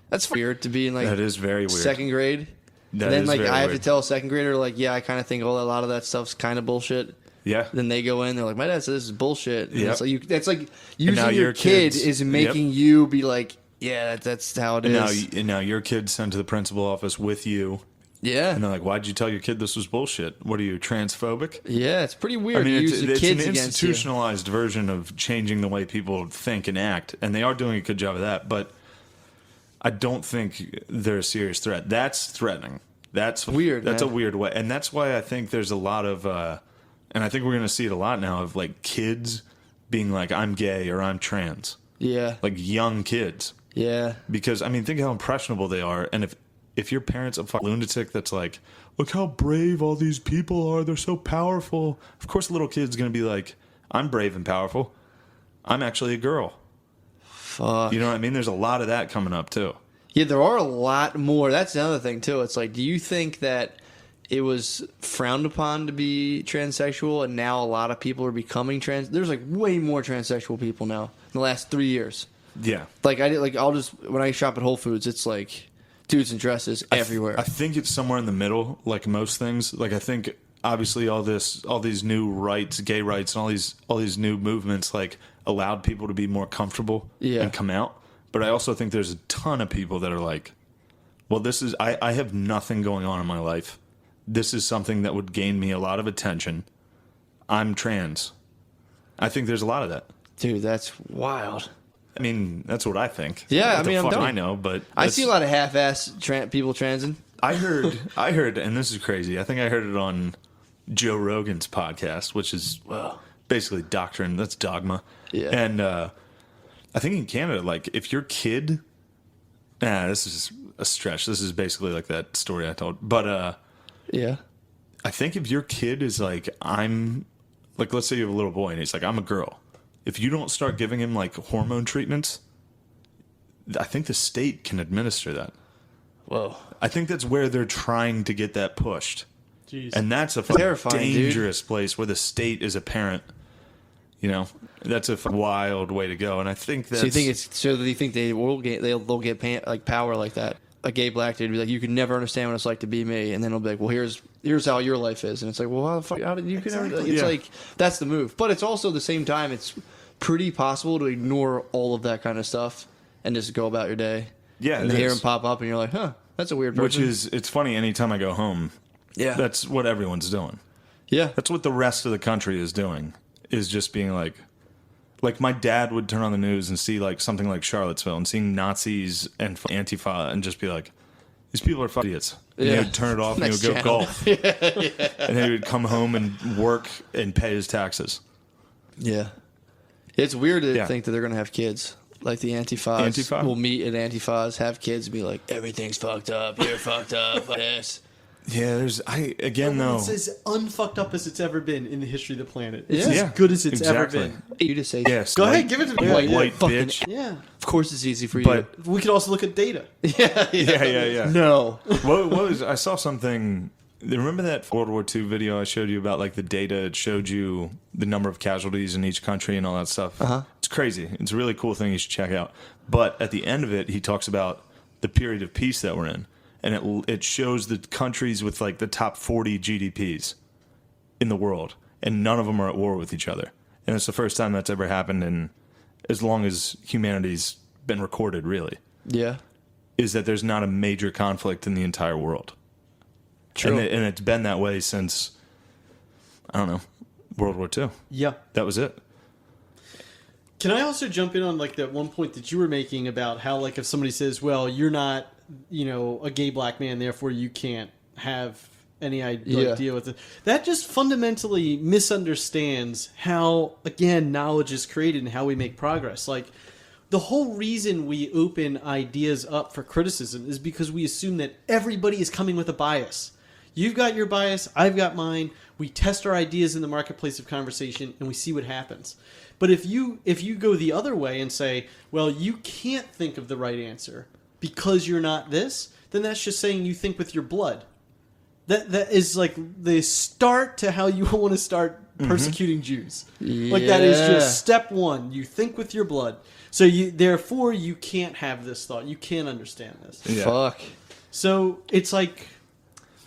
that's weird to be in like
that is very weird.
second grade.
That
And then
is
like
very
I have
weird.
to tell a second grader like, yeah, I kind of think a lot of that stuff's kind of bullshit.
Yeah.
Then they go in, they're like, my dad said this is bullshit. And
Yep.
it's like that's like
now
using your
your
kid
kids-
is making you be like, yeah, that's how it is.
And now your kid's sent to the principal office with you,
Yeah,
and they're like, "Why'd you tell your kid this was bullshit? What are you, transphobic?"
yeah, it's pretty weird. to use the
it's
kids
an
against you.
institutionalized version of changing the way people think and act, and they are doing a good job of that. But I don't think they're a serious threat. That's threatening. That's
Weird,
That's
man.
a weird way, and that's why I think there's a lot of, and I think we're going to see it a lot now of like kids being like, "I'm gay" or "I'm trans,"
Yeah,
like young kids.
yeah,
Because think how impressionable they are, and if your parent's a fucking lunatic that's like, look how brave all these people are, they're so powerful. Of course, a little kid's gonna be like, I'm brave and powerful. I'm actually a girl.
fuck.
You know what I mean? There's a lot of that coming up too.
Yeah, there are a lot more. That's another thing too. It's like, do you think that it was frowned upon to be transsexual, and now a lot of people are becoming trans? There's like way more transsexual people now in the last 3 years.
Yeah.
Like I'll just when I shop at Whole Foods, it's like dudes in dresses everywhere.
I think it's somewhere in the middle, like most things. Like I think obviously all these new rights, gay rights, and all these new movements like allowed people to be more comfortable and come out. But I also think there's a ton of people that are like, well, I have nothing going on in my life. This is something that would gain me a lot of attention. I'm trans. I think there's a lot of that.
Dude, that's wild.
I mean, that's what I think.
Yeah,
What
I
the
mean, I'm
fuck
done.
I know, but
I see a lot of half-ass people transing.
I heard, and this is crazy. I think I heard it on Joe Rogan's podcast, which is basically doctrine. That's dogma.
Yeah.
And I think in Canada, like if your kid, this is a stretch. This is basically like that story I told. But
Yeah.
I think if your kid is like, let's say you have a little boy and he's like, I'm a girl. If you don't start giving him like hormone treatments, I think the state can administer that.
Whoa.
I think that's where they're trying to get that pushed.
jeez.
And that's a
Terrifying,
dangerous place where the state is a parent. You know, that's a wild way to go. And I think that's...
So you think it's so that you think they'll get like power like that? A gay black dude would be like, you can never understand what it's like to be me, and then he'll be like, well, here's how your life is, and it's like, well, how the fuck? How did you can never? It's
Yeah.
like that's the move, but it's also at the same time, it's pretty possible to ignore all of that kind of stuff and just go about your day.
Yeah,
and
it
then hear
is.
him pop up, and you're like, huh, that's a weird
Which
person.
is, it's funny, anytime I go home,
yeah,
that's what everyone's doing.
yeah,
That's what the rest of the country is doing, is just being like my dad would turn on the news and see like something like Charlottesville and seeing Nazis and Antifa and just be like, these people are fucking idiots. And he
Yeah.
would turn it off and
Nice
he would go
channel.
golf. And then he would come home and work and pay his taxes.
yeah. It's weird to
Yeah.
think that they're gonna have kids. Like the Antifas
Antifa?
will meet at Antifas, have kids, and be like, everything's fucked up. You're fucked up. Yes.
Yeah, though.
It's as unfucked up as it's ever been in the history of the planet.
Yeah.
It's as
Yeah,
good as it's
exactly.
ever been.
You just say,
Yes.
Go
like-
ahead, give it to me.
White,
Yeah,
white
fucking-
bitch.
Yeah.
of course it's easy for you.
But
We could also look at data.
yeah.
yeah.
No.
What was I saw something Remember that World War II video I showed you about like the data? It showed you the number of casualties in each country and all that stuff. It's crazy. It's a really cool thing you should check out. But at the end of it, he talks about the period of peace that we're in, and it shows the countries with like the top 40 GDPs in the world, and none of them are at war with each other. And it's the first time that's ever happened in as long as humanity's been recorded, really.
Yeah.
Is that there's not a major conflict in the entire world.
True.
And it's been that way since, I don't know, World War II.
Yeah.
That was it.
Can I also jump in on like that one point that you were making about how like if somebody says, well, you're not, a gay black man, therefore you can't have any idea with it. That just fundamentally misunderstands how, again, knowledge is created and how we make progress. Like, the whole reason we open ideas up for criticism is because we assume that everybody is coming with a bias. You've got your bias, I've got mine. We test our ideas in the marketplace of conversation, and we see what happens. But if you go the other way and say, well, you can't think of the right answer because you're not this, then that's just saying you think with your blood. That is like the start to how you want to start persecuting Jews. Like that is just step one. You think with your blood. So therefore you can't have this thought. You can't understand this.
Yeah.
Fuck.
So it's like,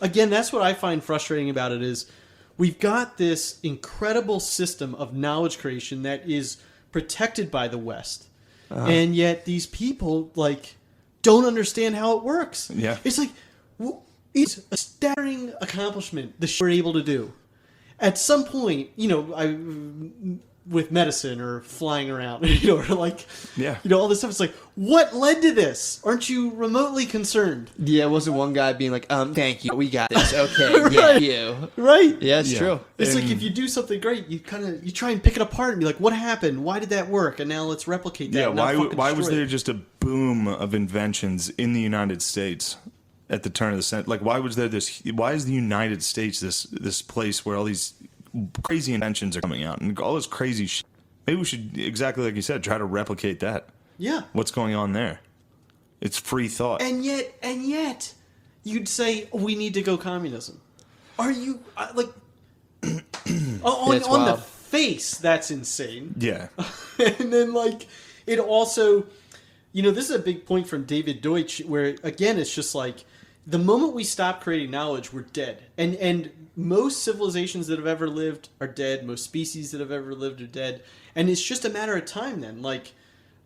again, that's what I find frustrating about it is we've got this incredible system of knowledge creation that is protected by the West. And yet these people like don't understand how it works.
Yeah.
It's like, it's a staggering accomplishment that we're able to do. At some point, with medicine or flying around, or like, all this stuff. It's like, what led to this? Aren't you remotely concerned?
Yeah, it wasn't one guy being like, thank you, we got this. Okay,
Right.
you.
Right?
Yeah, it's true.
It's like if you do something great, you try and pick it apart and be like, what happened? Why did that work? And now let's replicate that.
Yeah,
and not fucking
why was
destroy
there
it.
just a boom of inventions in the United States at the turn of the century? Like, why was there this? Why is the United States this place where all these crazy inventions are coming out and all this crazy shit? Maybe we should, exactly like you said, try to replicate that.
Yeah.
What's going on there? It's free thought.
And yet, you'd say we need to go communism. Are you like on the
wild.
face? That's insane.
Yeah.
And then like it also, this is a big point from David Deutsch, where again it's just like the moment we stop creating knowledge, we're dead. And most civilizations that have ever lived are dead. Most species that have ever lived are dead. And it's just a matter of time then. Like,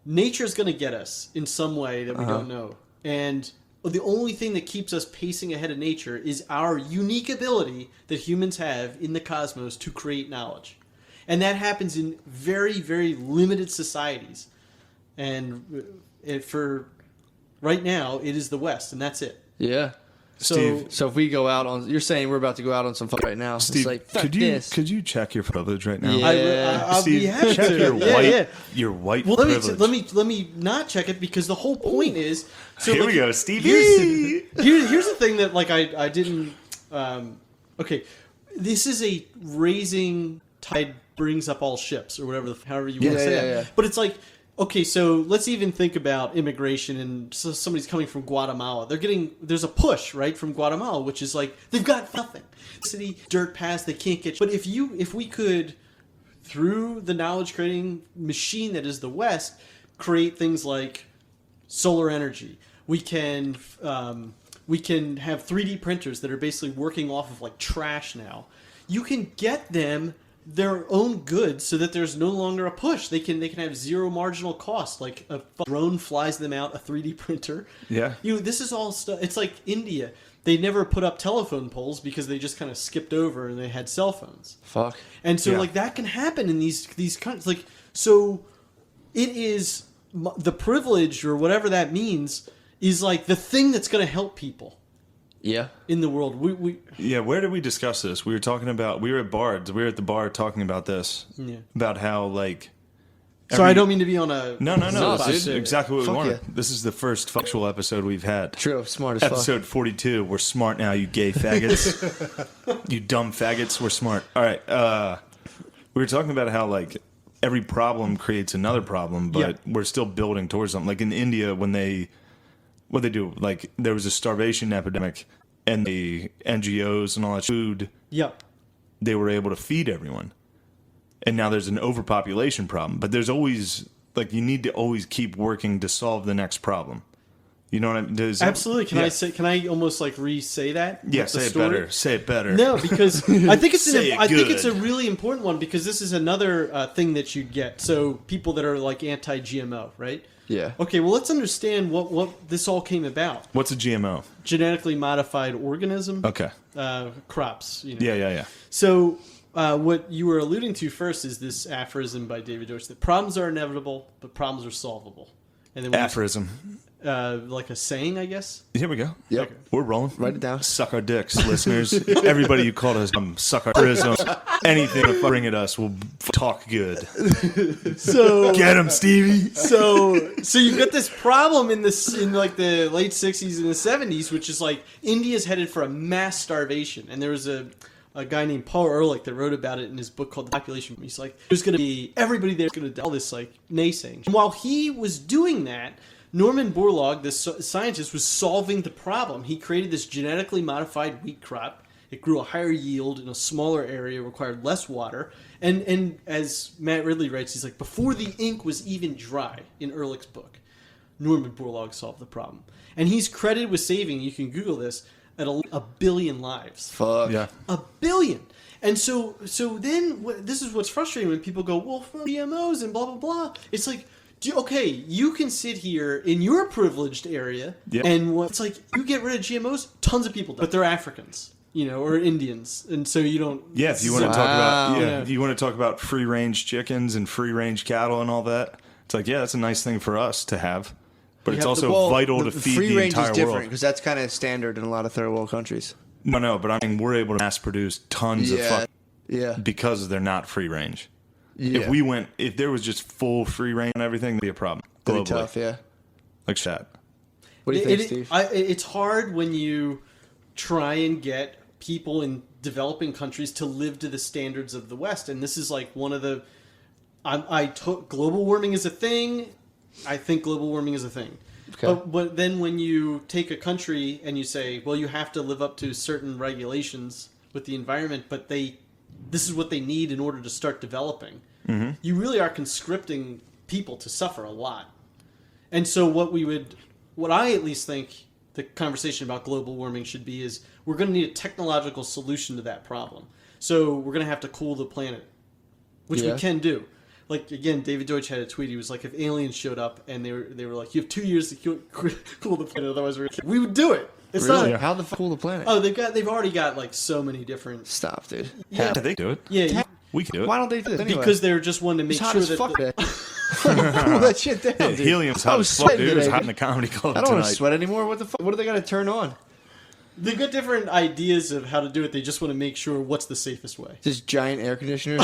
nature's going to get us in some way that we don't know. And the only thing that keeps us pacing ahead of nature is our unique ability that humans have in the cosmos to create knowledge. And that happens in very, very limited societies. And for right now, it is the West, and that's it.
Yeah.
Steve,
So if we go out on, you're saying we're about to go out on some fuck right now.
Steve,
it's like, fuck
could you check your privilege right now?
Yeah.
I'll
Steve,
be happy
check
to.
your
Yeah,
white,
yeah.
your white
Well,
privilege.
let me not check it because the whole point is. So
Here
like,
we go, Stevie.
Here's the thing that like I didn't. Okay, this is a raising tide brings up all ships or whatever, however you want to say
yeah.
that. But it's like. Okay, so let's even think about immigration, and so somebody's coming from Guatemala. There's a push, right, from Guatemala, which is like, they've got nothing. City, dirt paths, they can't get. But if we could, through the knowledge creating machine that is the West, create things like solar energy, we can have 3D printers that are basically working off of like trash now. You can get them their own goods so that there's no longer a push. They can have zero marginal cost. Like a drone flies them out, a 3D printer.
Yeah.
This is all stuff. It's like India. They never put up telephone poles because they just kind of skipped over and they had cell phones.
Fuck.
And so
Yeah.
like that can happen in these countries. Like, so it is the privilege or whatever that means is like the thing that's going to help people.
Yeah.
In the world,
Yeah, where did we discuss this? We were at Bard's. We were at the bar talking about this.
Yeah.
About how, like...
Sorry, I don't mean to be on a...
No,
No,
this is
dude.
exactly what we
Fuck
wanted.
yeah.
This is the first factual episode we've had.
True. Smart as fuck.
Episode 42. We're smart now, you gay faggots. You dumb faggots. We're smart. All right. We were talking about how, like, every problem creates another problem, but we're still building towards something. Like in India, what they do, like, there was a starvation epidemic and the NGOs and all that food,
Yep.
they were able to feed everyone. And now there's an overpopulation problem. But there's always, like, you need to always keep working to solve the next problem. You know what I mean?
Absolutely. Can I almost like re-say that?
Yeah,
With the
say it
story?
better. Say it better.
No, because I think it's
Say it
I think it's a
good.
really important one because this is another thing that you'd get. So people that are like anti-GMO, right?
Yeah.
Okay, well let's understand what this all came about.
What's a GMO?
Genetically modified organism.
Okay.
Crops. You know.
Yeah.
So what you were alluding to first is this aphorism by David Deutsch that problems are inevitable, but problems are solvable. And then
Aphorism.
like a saying, I guess.
Here we go.
Yep.
Okay.
We're rolling.
Write it down.
Suck our dicks, listeners. Everybody who called us suck our prisms. Anything to bring at us will talk good.
So
Get him, Stevie.
so you've got this problem in like the late 60s and the 70s, which is like India's headed for a mass starvation, and there was a guy named Paul Ehrlich that wrote about it in his book called The Population. He's like, there's going to be everybody there's going to die. All this like naysaying. And while he was doing that, Norman Borlaug, this scientist, was solving the problem. He created this genetically modified wheat crop. It grew a higher yield in a smaller area, required less water. And as Matt Ridley writes, he's like, before the ink was even dry in Ehrlich's book, Norman Borlaug solved the problem. And he's credited with saving, you can Google this, at a billion lives.
Fuck.
Yeah.
A billion. And so then this is what's frustrating when people go, well, for GMOs and blah, blah, blah. It's like, okay, you can sit here in your privileged area,
Yep.
and it's like, you get rid of GMOs, tons of people die. But they're Africans, or Indians. And so you don't...
Yeah, if you want to talk about
Yeah.
if you want to talk about free range chickens and free range cattle and all that, it's like, yeah, that's a nice thing for us to have. But it's also vital to feed
free
the
range
entire
is different
world.
because that's kind of standard in a lot of third world countries.
No, but I mean, we're able to mass produce tons of fuck
Yeah.
because they're not free range.
Yeah.
If there was just full free range and everything, that'd be a problem
Pretty
globally.
tough, yeah.
Like that.
What do you think, Steve?
It's hard when you try and get people in developing countries to live to the standards of the West, and this is like one of the. Global warming is a thing. I think global warming is a thing.
Okay.
But then when you take a country and you say, well, you have to live up to certain regulations with the environment, but this is what they need in order to start developing. Mm-hmm. You really are conscripting people to suffer a lot. And so what I at least think the conversation about global warming should be is we're going to need a technological solution to that problem. So we're going to have to cool the planet, which we can do. Like, again, David Deutsch had a tweet. He was like, if aliens showed up and they were like, you have 2 years to cool the planet, otherwise we would do it. It's
Really?
not.
How the fuck cool the planet?
Oh, they've already got like so many different.
Stop, dude.
Yeah,
They do it.
yeah.
We can do it.
Why don't they do this anyway?
Because they're just wanting to make
It's hot
sure
as
that.
fuck. Cool that shit down,
Yeah,
dude.
helium's
I
hot
was
as fuck,
sweating
dude. It was
today,
hot
dude.
in the comedy club
I don't want
tonight.
to sweat anymore. What the fuck? What do they got to turn on?
They've got different ideas of how to do it. They just want to make sure what's the safest way.
Just giant air conditioners.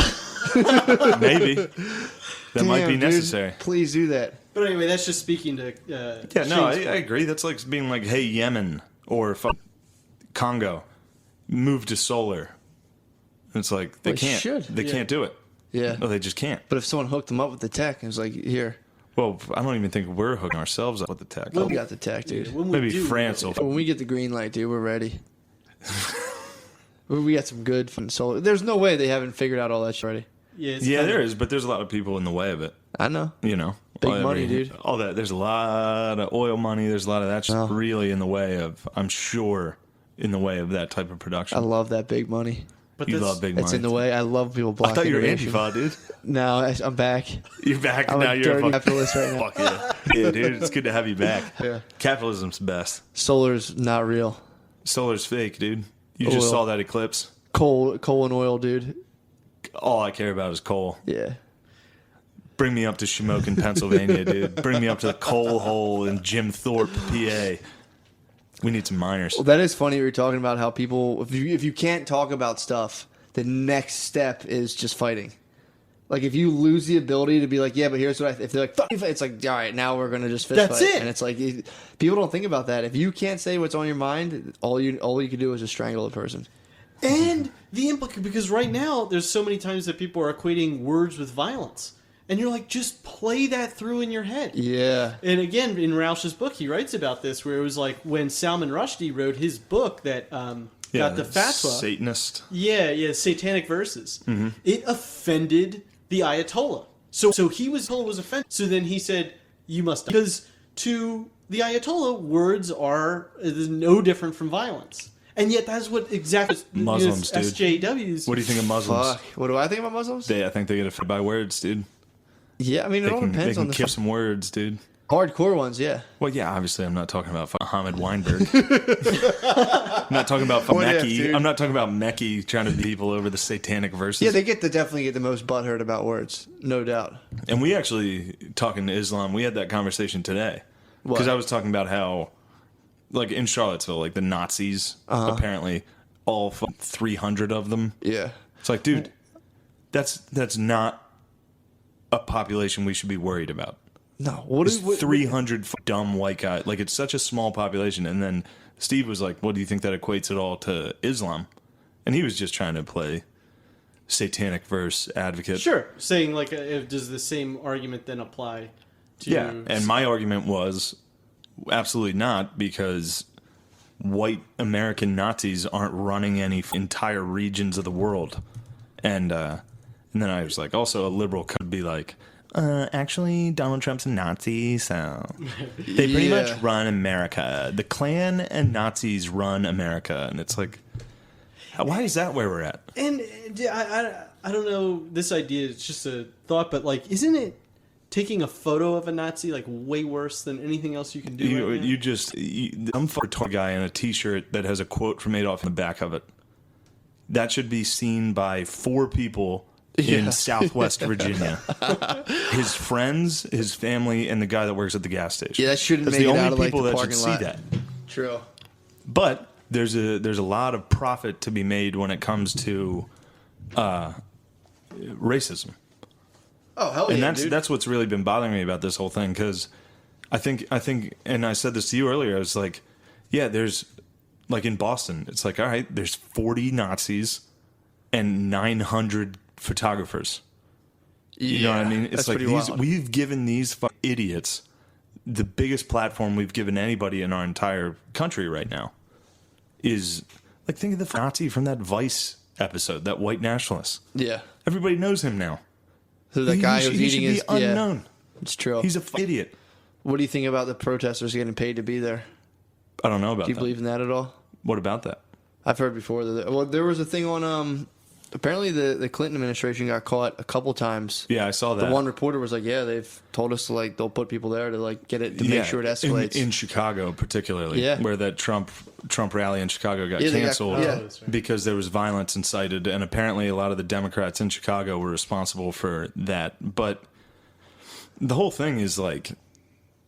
Maybe. That might
Damn,
be
dude.
necessary.
Please do that.
But anyway, that's just speaking to.
Yeah, no, I
Shane's point.
agree. That's like being like, hey, Yemen or Congo, move to solar. It's like they
Well,
can't.
should.
They
Yeah.
can't do it.
Yeah.
No, they just can't.
But if someone hooked them up with the tech and was like, here,
Well, I don't even think we're hooking ourselves up with the tech.
we got the tech, dude.
When we
Maybe
do,
France will.
When we get the green light, dude, we're ready. We got some good fun solar. There's no way they haven't figured out all that shit already.
Yeah, it's
Yeah,
kinda-
there is, but there's a lot of people in the way of it.
I know.
You know,
Big money, dude.
All that. There's a lot of oil money. There's a lot of that's
Oh.
really in the way of. I'm sure in the way of that type of production.
I love that big money.
But
you
that's-
love big money.
It's in the way. I love people
I
blocking
thought you were
innovation.
Antifa, dude.
No, I'm back.
You're back
I'm
now.
a
You're
dirty
a fucking
capitalist right now.
Fuck yeah. Yeah, dude. It's good to have you back.
Yeah.
Capitalism's best.
Solar's not real.
Solar's fake, dude. You just
Oil.
saw that eclipse.
Coal and oil, dude.
All I care about is coal.
Yeah.
Bring me up to Shamokin, Pennsylvania, dude. Bring me up to the coal hole in Jim Thorpe, PA. We need some miners.
Well, that is funny. We were talking about how people, if you can't talk about stuff, the next step is just fighting. Like if you lose the ability to be like, yeah, but here's what if they're like, fuck, it's like, all right, now we're gonna just fist
That's
fight.
it.
And it's like people don't think about that. If you can't say what's on your mind, all you can do is just strangle a person.
And the because right now there's so many times that people are equating words with violence. And you're like, just play that through in your head.
Yeah.
And again, in Roush's book, he writes about this, where it was like when Salman Rushdie wrote his book that got the fatwa.
Satanist.
Yeah, satanic verses.
Mm-hmm.
It offended the Ayatollah. So he was offended. So then he said, you must, because to the Ayatollah, words is no different from violence. And yet that's what exactly
Muslims, dude.
SJWs.
What do you think of Muslims?
Fuck. What do I think about Muslims?
I think they get offended by words, dude.
Yeah, I mean, it all
They
depends
can
on the
kill some words, dude.
hardcore ones, yeah.
Well, yeah, obviously I'm not talking about Ahmed Weinberg. I'm not talking about Mecki. I'm not talking about Mecki trying to beat people over the satanic verses.
Yeah, they definitely get the most butthurt about words, no doubt.
And we actually, talking to Islam, we had that conversation today. Because I was talking about how, like in Charlottesville, like the Nazis, apparently all 300 of them.
Yeah.
It's like, dude, that's not a population we should be worried about.
No, what is
300 dumb white guys? Like, it's such a small population. And then Steve was like, "What do you think that equates at all to Islam?" And he was just trying to play satanic verse advocate.
Sure, saying like, does the same argument then apply to?
Yeah, and my argument was absolutely not, because white American Nazis aren't running any entire regions of the world. And then I was like, also a liberal could be like, actually, Donald Trump's a Nazi, so they pretty much run America. The Klan and Nazis run America. And it's like, why is that where we're at?
And I don't know, this idea is just a thought, but like, isn't it taking a photo of a Nazi like way worse than anything else you can do?
I'm a toy guy in a T-shirt that has a quote from Adolf in the back of it. That should be seen by 4 people in Southwest Virginia. His friends, his family, and the guy that works at the gas station.
Yeah, that shouldn't
That's
make
the
it
only
out of like
people
the
that should
parking
see
lot.
that.
True.
But there's a lot of profit to be made when it comes to racism.
Oh, hell yeah,
And
dude.
that's what's really been bothering me about this whole thing, because I think, and I said this to you earlier, I was like, yeah, there's, like in Boston, it's like, all right, there's 40 Nazis and 900 photographers. You know what I mean? It's
that's
like
pretty wild.
we've given these idiots the biggest platform we've given anybody in our entire country right now. Is like, think of the Nazi from that Vice episode, that white nationalist.
Yeah.
Everybody knows him now.
So that guy who's
he
eating
should
his...
be unknown.
Yeah, it's true.
He's a idiot.
What do you think about the protesters getting paid to be there?
I don't know about
Do you
that.
believe in that at all?
What about that?
I've heard before that. There was a thing on. Apparently, the Clinton administration got caught a couple times.
Yeah, I saw that.
The one reporter was like, "Yeah, they've told us to like they'll put people there to like get it to make sure it escalates."
In Chicago, particularly,
Yeah.
where that Trump rally in Chicago got
Yeah, they got-
canceled
yeah.
because there was violence incited, and apparently a lot of the Democrats in Chicago were responsible for that. But the whole thing is like,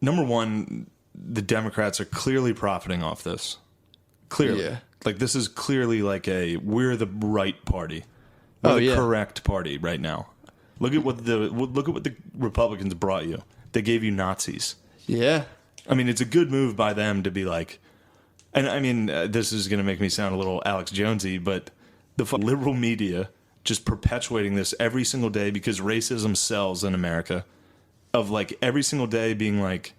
number one, the Democrats are clearly profiting off this. Clearly.
Yeah.
Like, this is clearly like we're the right party. We're the correct party right now. Look at what the Republicans brought you. They gave you Nazis.
Yeah.
I mean, it's a good move by them to be like, and I mean, this is going to make me sound a little Alex Jonesy, but the liberal media just perpetuating this every single day because racism sells in America, of like every single day being like,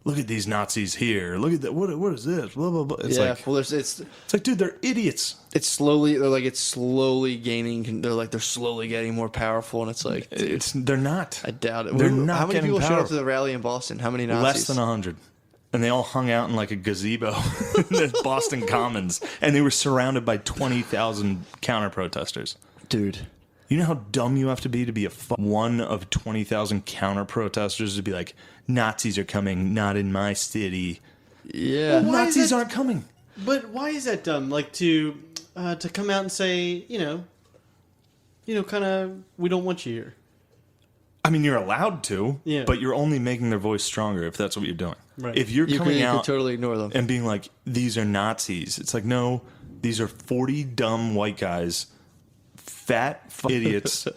look at these Nazis here. Look at that. What is this? Blah blah blah. It's like,
well, it's
like, dude, they're idiots.
it's slowly gaining. They're slowly getting more powerful, and it's like, dude,
They're not.
I doubt it.
They're not
How many
getting
people showed up
powerful.
to the rally in Boston? How many Nazis?
Less than 100. And they all hung out in like a gazebo in the Boston Commons. And they were surrounded by 20,000 counter protesters.
Dude.
You know how dumb you have to be one of 20,000 counter protesters to be like, Nazis are coming, not in my city.
Yeah.
Why is
Nazis
that-
aren't coming.
But why is that dumb? Like to come out and say, kind of, we don't want you here.
I mean, you're allowed to,
Yeah.
but you're only making their voice stronger if that's what you're doing.
Right.
If you're
You
coming
could
out
totally ignore them.
and being like, these are Nazis, it's like, no, these are 40 dumb white guys, fat idiots,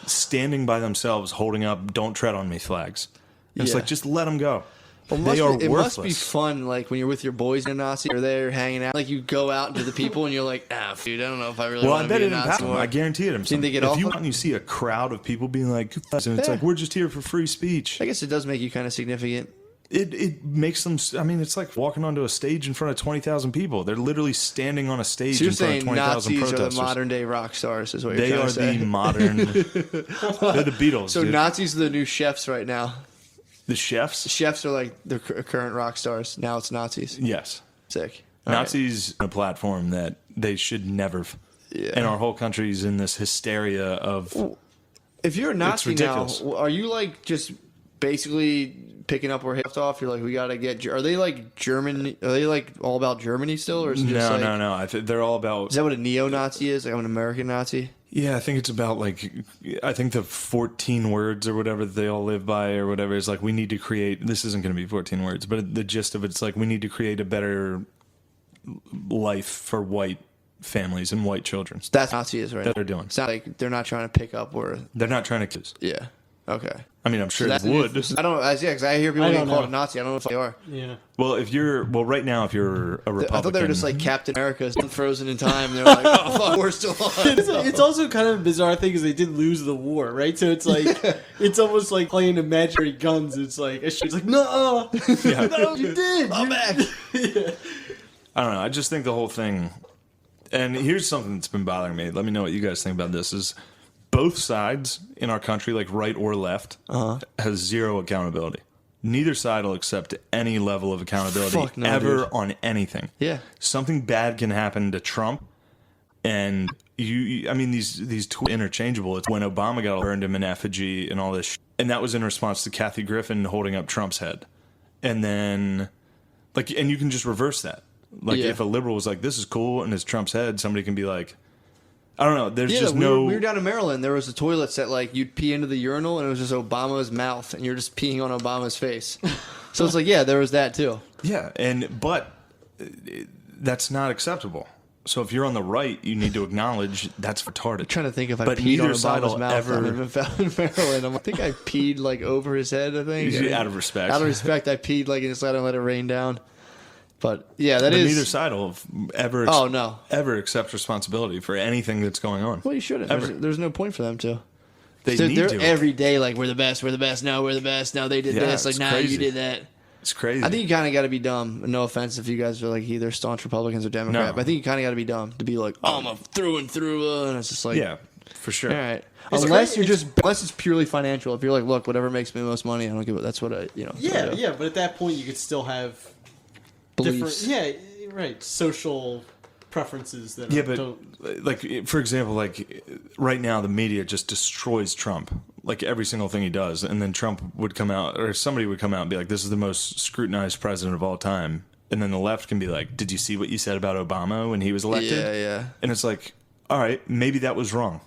standing by themselves holding up "Don't tread on me" flags. And it's
Yeah.
like, just let them go.
Well,
They are
it must be
worthless.
fun, like when you're with your boys in a Nazi, or they're hanging out. Like you go out into the people and you're like, dude, I don't know if I really
Well,
want
I
to
bet
be a
it
Nazi.
impacts them. I guarantee it.
Think they get
if
off
you
on it?
out and you see a crowd of people being like, and it's
Yeah.
like, we're just here for free speech.
I guess it does make you kind of significant.
It makes them. I mean, it's like walking onto a stage in front of 20,000 people. They're literally standing on a stage
So you're
in front of
saying
20,000
Nazis are the
protesters.
modern day rock stars, is what you're
They
trying
are
to say.
the modern. They're the Beatles.
So
dude.
Nazis are the new chefs right now.
The chefs.
Chefs are like the current rock stars. Now it's Nazis.
Yes,
Sick. All right.
Nazis a platform that they should never.
Yeah.
And our whole country's in this hysteria of.
If you're a Nazi now,
ridiculous.
are you like just basically picking up where he left off? You're like, we gotta get. Are they like German? Are they like all about Germany still, or is it just
No.
like,
They're all about.
Is that what a neo-Nazi is? Like I'm an American Nazi.
Yeah, I think it's about like I think the 14 words or whatever that they all live by or whatever is like we need to create. This isn't going to be 14 words, but the gist of it's like we need to create a better life for white families and white children.
That's what Nazi is right
That
now.
they're doing.
It's not like they're not trying to pick up where.
They're not trying to kiss.
Yeah. Okay.
I mean, I'm sure
That's
they
the
would.
new- I don't. Yeah, because I hear people
I
getting
don't
called a
know.
Nazi. I don't know if they are.
Yeah.
Well, right now, if you're a Republican,
I thought they were just like Captain America, frozen in time. They're like, oh fuck, we're still on.
It's also kind of a bizarre thing because they did lose the war, right? So it's like it's almost like playing imaginary guns. It's like it's like no, no, you did.
I'm back.
I don't know. I just think the whole thing. And here's something that's been bothering me. Let me know what you guys think about this. Is both sides in our country, like right or left, has zero accountability. Neither side will accept any level of accountability
Fuck no,
ever
dude.
on anything.
Yeah.
Something bad can happen to Trump, and I mean, these two are interchangeable. It's when Obama got burned him in effigy and all this, and that was in response to Kathy Griffin holding up Trump's head, and then, like, and you can just reverse that. Like,
Yeah.
if a liberal was like, "This is cool," and it's Trump's head, somebody can be like, I don't know. There's
Yeah,
just
we were down in Maryland. There was a toilet that like you'd pee into the urinal, and it was just Obama's mouth, and you're just peeing on Obama's face. So it's like, yeah, there was that too.
Yeah, but that's not acceptable. So if you're on the right, you need to acknowledge that's retarded.
I'm trying to think if I
But
peed
neither
on
side
Obama's
will
mouth.
ever-
I'm in Maryland. I think I peed like over his head. I think
Out of respect.
Out of respect, I peed like and just let it rain down. But yeah, that
But
is.
neither side will ever
Oh, no.
ever accept responsibility for anything that's going on.
Well, you shouldn't.
Ever.
There's no point for them to.
They
They're,
need
they're
to.
every day like we're the best. We're the best. No, we're the best. No, they did
Yeah,
this. Like,
it's
nah,
crazy.
you did that.
It's crazy.
I think you kind of got to be dumb. No offense if you guys are like either staunch Republicans or Democrat,
No.
but I think you kind of got to be dumb to be like, oh, I'm a through and through, and it's just like,
yeah, for sure.
all right.
It's
Unless
great-
unless it's purely financial. If you're like, look, whatever makes me the most money, I don't give it. That's what I,
Yeah, yeah, but at that point you could still have
Beliefs.
different, yeah, right, social preferences that
Yeah,
don't.
like for example, like right now the media just destroys Trump. Like every single thing he does, and then Trump would come out, or somebody would come out and be like, "This is the most scrutinized president of all time," and then the left can be like, "Did you see what you said about Obama when he was elected?"
Yeah, yeah.
And it's like, all right, maybe that was wrong.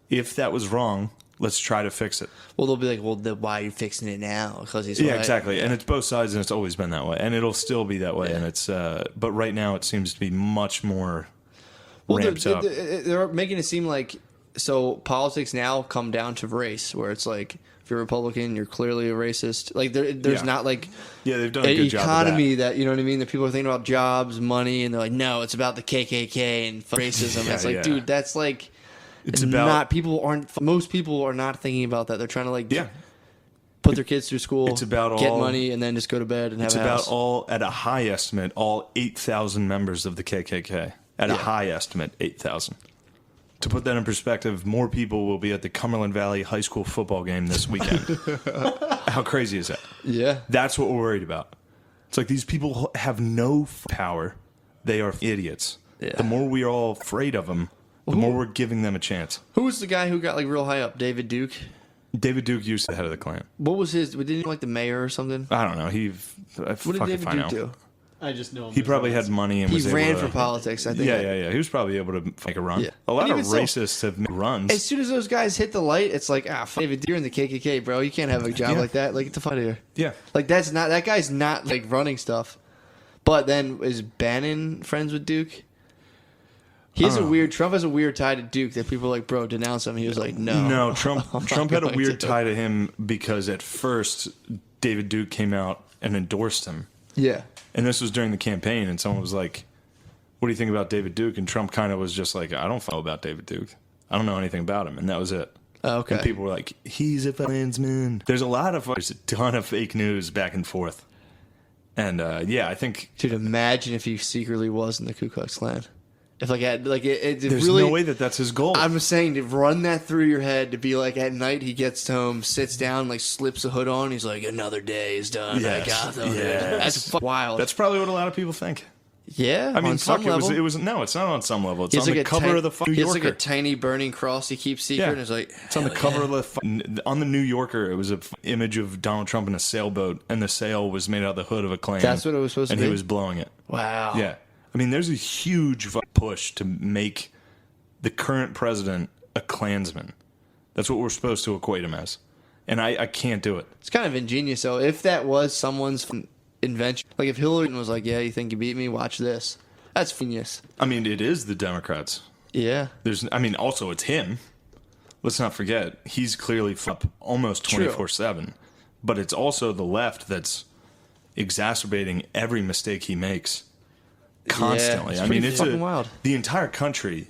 If that was wrong, let's try to fix it.
Well, they'll be like, well, why are you fixing it now? Because he's
Yeah,
white.
exactly. And it's both sides, and it's always been that way, and it'll still be that way.
Yeah.
And it's, but right now it seems to be much more
Well,
ramped up.
they're making it seem like so politics now come down to race, where it's like if you're Republican, you're clearly a racist. Like there's
Yeah.
not like
Yeah, they've done a
an
good job of
economy that you know what I mean. That people are thinking about jobs, money, and they're like, no, it's about the KKK and racism.
Yeah,
It's like,
yeah.
dude, that's like
It's about
not most people are not thinking about that. They're trying to like
yeah.
put their kids through school,
It's about
get
all-
money, and then just go to bed and have
It's
a
about
house.
all, at a high estimate, all 8,000 members of the KKK. At a high estimate, 8,000. To put that in perspective, more people will be at the Cumberland Valley High School football game this weekend. How crazy is that?
Yeah.
That's what we're worried about. It's like these people have no power. They are idiots.
Yeah.
The more we are all afraid of them, the more we're giving them a chance.
Who was the guy who got like real high up? David Duke.
David Duke used to be the head of the Klan.
What was his? Didn't he like the mayor or something?
I don't know.
What did David Duke do?
I just know him
He
as
probably
well.
had money and
He
was
ran
able to,
for politics, I think.
Yeah. He was probably able to make a run.
Yeah.
A lot
And
of
even so-
racists have made runs.
As soon as those guys hit the light, it's like, fuck David, you're in the KKK, bro. You can't have a job
Yeah.
like that. Like, get the fuck out of here.
Yeah.
Like, that guy's not, like, running stuff. But then, is Bannon friends with Duke? Trump has a weird tie to Duke that people are like, bro, denounce him. He was like, no.
No, Trump
I'm not
had a
going
weird
to.
tie to him because at first David Duke came out and endorsed him.
Yeah.
And this was during the campaign, and someone was like, what do you think about David Duke? And Trump kind of was just like, I don't know about David Duke. I don't know anything about him. And that was it.
Oh, okay.
And people were like, he's a Klansman. There's a ton of fake news back and forth. And yeah, I think...
Dude, imagine if he secretly was in the Ku Klux Klan. If it
there's
really,
no way that's his goal.
I'm saying to run that through your head to be like at night he gets home, sits down, like slips a hood on, he's like, another day is done.
Yes.
I got them.
Yes.
That's wild.
That's probably what a lot of people think.
Yeah,
I mean,
on some level.
it was no, it's not on some level. It's
He has
on the
like
cover of the New
He has
Yorker.
like a tiny burning cross he keeps secret, and it's like
It's on the cover of on the New Yorker. It was an image of Donald Trump in a sailboat, and the sail was made out of the hood of a Klan.
That's what it was supposed to
and
be?
And he was blowing it.
Wow.
Yeah, I mean, there's a huge push to make the current president a Klansman. That's what we're supposed to equate him as, and I can't do it.
It's kind of ingenious, though. If that was someone's invention, like if Hillary was like, "Yeah, you think you beat me? Watch this." That's genius.
I mean, it is the Democrats.
Yeah.
Also it's him. Let's not forget, he's clearly up almost 24/7. But it's also the left that's exacerbating every mistake he makes constantly.
Yeah, it's fucking wild.
The entire country.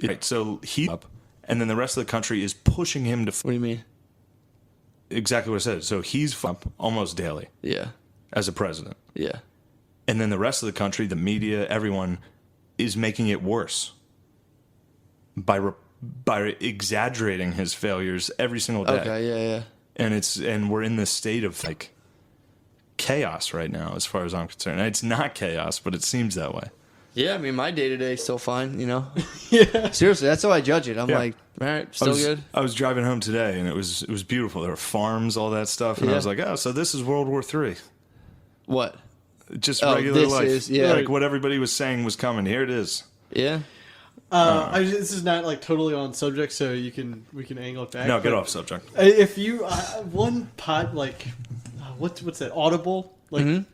Right, so he's up, and then the rest of the country is pushing him to.
What do you mean?
Exactly what I said. So he's up almost daily.
Yeah.
As a president.
Yeah.
And then the rest of the country, the media, everyone, is making it worse by exaggerating his failures every single day.
Okay, yeah.
And we're in this state of like chaos right now, as far as I'm concerned. And it's not chaos, but it seems that way.
Yeah, I mean, my day-to-day is still fine, you know?
Yeah.
Seriously, that's how I judge it. I'm like, all right, still good.
I was driving home today, and it was beautiful. There were farms, all that stuff, and I
Yeah.
was like, oh, so this is World War III.
What?
Just
Oh,
regular
this
life.
is- yeah.
Like what everybody was saying was coming. Here it is.
Yeah.
This is not like totally on subject, so we can angle it back.
No, get
but
off subject.
If you one pod like what's that Audible like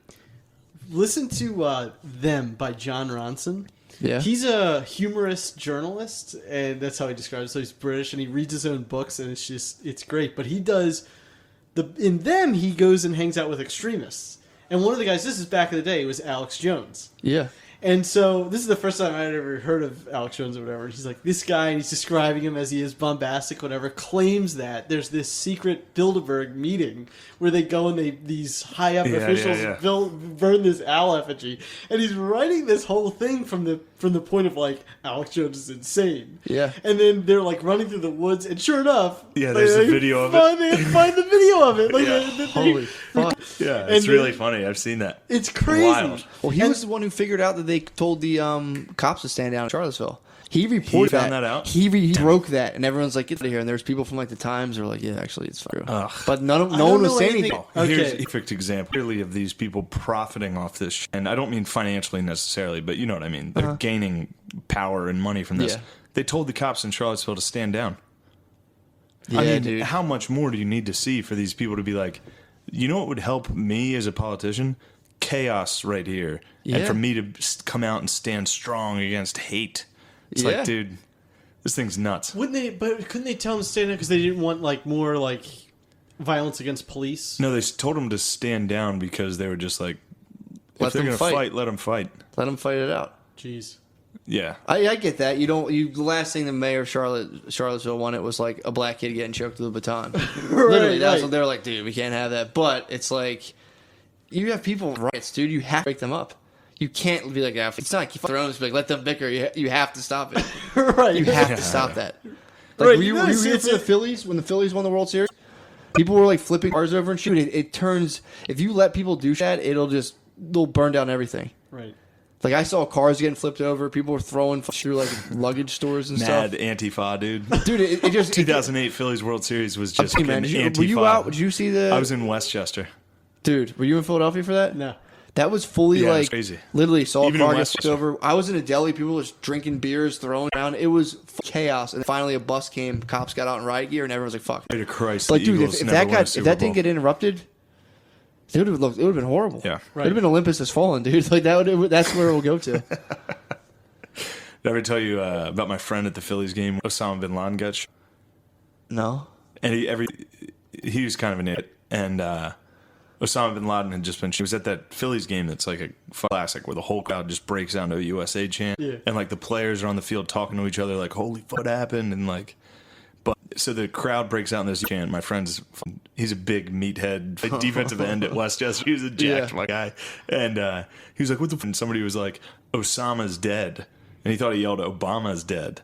listen to Them by John Ronson.
Yeah.
He's a humorous journalist, and that's how he describes it. So he's British, and he reads his own books, and it's great. But he does in Them he goes and hangs out with extremists. And one of the guys, this is back in the day, was Alex Jones.
Yeah.
And so this is the first time I'd ever heard of Alex Jones or whatever. He's like, this guy, and he's describing him as he is bombastic, whatever, claims that there's this secret Bilderberg meeting where they go and these high-up officials burn this owl effigy. And he's writing this whole thing from the point of, like, Alex Jones is insane.
Yeah.
And then they're, like, running through the woods, and sure enough...
Yeah, there's a video of it.
They find the video of it. Like,
Holy fuck.
Yeah, it's
And
really funny. I've seen that.
It's crazy.
Wild.
Well, he was the one who figured out that they told the cops to stand down in Charlottesville. He reported
He found that out?
He broke that, and everyone's like, "Get out of here!" And there's people from like the Times who are like, "Yeah, actually, it's true." But no one
don't
was
know
saying
anything.
anything.
Okay.
Here's a perfect example, clearly, of these people profiting off this. And I don't mean financially necessarily, but you know what I mean. They're gaining power and money from this.
Yeah.
They told the cops in Charlottesville to stand down.
Yeah,
I mean,
dude.
how much more do you need to see for these people to be like, you know what would help me as a politician? Chaos right here. And
Yeah.
for me to come out and stand strong against hate. It's
Yeah.
like, dude, this thing's nuts.
Couldn't they tell him to stand down because they didn't want like more like violence against police?
No, they told them to stand down because they were just like,
Let
if they're
them
going to
fight.
fight, let them fight.
Let them fight it out.
Jeez.
Yeah.
I get that. The last thing the mayor of Charlottesville wanted was like a black kid getting choked with a baton. Literally, that was what they were like, dude, we can't have that. But it's like, you have people riots, dude. You have to break them up. You can't be like, it's not like you throw them, like, let them bicker. You have to stop it.
Right.
You have to stop that. Like,
Right,
were you here for the Phillies when the Phillies won the World Series? People were like flipping cars over and shit. It turns, if you let people do that, they'll burn down everything.
Right.
Like, I saw cars getting flipped over. People were throwing through like luggage stores and
Mad
stuff.
Antifa, dude.
Dude, it just
2008 Phillies World Series was just
Hey, man,
Antifa.
were you out? Did you see the?
I was in Westchester.
Dude, were you in Philadelphia for that?
No.
That was fully
Yeah, it was
like
crazy.
literally saw
Even
a
in
car get
Westchester.
flipped over. I was in a deli. People were just drinking beers, throwing around. It was chaos. And finally, a bus came. Cops got out in riot gear, and everyone was like, "Fuck!"
Pray to Christ,
Like,
the
dude,
Eagles
if
never won a
that
Super
didn't
Bowl.
get interrupted, it would have been horrible.
Yeah.
It would have been Olympus Has Fallen, dude. Like that's where it will go to.
Did I ever tell you about my friend at the Phillies game, Osama bin Laden got
No.
and he was kind of an idiot. And Osama bin Laden had just been. She was at that Phillies game that's like a classic where the whole crowd just breaks down to a USA chant, and like the players are on the field talking to each other like, "Holy fuck, what happened?" And like, but so the crowd breaks out in this chant. My friend's he's a big meathead like, defensive end at Westchester. He was a jacked guy, and he was like, "What the?" And somebody was like, "Osama's dead," and he thought he yelled, "Obama's dead,"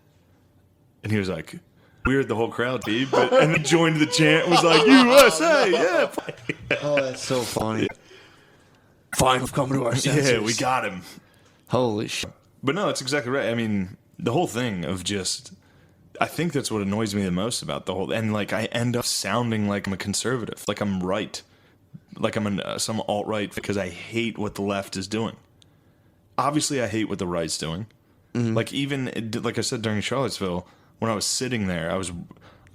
and he was like. Weird, the whole crowd, but and then joined the chant and was like USA, yeah.
Oh, that's so funny. Fine, we've come to our senses.
Yeah, we got him.
Holy shit.
But no, that's exactly right. I mean, the whole thing of just, I think that's what annoys me the most about the whole, and like I end up sounding like I'm a conservative, like I'm right, like I'm some alt-right because I hate what the left is doing. Obviously, I hate what the right's doing. Mm-hmm. Like even, like I said during Charlottesville, when I was sitting there, I was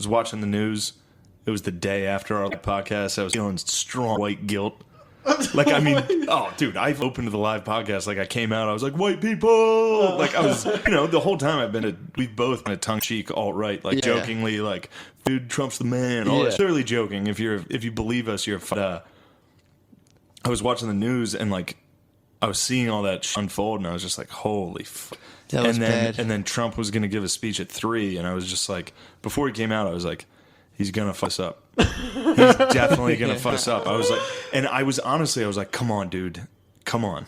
watching the news. It was the day after our podcast. I was feeling strong white guilt. Like, I mean, oh, dude, I've opened the live podcast. Like, I came out, I was like, white people. Like, I was, the whole time we've both been a tongue-cheek alt-right, like, jokingly, like, dude, Trump's the man. All that. Clearly joking. If you believe us, you're I was watching the news, and, like, I was seeing all that unfold, and I was just like, holy fuck.
That was bad.
And then Trump was going to give a speech at 3, and I was just like, before he came out, I was like, he's going to fuss up. He's definitely going to fuss up. I was like, and I was like, come on, dude. Come on.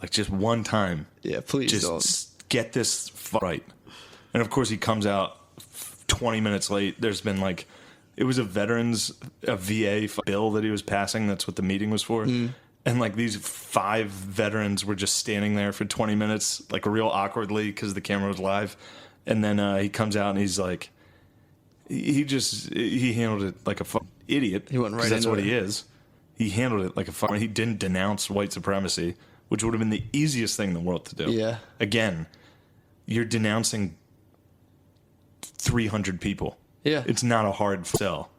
Like, just one time.
Yeah, please
just
don't.
Get this right. And of course, he comes out 20 minutes late. There's been like, it was a VA bill that he was passing. That's what the meeting was for. Mm. And, like, these 5 veterans were just standing there for 20 minutes, like, real awkwardly because the camera was live. And then he comes out and he's like, he handled it like a fucking idiot.
He went right into
that's what he is. He handled it like a fucking, he didn't denounce white supremacy, which would have been the easiest thing in the world to do.
Yeah.
Again, you're denouncing 300 people.
Yeah.
It's not a hard sell.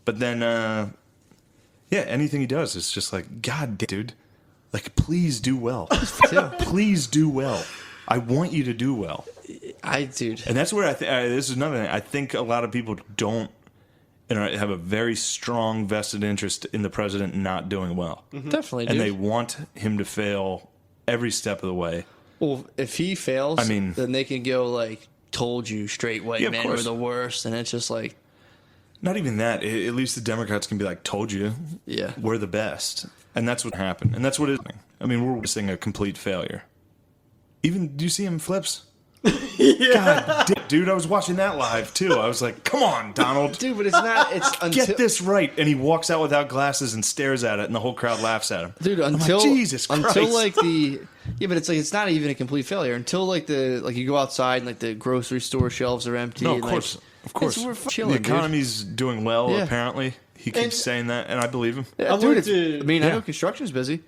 But then, anything he does is just like, God, dude, like, please do well. Please do well. I want you to do well.
Dude.
And that's where this is another thing. I think a lot of people don't have a very strong vested interest in the president not doing well.
Mm-hmm. Definitely,
and
dude.
they want him to fail every step of the way.
Well, if he fails,
I mean,
then they can go like, told you straight white men were the worst. And it's just like,
not even that. At least the Democrats can be like, told you.
Yeah.
We're the best. And that's what happened. And that's what is happening. I mean, we're witnessing a complete failure. Even, do you see him flips? God damn, dude, I was watching that live, too. I was like, come on, Donald.
Dude, but it's not, it's until...
Get this right. And he walks out without glasses and stares at it, and the whole crowd laughs at him.
Dude, until...
Like, Jesus Christ.
Until, like, the... Yeah, but it's like, it's not even a complete failure. Until, like, you go outside and, like, the grocery store shelves are empty.
No,
of
course.
Like,
of course.
We're chilling,
the economy's doing well, apparently. He keeps saying that, and I believe him.
Yeah, dude, I know construction's busy.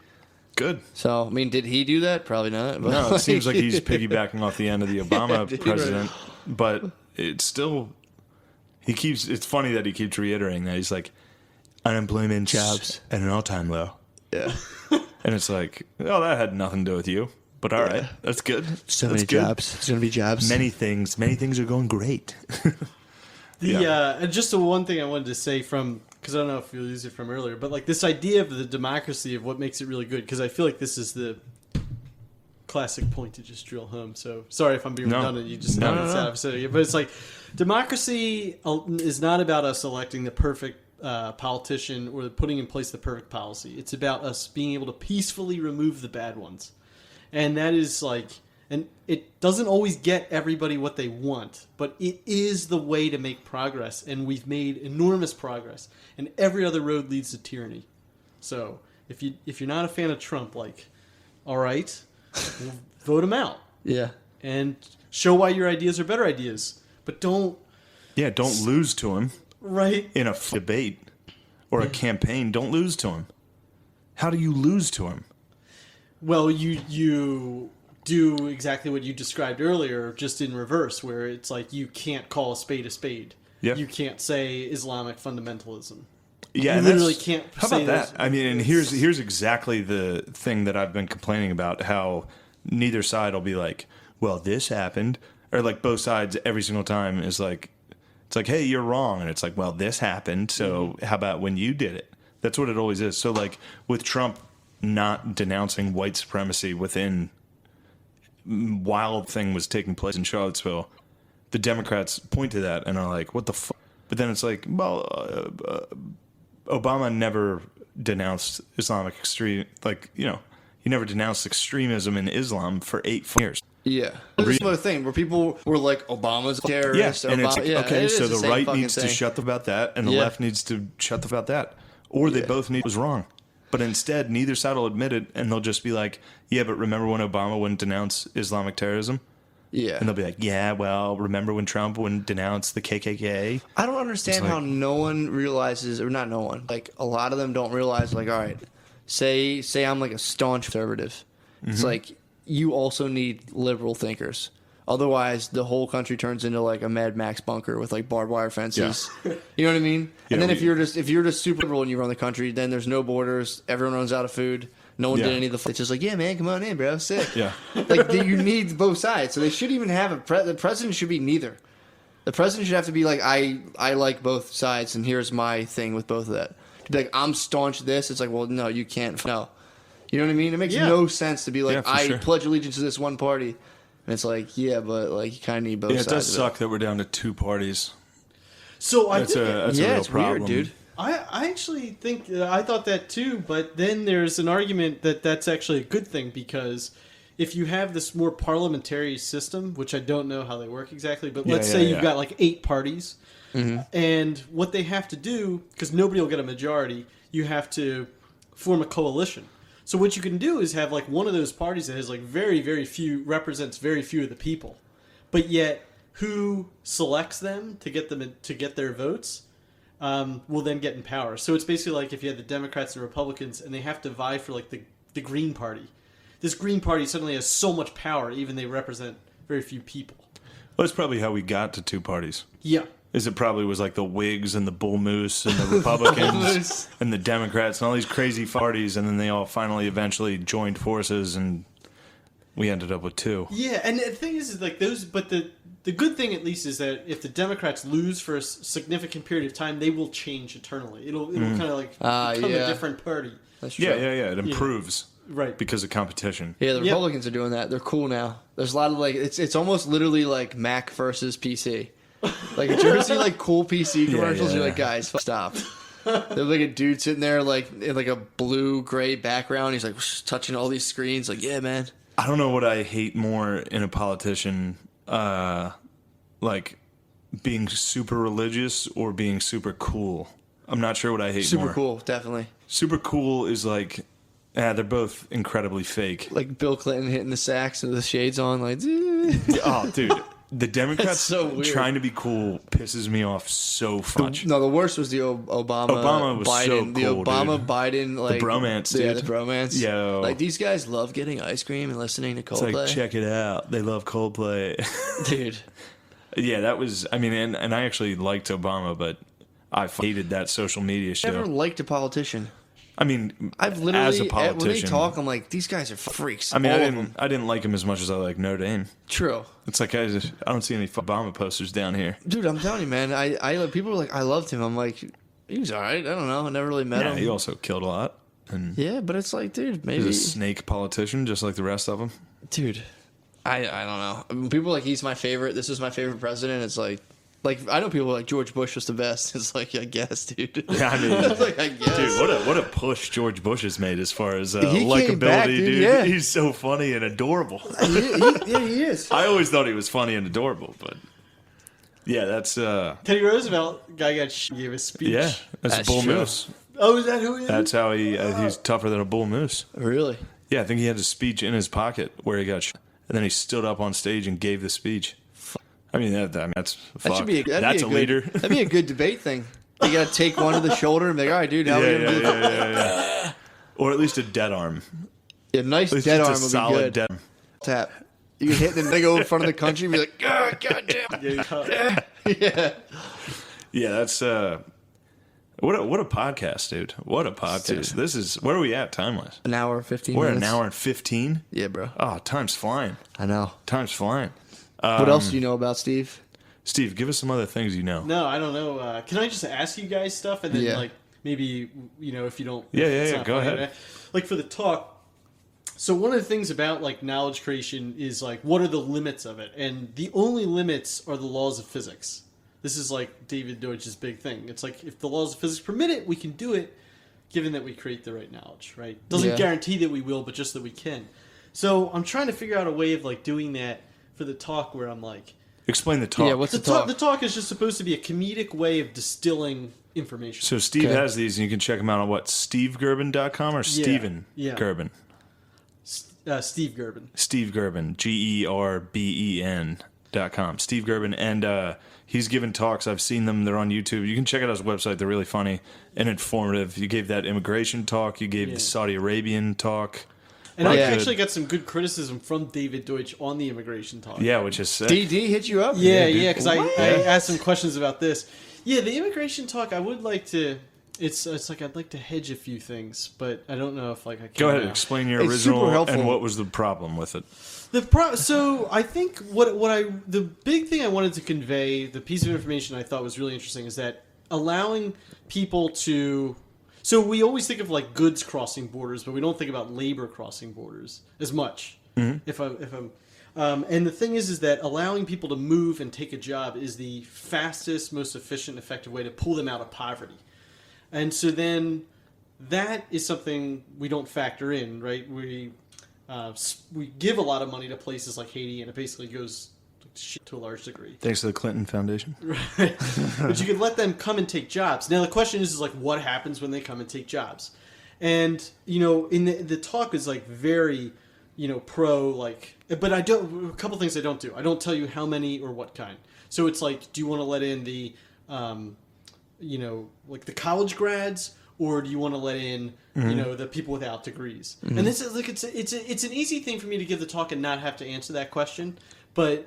Good.
So, I mean, did he do that? Probably not. But
no, it seems like he's piggybacking off the end of the Obama president. Right. But it's still, it's funny that he keeps reiterating that. He's like, unemployment jobs at an all-time low.
Yeah.
And it's like, oh, that had nothing to do with you. But all right, that's good.
So
that's
many
good.
jobs. There's going to be jobs.
Many things are going great.
And just the one thing I wanted to say because I don't know if you'll use it from earlier, but like this idea of the democracy of what makes it really good, because I feel like this is the classic point to just drill home. So sorry if I'm being redundant. You just said it, but it's like democracy is not about us electing the perfect politician or putting in place the perfect policy. It's about us being able to peacefully remove the bad ones, and that is like. And it doesn't always get everybody what they want, but it is the way to make progress, and we've made enormous progress. And every other road leads to tyranny. So if you're not a fan of Trump, like, all right, vote him out.
Yeah.
And show why your ideas are better ideas, but don't
lose to him.
Right.
In a debate or a campaign, don't lose to him. How do you lose to him?
Well, you do exactly what you described earlier, just in reverse, where it's like you can't call a spade a spade.
Yep.
You can't say Islamic fundamentalism.
Yeah,
you literally can't.
How about that? I mean, and here's exactly the thing that I've been complaining about: how neither side will be like, "Well, this happened," or like both sides every single time is like, it's like, "Hey, you're wrong," and it's like, "Well, this happened, so how about when you did it?" That's what it always is. So, like, with Trump not denouncing white supremacy while the thing was taking place in Charlottesville, the Democrats point to that and are like, what the fuck? But then it's like, well, Obama never denounced Islamic extreme, like, you know, he never denounced extremism in Islam for 8 years.
Yeah. There's another thing where people were like, Obama's a terrorist.
Yeah, and it's like, okay, so the right needs to shut about that, and the left needs to shut about that. Or they both need was wrong. But instead, neither side will admit it, and they'll just be like, yeah, but remember when Obama wouldn't denounce Islamic terrorism?
Yeah.
And they'll be like, yeah, well, remember when Trump wouldn't denounce the KKK?
I don't understand how no one realizes, or not no one, like a lot of them don't realize, like, all right, say I'm like a staunch conservative. It's like, you also need liberal thinkers. Otherwise, the whole country turns into like a Mad Max bunker with like barbed wire fences. Yeah. You know what I mean?
Yeah,
and then if you're just super liberal and you run the country, then there's no borders. Everyone runs out of food. No one did any of the. It's just like, yeah, man, come on in, bro. Sick.
Yeah.
Like you need both sides, so they should even have the president should be neither. The president should have to be like, I like both sides, and here's my thing with both of that. To be like, I'm staunch this. It's like, well, no, you can't. No. You know what I mean? It makes no sense to be like, I pledge allegiance to this one party. And it's like, yeah, but like you kind of need both sides.
Yeah, it does suck that we're down to 2 parties.
So
that's a real problem.
Weird, dude.
I actually think I thought that too, but then there's an argument that that's actually a good thing, because if you have this more parliamentary system, which I don't know how they work exactly, but let's say you've got like 8 parties, and what they have to do, because nobody will get a majority, you have to form a coalition. So what you can do is have like one of those parties that has like very, very few, represents very few of the people, but yet who selects them to get their votes will then get in power. So it's basically like if you had the Democrats and Republicans and they have to vie for like the Green Party. This Green Party suddenly has so much power, even they represent very few people.
Well, that's probably how we got to 2 parties.
Yeah.
Is it probably was like the Whigs and the Bull Moose and the Republicans and the Democrats and all these crazy parties, and then they all finally eventually joined forces, and we ended up with 2.
Yeah, and the thing is like those, but the good thing at least is that if the Democrats lose for a significant period of time, they will change eternally. It'll kind of like become a different party.
That's true.
Yeah. It improves.
Right.
Because of competition.
Yeah, the Republicans are doing that. They're cool now. There's a lot of like, it's almost literally like Mac versus PC. Like, did you ever see like cool PC commercials? You're like, guys, stop. There's like a dude sitting there like in like a blue-gray background. He's like touching all these screens. Like, yeah, man.
I don't know what I hate more in a politician, like being super religious or being super cool. I'm not sure what I hate more.
Super cool, definitely.
Super cool is like, they're both incredibly fake.
Like Bill Clinton hitting the sax with the shades on, like.
Oh, dude. The Democrats
so
trying to be cool pisses me off so much.
No, the worst was the Obama
was
Biden.
so cool,
the Obama
dude.
Biden, like
The bromance, dude.
Yeah, the bromance.
Yo.
Like these guys love getting ice cream and listening to Coldplay.
It's like, check it out. They love Coldplay.
Dude.
Yeah, that was, I mean, and I actually liked Obama, but I hated that social media show.
I never liked a politician.
I mean,
I've literally,
as a politician,
when they talk, I'm like, these guys are freaks.
I mean,
all
I didn't like him as much as I like Notre Dame.
True.
It's like I don't see any Obama posters down here.
Dude, I'm telling you, man. I people were like, I loved him. I'm like, he was all right. I don't know. I never really met him.
He also killed a lot. And
yeah, but it's like, dude, maybe
he's a snake politician, just like the rest of them.
Dude, I don't know. I mean, people are like, he's my favorite. This is my favorite president. It's like I know people are like, George Bush was the best. It's like, I guess, dude.
Yeah, I mean,
it's like, I guess.
Dude, what a push George Bush has made as far as
he
likability,
came back, dude. Yeah.
He's so funny and adorable.
Yeah, he is.
I always thought he was funny and adorable, but yeah, that's
Teddy Roosevelt guy gave a speech.
Yeah, that's a bull
true.
moose.
Oh, is that who he is?
That's how he's tougher than a bull moose.
Really?
Yeah, I think he had a speech in his pocket where he got shot, and then he stood up on stage and gave the speech. I mean, that's
That should be
that's a leader.
That'd be a good debate thing. You got to take one to the shoulder and be like, all right, dude, how are we going to do this?
Yeah. Or at least a dead arm.
A nice
At least
dead
it's
arm
a
would
solid
be good.
dead arm.
Tap. You can hit, then they go in front of the country and be like, God damn. Yeah.
Yeah, that's what a podcast, dude. What a podcast.
Dude.
This is, where are we at time-wise?
An hour, 15
We're
minutes.
an hour and 15?
Yeah, bro.
Oh, time's flying.
I know.
Time's flying.
What else do you know about Steve?
Steve, give us some other things you know.
No, I don't know. Can I just ask you guys stuff and then
Yeah.
like maybe if you don't.
Yeah. Go ahead.
Right? Like for the talk. So one of the things about like knowledge creation is like what are the limits of it, and the only limits are the laws of physics. This is like David Deutsch's big thing. It's like if the laws of physics permit it, we can do it, given that we create the right knowledge. Right? Doesn't guarantee that we will, but just that we can. So I'm trying to figure out a way of like doing that for the talk where I'm like.
Explain the talk.
Yeah, what's the talk?
The talk is just supposed to be a comedic way of distilling information.
So Steve has these, and you can check them out on what, stevegerben.com or Steven Gerben?
Steve Gerben.
Steve Gerben, GERBEN.com. Steve Gerben, and he's given talks. I've seen them. They're on YouTube. You can check out his website. They're really funny and informative. You gave that immigration talk. You gave the Saudi Arabian talk.
And I actually got some good criticism from David Deutsch on the immigration talk.
Yeah, which is sick.
DD hit you up?
Yeah, because I asked some questions about this. Yeah, the immigration talk, I would like to... It's like I'd like to hedge a few things, but I don't know if like I can.
Go ahead, explain your original and what was the problem with it.
So I think the big thing I wanted to convey, the piece of information I thought was really interesting, is that allowing people to. So we always think of like goods crossing borders, but we don't think about labor crossing borders as much. Mm-hmm. And the thing is that allowing people to move and take a job is the fastest, most efficient, effective way to pull them out of poverty. And so then that is something we don't factor in, right? We give a lot of money to places like Haiti, and it basically goes to a large degree.
Thanks to the Clinton Foundation.
Right. But you could let them come and take jobs. Now the question is like, what happens when they come and take jobs? And, in the talk is like very, pro, like, but a couple things I don't do. I don't tell you how many or what kind. So it's like, do you want to let in the... like the college grads, or do you want to let in, the people without degrees? Mm-hmm. And this is like it's an easy thing for me to give the talk and not have to answer that question, but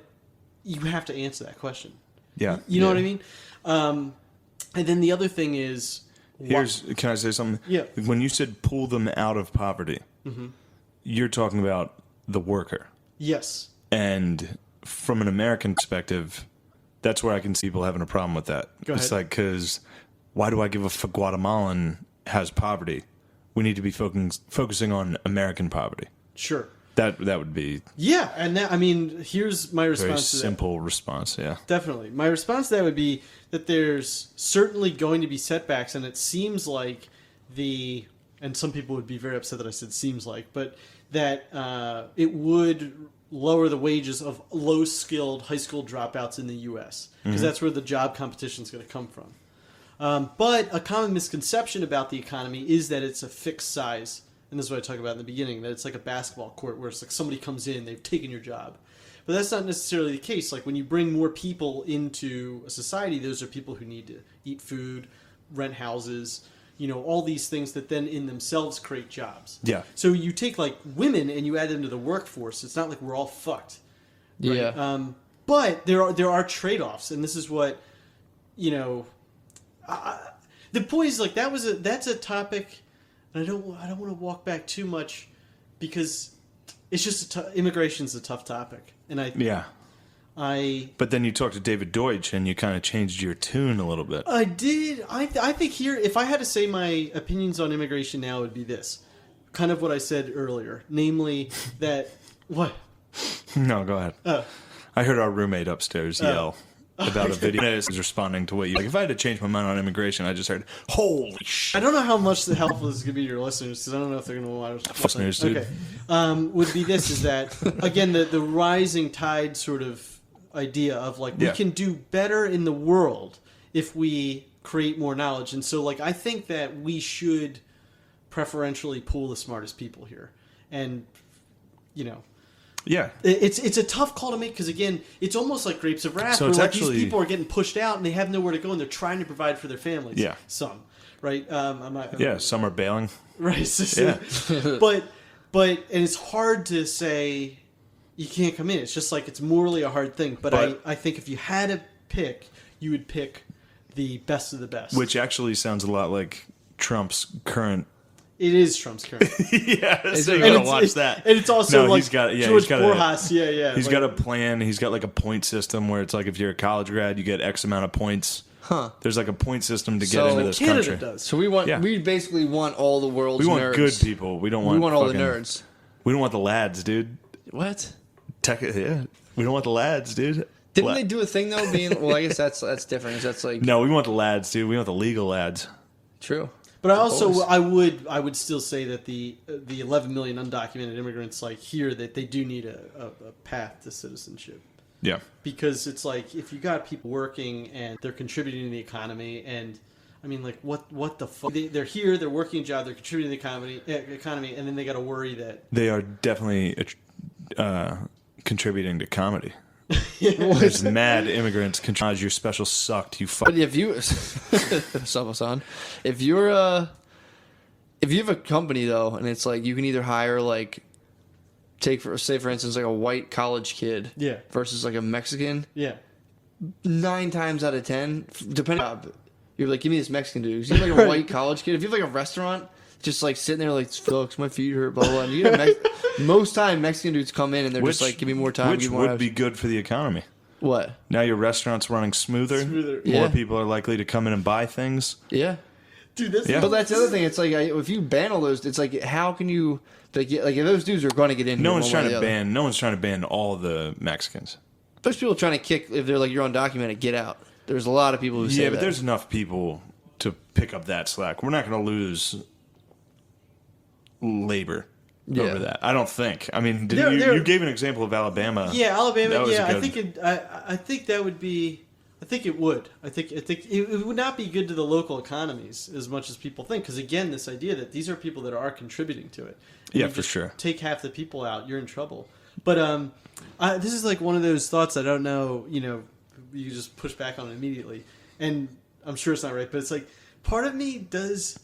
you have to answer that question.
Yeah,
you know what I mean. And then the other thing is,
can I say something?
Yeah.
When you said pull them out of poverty, you're talking about the worker.
Yes.
And from an American perspective, that's where I can see people having a problem with that.
Go ahead.
It's like, because why do I give a f Guatemalan has poverty? We need to be focusing on American poverty.
Sure.
That would be
and here's my response to that.
Very simple response, yeah.
Definitely. My response to that would be that there's certainly going to be setbacks, and it seems like and some people would be very upset that I said seems like, but that it would lower the wages of low-skilled high school dropouts in the U.S. because that's where the job competition is going to come from. But a common misconception about the economy is that it's a fixed size, and this is what I talked about in the beginning, that it's like a basketball court where it's like somebody comes in, they've taken your job. But that's not necessarily the case. Like when you bring more people into a society, those are people who need to eat food, rent houses, all these things that then in themselves create jobs.
Yeah.
So you take like women and you add them to the workforce. It's not like we're all fucked. Right?
Yeah.
But there are trade-offs, and this is what, the point is like that's a topic, and I don't want to walk back too much because it's just immigration's a tough topic, and But
then you talked to David Deutsch and you kind of changed your tune a little bit.
I did. I think here, if I had to say my opinions on immigration now, it would be this. Kind of what I said earlier. Namely that... What?
No, go ahead. I heard our roommate upstairs yell about a video. I was responding to what you... Like, if I had to change my mind on immigration, I just heard, holy shit.
I don't know how much the helpful this is going to be to your listeners, because I don't know if they're going to watch.
Listeners, dude.
Okay. Would be this, is that, again, the rising tide sort of idea of like we can do better in the world if we create more knowledge, and so like I think that we should preferentially pull the smartest people here, and it's a tough call to make because again it's almost like grapes of wrath, where like these people are getting pushed out and they have nowhere to go and they're trying to provide for their families. Some right.
Some are bailing.
Right. but and it's hard to say. You can't come in. It's just like it's morally a hard thing. But I think if you had to pick, you would pick the best of the best.
Which actually sounds a lot like Trump's current.
It is Trump's current.
Yeah, so you gotta watch that.
And it's also like George Borjas.
He's got a plan. He's got like a point system where it's like if you're a college grad, you get X amount of points.
Huh.
There's like a point system to get
So
into this
Canada
country.
does.
So we basically want all the world's
We want
nerds.
good people. We don't want.
We want all the
fucking-
nerds.
We don't want the lads, dude.
What?
Yeah. We don't want the lads, dude.
Didn't they do a thing though? Being well, I guess that's different. 'Cause that's like
No, we want the lads, dude. We want the legal lads.
true.
But I also
Suppose.
I would still say that the 11 million undocumented immigrants like here that they do need a path to citizenship.
Yeah.
Because it's like if you got people working and they're contributing to the economy, and I mean like what the fuck, they're here, they're working a job, they're contributing to the economy, and then they got to worry that
They are definitely contributing to comedy. There's mad immigrants. Your special sucked. You fuck.
But if you, Hassan, if you have a company though, and it's like you can either hire like, say for instance like a white college kid,
Yeah.
versus like a Mexican.
yeah.
9 times out of 10, depending on, you're like, give me this Mexican dude. 'Cause you have like a white college kid. If you have like a restaurant, just like sitting there like, folks, my feet hurt, blah blah. And you get most time Mexican dudes come in and they're just like, give me more time.
Which
give me more
would
hours.
be good for the economy.
What?
Now your restaurant's running smoother.
Smoother.
Yeah.
More people are likely to come in and buy things.
Yeah.
Dude, that's
Yeah.
But that's the other thing. It's like if you ban all those, it's like how can you like if those dudes are going to get in?
No
here
one's
one way or
trying
the
to
other.
ban. No one's trying to ban all the Mexicans.
There's people trying to kick if they're like you're undocumented, get out. There's a lot of people who say
Yeah, but
that.
there's enough people to pick up that slack. We're not going to lose labor
Yeah.
over that. I don't think. I mean,
There-
you gave an example of Alabama.
Yeah,
That
Alabama.
was
Yeah, I
good.
think I think that would be. I think it would. I think it would not be good to the local economies as much as people think. Because again, this idea that these are people that are contributing to it. And
Yeah,
you
for
just
sure.
Take half the people out, you're in trouble. But this is like one of those thoughts I don't know. You know, you just push back on it immediately, and I'm sure it's not right. But it's like part of me does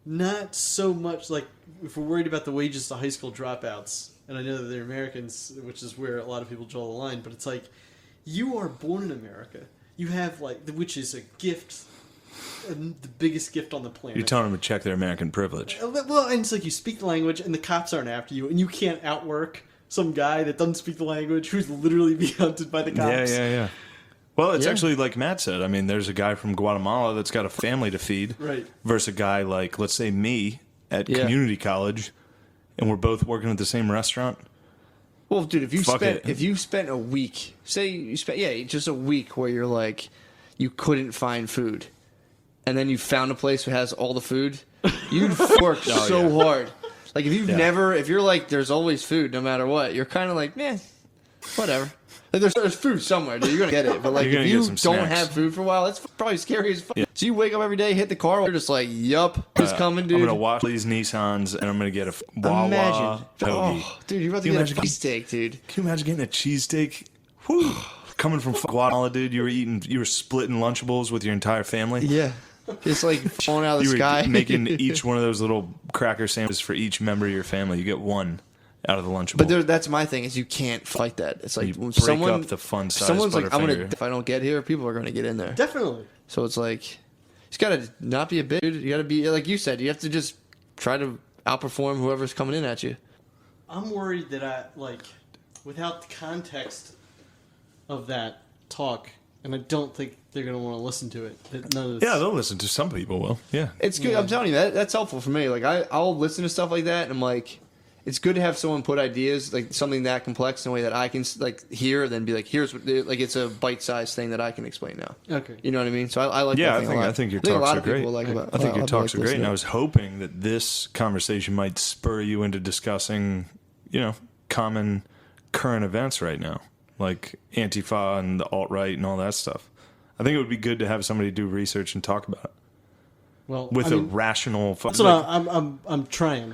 not so much like if we're worried about the wages to high school dropouts, and I know that they're Americans, which is where a lot of people draw the line. But it's like you are born in America. You have like which is a gift, the biggest gift on the planet.
You're telling them to check their American privilege.
Well, and it's like you speak the language, and the cops aren't after you, and you can't outwork some guy that doesn't speak the language who's literally being hunted by the cops.
Yeah. Well, it's
Yeah.
actually like Matt said. I mean, there's a guy from Guatemala that's got a family to feed,
Right.
versus a guy like, let's say, me at
Yeah.
community college, and we're both working at the same restaurant.
Well, dude, if
Fuck
you
it.
spent a week, say you spent just a week where you're like you couldn't find food, and then you found a place that has all the food, you'd work so
yeah.
hard. Like if if you're like there's always food no matter what, you're kind of like whatever. Like there's food somewhere, dude. You're gonna get it. But like
You're gonna
if you
get
don't
some snacks.
have food for a while, it's probably scary as fuck. So you wake up every day, hit the car, you're just like, yup, it's coming, dude.
I'm gonna watch these Nissans, and I'm gonna get a Wawa
Imagine,
hoagie.
oh, dude, you're about to
Can you
get a
imagine-
steak, dude.
Can you imagine getting a cheesesteak? Whew. Coming from Guatemala, dude, you were splitting Lunchables with your entire family.
Yeah, it's like falling out of the
You were
sky.
making each one of those little cracker sandwiches for each member of your family. You get one out of the Lunchable.
But that's my thing is you can't fight that. It's like
You
when
break
someone,
up the fun-sized
someone's like, I'm gonna
Butterfinger.
if I don't get here, people are gonna get in there.
Definitely.
So it's like it's gotta not be a bitch. Dude. You gotta be like you said. You have to just try to outperform whoever's coming in at you.
I'm worried that I like without the context of that talk, and I don't think they're gonna want to listen to it. That none of this,
Yeah, they'll listen to some people. Will yeah.
It's good. I'm telling you that's helpful for me. Like I'll listen to stuff like that, and I'm like, it's good to have someone put ideas like something that complex in a way that I can like hear, and then be like, here's what like it's a bite-sized thing that I can explain now.
Okay.
You know what I mean? So I like.
Yeah,
that thing a lot.
I think your
a lot
talks are
of people
great.
like about.
I think your talks are great, and I
was.
was hoping that this conversation might spur you into discussing, common current events right now, like Antifa and the alt-right and all that stuff. I think it would be good to have somebody do research and talk about it
Well,
with
I
a
mean,
rational.
that's what I'm trying.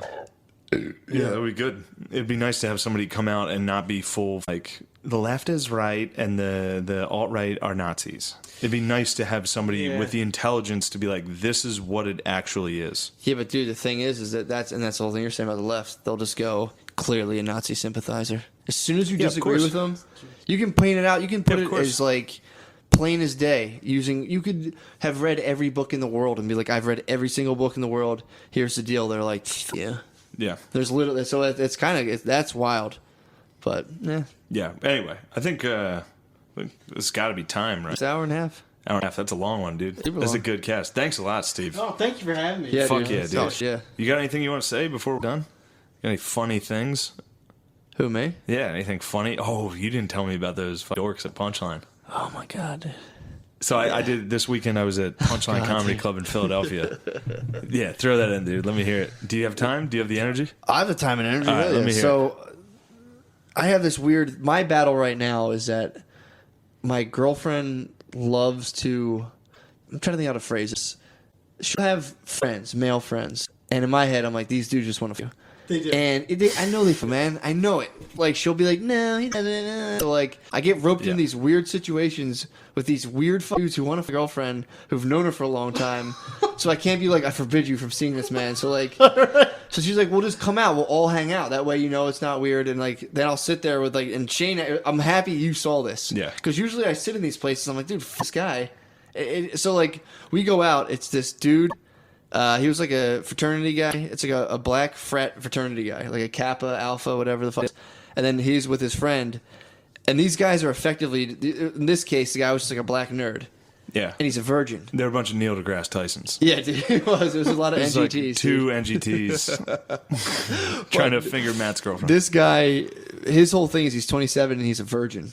Yeah, that would be good. It'd be nice to have somebody come out and not be full like the left is right and the alt-right are Nazis. It'd be nice to have somebody with the intelligence to be like, this is what it actually is.
Yeah, but dude, the thing is that's the whole thing you're saying about the left. They'll just go clearly a Nazi sympathizer. As soon as you
Yeah, of
disagree
course.
with them, you can paint it out. You can put
Yeah, of
it
course.
as like plain as day. You could have read every book in the world and be like, I've read every single book in the world. Here's the deal. They're like, yeah.
Yeah.
There's literally so it's kind of that's wild, but
Yeah. Anyway, I think it's got to be time, right?
it's an hour and a half.
Hour and a half. That's a long one, dude.
Super
That's a
long.
good cast. Thanks a lot, Steve.
Oh, thank you for having me.
Yeah,
Fuck
dude.
yeah, dude.
Oh, yeah.
You got anything you want to say before we're done? Got any funny things?
Who, me?
Yeah, anything funny? Oh, you didn't tell me about those dorks at Punchline.
Oh, my God.
So I did this weekend. I was at Punchline Comedy
dude.
Club in Philadelphia. Yeah, throw that in, dude. Let me hear it. Do you have time? Do you have the energy?
I have the time and energy.
All right,
hell
let
yeah.
me hear
So, I have this weird... My battle right now is that my girlfriend loves to... I'm trying to think how to phrase this. She'll have friends, male friends. And in my head, I'm like, these dudes just want to fuck you.
They do.
And I know they feel, man. I know it. Like, she'll be like, no, he doesn't. So, like, I get roped
Yeah.
in these weird situations with these weird dudes who want a girlfriend who've known her for a long time. So I can't be like, I forbid you from seeing this man. So, like, so she's like, we'll just come out. We'll all hang out. That way, you know, it's not weird. And, like, then I'll sit there with, like, and Shane, I'm happy you saw this.
Yeah.
Because usually I sit in these places. I'm like, dude, this guy. So, like, we go out. It's this dude. He was like a fraternity guy. It's like a black frat fraternity guy, like a Kappa, Alpha, whatever the fuck. And then he's with his friend. And these guys are effectively, in this case, the guy was just like a black nerd.
Yeah.
And he's a virgin.
They're a bunch of Neil deGrasse Tysons.
Yeah, dude, it was. There was a lot of
There's like
NGTs.
two NGTs trying to finger Matt's girlfriend.
This guy, his whole thing is he's 27 and he's a virgin.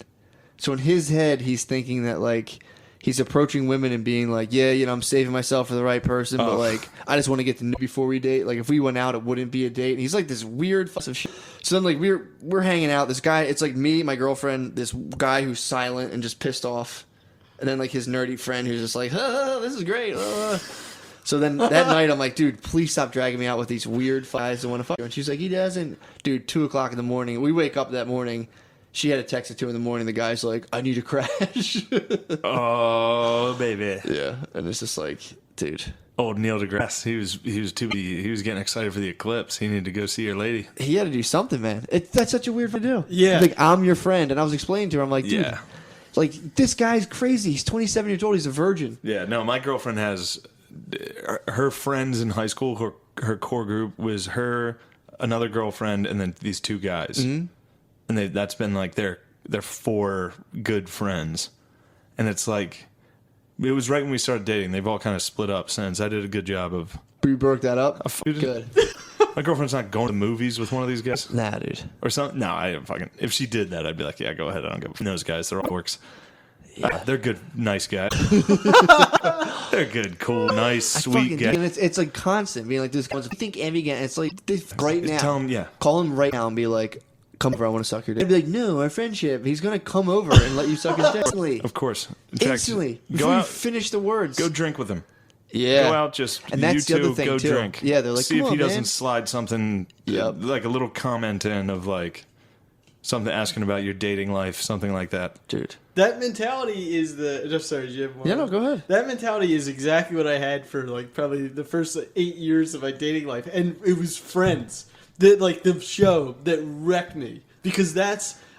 So in his head, he's thinking that, like, he's approaching women and being like, yeah, you know, I'm saving myself for the right person, but, like, I just want to get to know before we date. Like, if we went out, it wouldn't be a date. And he's like this weird fuss of shit. So then, like, we're hanging out. This guy, it's like me, my girlfriend, this guy who's silent and just pissed off. And then, like, his nerdy friend who's just like, this is great. So then that night, I'm like, dude, please stop dragging me out with these weird guys that want to fuck you. And she's like, he doesn't. Dude, 2 o'clock in the morning. We wake up that morning. She had a text at 2 in the morning. The guy's like, I need to crash.
Oh, baby.
Yeah. And it's just like, dude.
Old Neil deGrasse, he was getting excited for the eclipse. He needed to go see your lady.
He had to do something, man. That's such a weird thing to do.
Yeah.
Like, I'm your friend. And I was explaining to her, I'm like, dude,
Yeah.
like, this guy's crazy. He's 27 years old. He's a virgin.
Yeah, no, my girlfriend has her friends in high school. Her core group was her, another girlfriend, and then these two guys. Mm-hmm. And that's been like their 4 good friends. And it's like, it was right when we started dating. They've all kind of split up since. I did a good job of...
You broke that up?
Dude,
Good.
My girlfriend's not going to movies with one of these guys.
Nah, dude.
Or something. No, I fucking... If she did that, I'd be like, yeah, go ahead. I don't give a... Those guys, they're all works. Yeah. They're good, nice guys. They're good, cool, nice, sweet guys.
And it's like constant being like, this. You think Envy again? It's like, this right now.
Tell him, yeah.
Call him right now and be like, come over, I want to suck your dick. I'd be like, no, our friendship. He's going to come over and let you suck his dick. Instantly.
Of course. In fact,
Instantly.
Go
Before you
out,
finish the words.
go drink with him.
Yeah.
Go out, just
And that's
you
the other
two,
thing,
go
too.
drink.
Yeah, they're like,
see
come
if he
on,
doesn't
man.
slide something,
Yep.
like a little comment in of like something asking about your dating life, something like that.
Dude.
That mentality is the. Just sorry, Jim.
Yeah, no, go ahead.
That mentality is exactly what I had for like probably the first 8 years of my dating life, and it was Friends that like the show that wrecked me because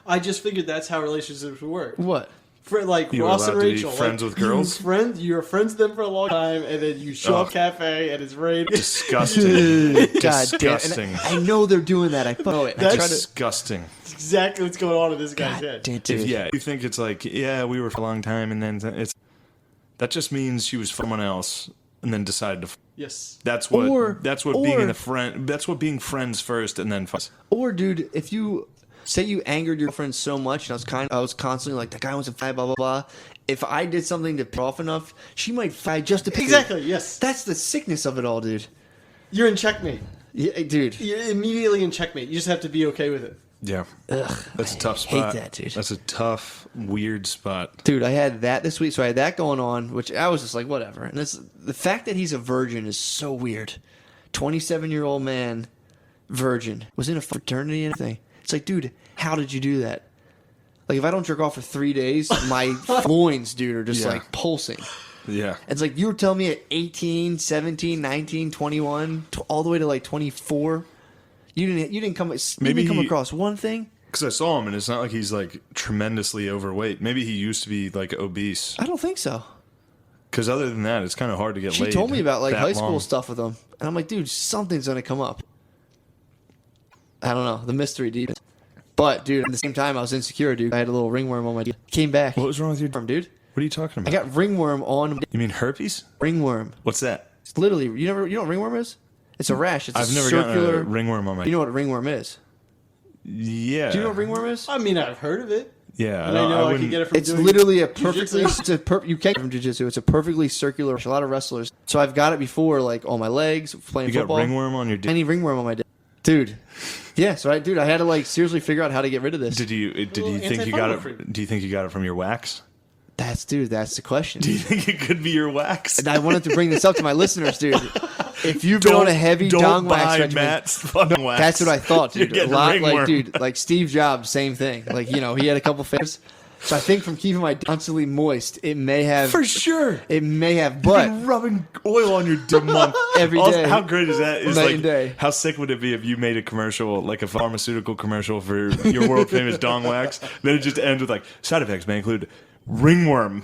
I just figured that's how relationships work.
What?
For like
You were
Ross and
allowed to be
Rachel,
friends
like,
with girls?
You're friends with them for a long time, and then you show up cafe and it's raining.
Disgusting.
God damn.
Disgusting.
And I know they're doing that. I know it. I
That's-
try to.
Disgusting.
That's exactly what's going on in this guy's
God
head.
damn, dude.
Yeah, you think it's like, yeah, we were for a long time, and then that just means she was someone else, and then decided to.
Yes.
That's what being in
or-
the friend. That's what being friends first, and then.
Or, dude, if you say you angered your friend so much, and I was constantly like, that guy wants to fight, blah blah blah. If I did something to piss off enough, she might fight just to piss.
Exactly. Yes.
That's the sickness of it all, dude.
You're in checkmate.
Yeah, dude.
You're immediately in checkmate. You just have to be okay with it.
Yeah,
Ugh,
that's a tough
I hate
spot.
that, dude.
That's a tough, weird spot.
Dude, I had that this week, so I had that going on, which I was just like, whatever. And the fact that he's a virgin is so weird. 27-year-old man, virgin, was in a fraternity and everything. It's like, dude, how did you do that? Like, if I don't jerk off for 3 days, my loins, dude, are just
Yeah.
like pulsing.
Yeah,
It's like you were telling me at 18, 17, 19, 21, all the way to like 24, you didn't come across one thing.
because I saw him, and it's not like he's like tremendously overweight. Maybe he used to be like obese.
I don't think so.
Because other than that, it's kind of hard to get
She
laid.
told me about like
that
high school
long.
stuff with him, and I'm like, dude, something's gonna come up. I don't know, the mystery deepens. But dude, at the same time, I was insecure, dude. I had a little ringworm on my dick. Came back.
What was wrong with your?
Dude?
What are you talking
I
about?
got ringworm on.
You mean herpes?
Ringworm.
What's that?
It's literally you know what ringworm is? It's a rash. It's
I've
a
never
circular
gotten a ringworm on my.
You know what a ringworm is?
Yeah.
Do you know what ringworm is?
I mean, I've heard of it.
Yeah.
And I know I
wouldn't-
can get it from
It's
doing
literally a
jiu-jitsu.
perfectly. You can't get it from jiu-jitsu. It's a perfectly circular. A lot of wrestlers. So I've got it before, like on my legs, playing
You got
football.
ringworm on your dick.
Any ringworm on my dick, dude. Yeah, so I had to like seriously figure out how to get rid of this.
Did you
Little
think you got
antifungal cream.
it? Do you think you got it from your wax?
That's the question.
Do you think it could be your wax?
And I wanted to bring this up to my listeners, dude. If you've been on a heavy
don't
dong wax
buy
regimen,
Matt's fucking wax.
that's what I thought,
You're
dude. A
getting
lot
ringworm.
like, dude, like Steve Jobs, same thing. Like, you know, he had a couple favors. So I think from keeping my constantly moist, it may have,
For sure.
it may have,
You've
but
been rubbing oil on your dick month
Every
Also,
day.
How great is that? Is
Night
like
and day.
how sick would it be if you made a commercial, like a pharmaceutical commercial for your world famous dong wax? Then it just ends with like side effects may include ringworm.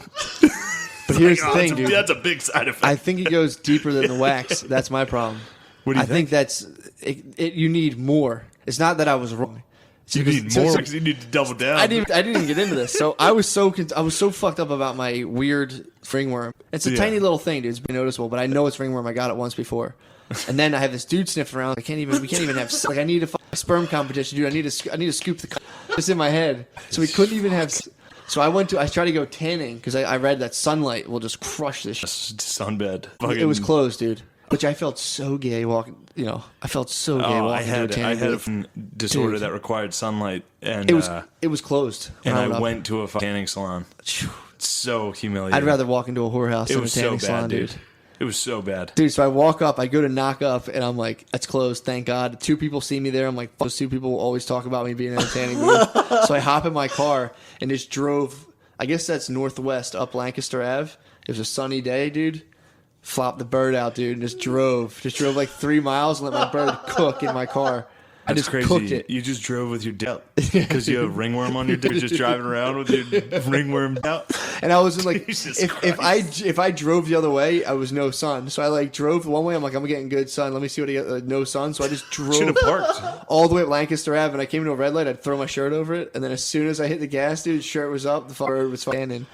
but here's the thing,
that's,
dude.
That's a big side effect.
I think it goes deeper than the wax. That's my problem.
What do you
I think that's it. You need more. It's not that I was wrong. It's
you
because-
need
so-
more
so-
because you need to double down.
I didn't even get into this. So I was so fucked up about my weird ringworm. It's a
Yeah.
tiny little thing, dude. It's been noticeable, but I know it's ringworm. I got it once before, and then I have this dude sniffing around. We can't even have like I need a sperm competition, dude. I need to scoop the it's in my head. So we couldn't even have. So I tried to go tanning because I read that sunlight will just crush this shit.
Sunbed.
It was closed, dude. Which I felt so gay walking. You know, I felt so gay
Oh,
walking to a tanning
I had a
booth.
disorder
Dude.
that required sunlight, and
It was closed.
and
when
I
went up.
went to a tanning salon. It's so humiliating.
I'd rather walk into a whorehouse
It
than a
was so
tanning
bad,
salon,
dude.
dude.
It was so bad.
Dude, so I walk up, I go to knock up, and I'm like, it's closed, thank God. 2 people see me there. I'm like, those 2 people will always talk about me being in a tanning booth. So I hop in my car and just drove, I guess that's northwest up Lancaster Ave. It was a sunny day, dude. Flopped the bird out, dude, and just drove like 3 miles and let my bird cook in my car. I
That's
just
crazy.
cooked it.
You just drove with your dick because you have ringworm on your dick. You're just driving around with your ringworm out.
And I was in like,
Jesus
if I drove the other way, I was no sun. So I like drove one way. I'm like, I'm getting good sun. Let me see what I get. No sun. So I just
Should
drove
have parked.
all the way up Lancaster Ave. And I came into a red light. I'd throw my shirt over it. And then as soon as I hit the gas, dude, shirt was up. The bird was standing.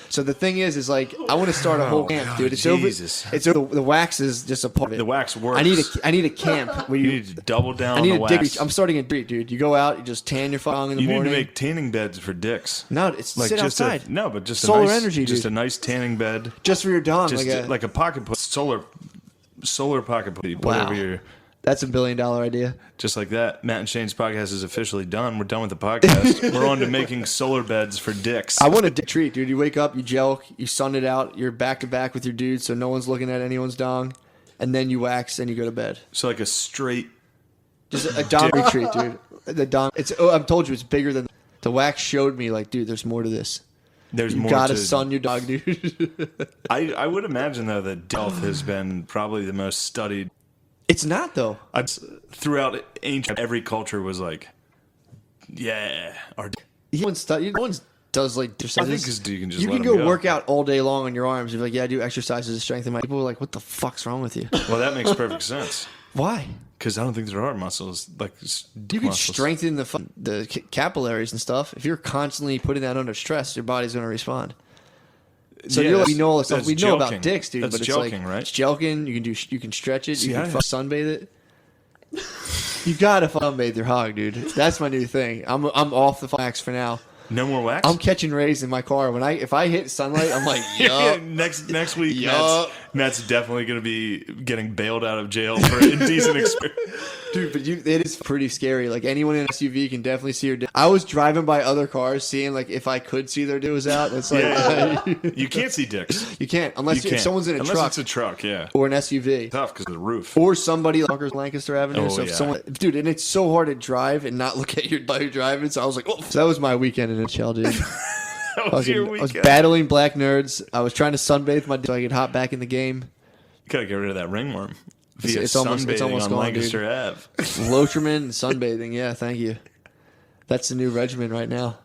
So the thing is like, I want to start a whole camp,
God,
dude. It's
Jesus.
over. It's over. The wax is just a part of it.
The wax works.
I need a camp where
You
you.
need to double down
I
on
need
the
a
wax.
dick. I'm starting a street, dude. You go out, you just tan your phone in the
You need
morning.
to make tanning beds for dicks.
No, it's
Like
sit
just
outside.
just
Solar
a nice,
energy,
just
dude.
a nice tanning bed.
Just for your dong,
Just
like a
pocket put solar pocket put. You put
Wow.
over your
That's $1 billion idea.
just like that. Matt and Shane's podcast is officially done. We're done with the podcast. We're on to making solar beds for dicks.
I want a dick treat, dude. You wake up, you gel, you sun it out, you're back to back with your dude, so no one's looking at anyone's dong, and then you wax and you go to bed.
So like a straight.
Just a dong retreat, dude. The dong. I've told you, it's bigger than the wax. Showed me, like, dude, there's more to this.
There's
You
more
gotta
to
sun your dog, dude.
I would imagine though that health has been probably the most studied.
It's not though.
Throughout ancient, every culture was like, yeah, our.
No one does like exercises.
I think 'cause you can just
you
let
can
them
go
go.
work out all day long on your arms. You're like, yeah, I do exercises to strengthen my. People are like, what the fuck's wrong with you?
Well, that makes perfect sense
Why?
because I don't think there are muscles like
You can
muscles.
strengthen the capillaries and stuff. If you're constantly putting that under stress, your body's going to respond. So
Yeah,
you're like, we
that's-
know all this stuff.
that's
We know
jelking.
about dicks, dude.
That's
but it's
jelking,
like
right?
it's jelking. You can stretch it.
See,
you
I
can
have-
sunbathe it. You gotta sunbathe your hog, dude. That's my new thing. I'm off the wax for now.
No more wax.
I'm catching rays in my car. If I hit sunlight, I'm like, yup.
next week,
Yup.
Matt's definitely going to be getting bailed out of jail for indecent experience.
Dude, but it is pretty scary. Like anyone in an SUV can definitely see your dick. I was driving by other cars, seeing like if I could see their dick was out. It's like
You can't see dicks.
you can't unless
You can't.
if someone's in a
Unless
truck
it's a truck, yeah.
or an SUV.
Tough because of the roof.
Or somebody like Lancaster Avenue.
Oh,
So if
yeah.
someone, dude, and it's so hard to drive and not look at your body driving. So I was like, oh, so that was my weekend in a nutshell, dude.
That was your
I was
weekend.
battling black nerds. I was trying to sunbathe my so I could hop back in the game.
You gotta get rid of that ringworm. Via
It's almost
sunbathing on
gone,
Lancaster
dude.
Ave.
Lotrimin and sunbathing. Yeah, thank you. That's the new regimen right now.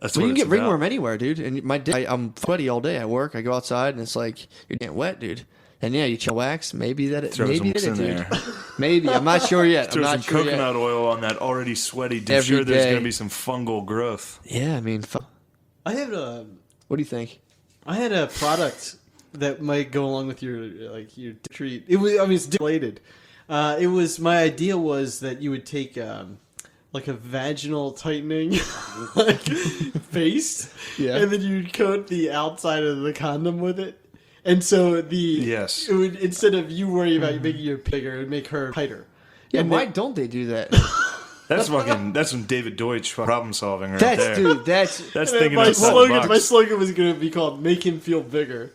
That's
But
what
you can
it's
get
about.
ringworm anywhere, dude. And my dick, I'm sweaty all day. I work. I go outside, and it's like you're getting wet, dude. And yeah, you chill wax. Maybe that.
Throw
Maybe
some
that
wax
it,
in
dude.
there.
Maybe. I'm not sure yet. I'm
Throw some
not sure yet.
coconut oil on that already sweaty. I'm
Every
sure there's
day.
gonna be some fungal growth.
Yeah, I mean,
I had a
what do you think?
I had a product that might go along with your treat. It was, I mean, it's related. It was, my idea was that you would take like a vaginal tightening like paste, and then you'd coat the outside of the condom with it, and so it would, instead of you worrying about making your bigger, it would make her tighter.
Yeah,
and
why don't they do that?
That's some David Deutsch problem solving right
That's
there.
dude. That's
thinking
my
outside the
slogan.
box.
My slogan was going to be called "Make him feel bigger."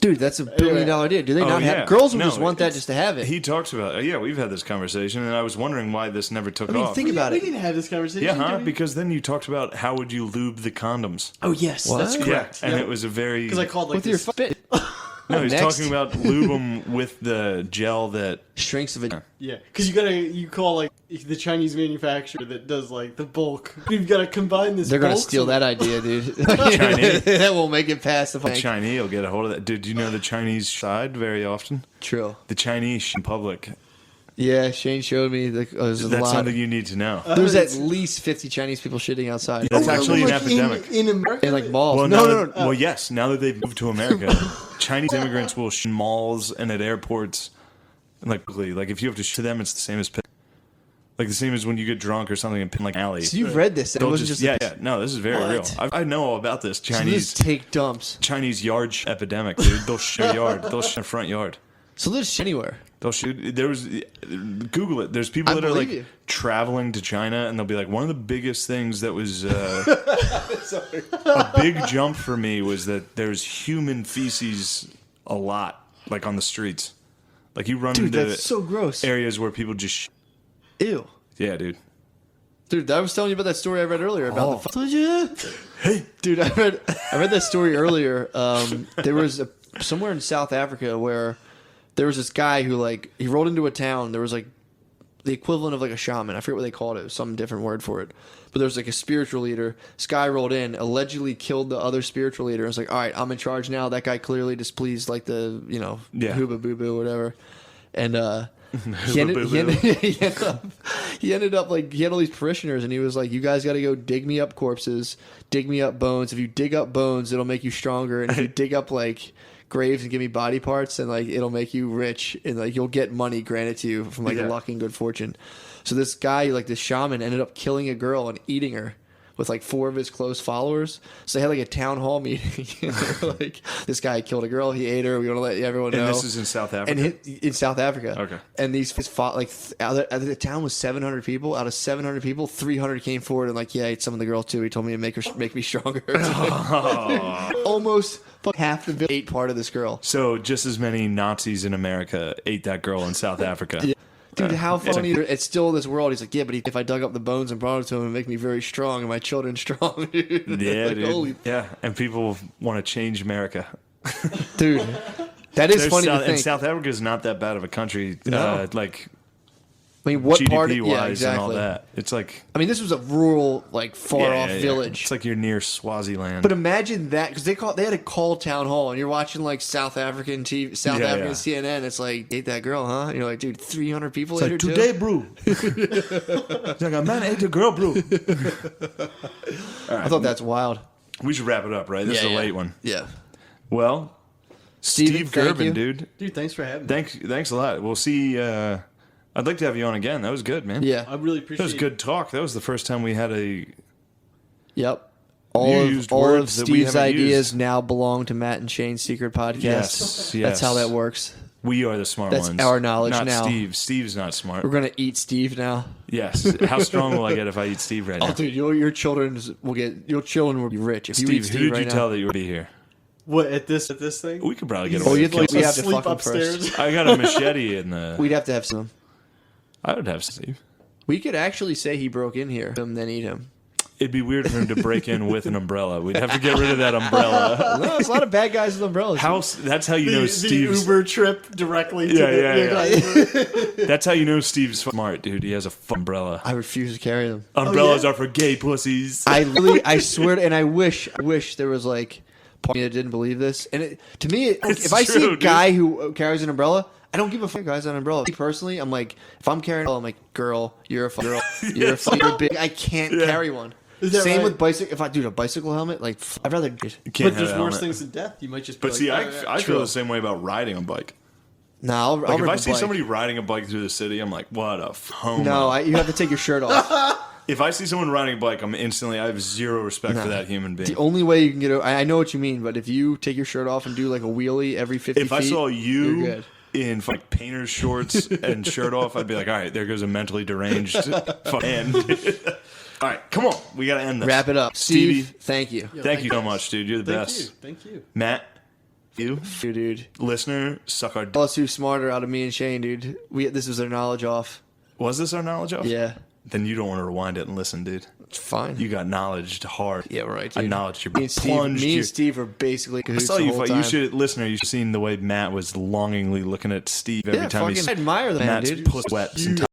dude. That's $1 billion idea. Do they not have girls? Who just want that just to have it?
He talks about we've had this conversation, and I was wondering why this never took off.
Think about
We
it.
didn't have this conversation.
Yeah,
did we?
because then you talked about how would you lube the condoms.
Oh yes,
What?
that's correct.
Yeah, and it was a very
because I called like
With your
this.
spit.
no. He's
Next.
talking about lube them with the gel that.
Shrinks of it.
Yeah, because you call like the Chinese manufacturer that does like the bulk. You've got to combine this.
They're gonna
bulk
steal
so-
that idea, dude.
Chinese.
That won't make it past the
The
bank.
Chinese will get a hold of that. Dude, do you know the Chinese side very often?
True.
The Chinese in public.
Yeah, Shane showed me. There's a
That's
lot.
something you need to know.
There's at
it's-
least 50 Chinese people shitting outside.
That's
Oh,
actually an
like
epidemic.
in America.
in like malls.
Well,
no.
Well, yes. Now that they've moved to America, Chinese immigrants will in malls and at airports. And like if you have to to them, it's the same as like the same as when you get drunk or something and pin like an alley.
So you've read this. It
They'll
wasn't
just,
just
No, this is very
What?
real. I know all about this
So they
Chinese
just take dumps.
Chinese yard epidemic, dude. They'll shit yard. They'll shit in the front yard.
So they'll just shit anywhere.
They'll shoot. There was Google it. There's people
I
that are like
believe you.
traveling to China, and they'll be like, one of the biggest things that was a big jump for me was that there's human feces a lot, like on the streets. Like you run
Dude,
into
that's so gross.
areas where people just.
Ew.
Yeah, dude.
Dude, I was telling you about that story I read earlier about the.
Told you.
Hey, dude, I read that story earlier. There was somewhere in South Africa where there was this guy who he rolled into a town. There was like the equivalent of like a shaman. I forget what they called it. It was some different word for it. But there was like a spiritual leader. This guy rolled in, allegedly killed the other spiritual leader. And was like, all right, I'm in charge now. That guy clearly displeased like the hooba boo boo whatever. And he ended up like he had all these parishioners, and he was like, "You guys got to go dig me up corpses, dig me up bones. If you dig up bones, it'll make you stronger, and if you dig up like graves and give me body parts, then like it'll make you rich, and like you'll get money granted to you from like luck and good fortune." So this guy, like this shaman, ended up killing a girl and eating her with like 4 of his close followers. So they had like a town hall meeting. And they were like, this guy killed a girl, he ate her. We want to let everyone know.
And this is in South Africa.
And in South Africa.
Okay.
And these fought like the town was 700 people. Out of 700 people, 300 came forward and like, yeah, I ate some of the girls too. He told me to make me stronger. Almost half the village ate part of this girl.
So just as many Nazis in America ate that girl in South Africa.
Yeah. Dude, how funny! It's still this world. He's like, yeah, but if I dug up the bones and brought it to him, it'd make me very strong, and my children strong. Dude.
Yeah,
like,
dude.
Holy,
Yeah, and people want to change America.
dude, that is funny to
And
think.
South Africa is not that bad of a country.
No.
Like
I mean, what
GDP
part?
wise
Yeah, exactly.
and all that. It's like
I mean, this was a rural, like far off
yeah.
village.
It's like you're near Swaziland.
But imagine that, because they had a call town hall, and you're watching like South African TV, South
Yeah,
African
yeah.
CNN. It's like, ate that girl, huh? And you're like, dude, 300 people
It's
ate
like,
her
today,
too.
bro. It's like a man ate a girl, bro.
I thought that's wild.
We should wrap it up, right? This is a late one.
Yeah.
Well,
Steven,
Steve
thank
Gerben,
you.
dude.
Dude, thanks for having me.
Thanks a lot. We'll see. I'd like to have you on again. That was good, man.
Yeah.
I really
That
appreciate
was good talk. That was the first time we had a.
Yep.
You used
All of
words that we
Steve's
haven't
ideas
used.
now belong to Matt and Shane's secret podcast.
Yes,
That's how that works.
We are the smart
That's
ones.
our knowledge
not
now.
Steve. Steve's not smart.
We're gonna eat Steve now.
Yes. How strong will I get if I eat Steve right
Oh,
now?
dude, your children will be rich if you eat
Steve,
Steve
who did
right
you
now.
tell that you would be here?
What at this thing?
We could probably get
Oh,
away.
you'd
with
like-
killing
we have to
Sleep
fuck him
upstairs.
first.
I got a machete in the.
We'd have to have some.
I would have Steve.
We could actually say he broke in here and then eat him.
It'd be weird for him to break in with an umbrella. We'd have to get rid of that umbrella.
No, there's a lot of bad guys with umbrellas.
That's how you know
The
Steve's.
Uber trip directly to
Yeah. That's how you know Steve's smart, dude. He has a umbrella.
I refuse to carry them.
Umbrellas
yeah?
are for gay pussies.
I swear, and I wish there was like part of me that didn't believe this. And to me,
It's
if I see
true,
a
dude.
guy who carries an umbrella, I don't give a fuck. Guys on an umbrella. Me personally, I'm like, if I'm carrying an umbrella, I'm like, girl, you're a girl, you're a big. I can't carry one.
Is that
Same
right?
with bicycle. If I do a bicycle helmet, like I'd rather.
You can't
But
have
there's
a
worse
helmet.
things than death. You might just. Be
But
like,
see,
"Oh,
I
True.
feel the same way about riding a bike.
No, I'll
Like if
rip
I
a
see
bike.
somebody riding a bike through the city, I'm like, what a homo.
No, you have to take your shirt off.
If I see someone riding a bike, I have zero respect for
No.
that human being.
The only way you can get. I know what you mean, but if you take your shirt off and do like a wheelie every 50
If
feet,
I saw
you're
you
good.
in like painter's shorts and shirt off, I'd be like, all right, there goes a mentally deranged man. All right, come on, we got to end this.
Wrap it up,
Stevie.
Steve. Thank you,
Thank you so much, dude. You're the
Thank
best.
you. Thank you.
Matt, you,
dude.
listener, suck our.
Tell us who's smarter out of me and Shane, dude. This was our knowledge off.
Was this our knowledge off?
Yeah,
Then you don't want to rewind it and listen, dude.
it's fine.
You got knowledge hard.
Yeah, right.
I
Dude.
knowledge your
Me and Steve,
plunged
me
your-
and Steve are basically
I
cahoots
saw
the
you
whole
fight.
time.
You should, listener. You should seen the way Matt was longingly looking at Steve every
Yeah,
time
fucking admire the man,
Matt's
dude.
puss wet.
Huge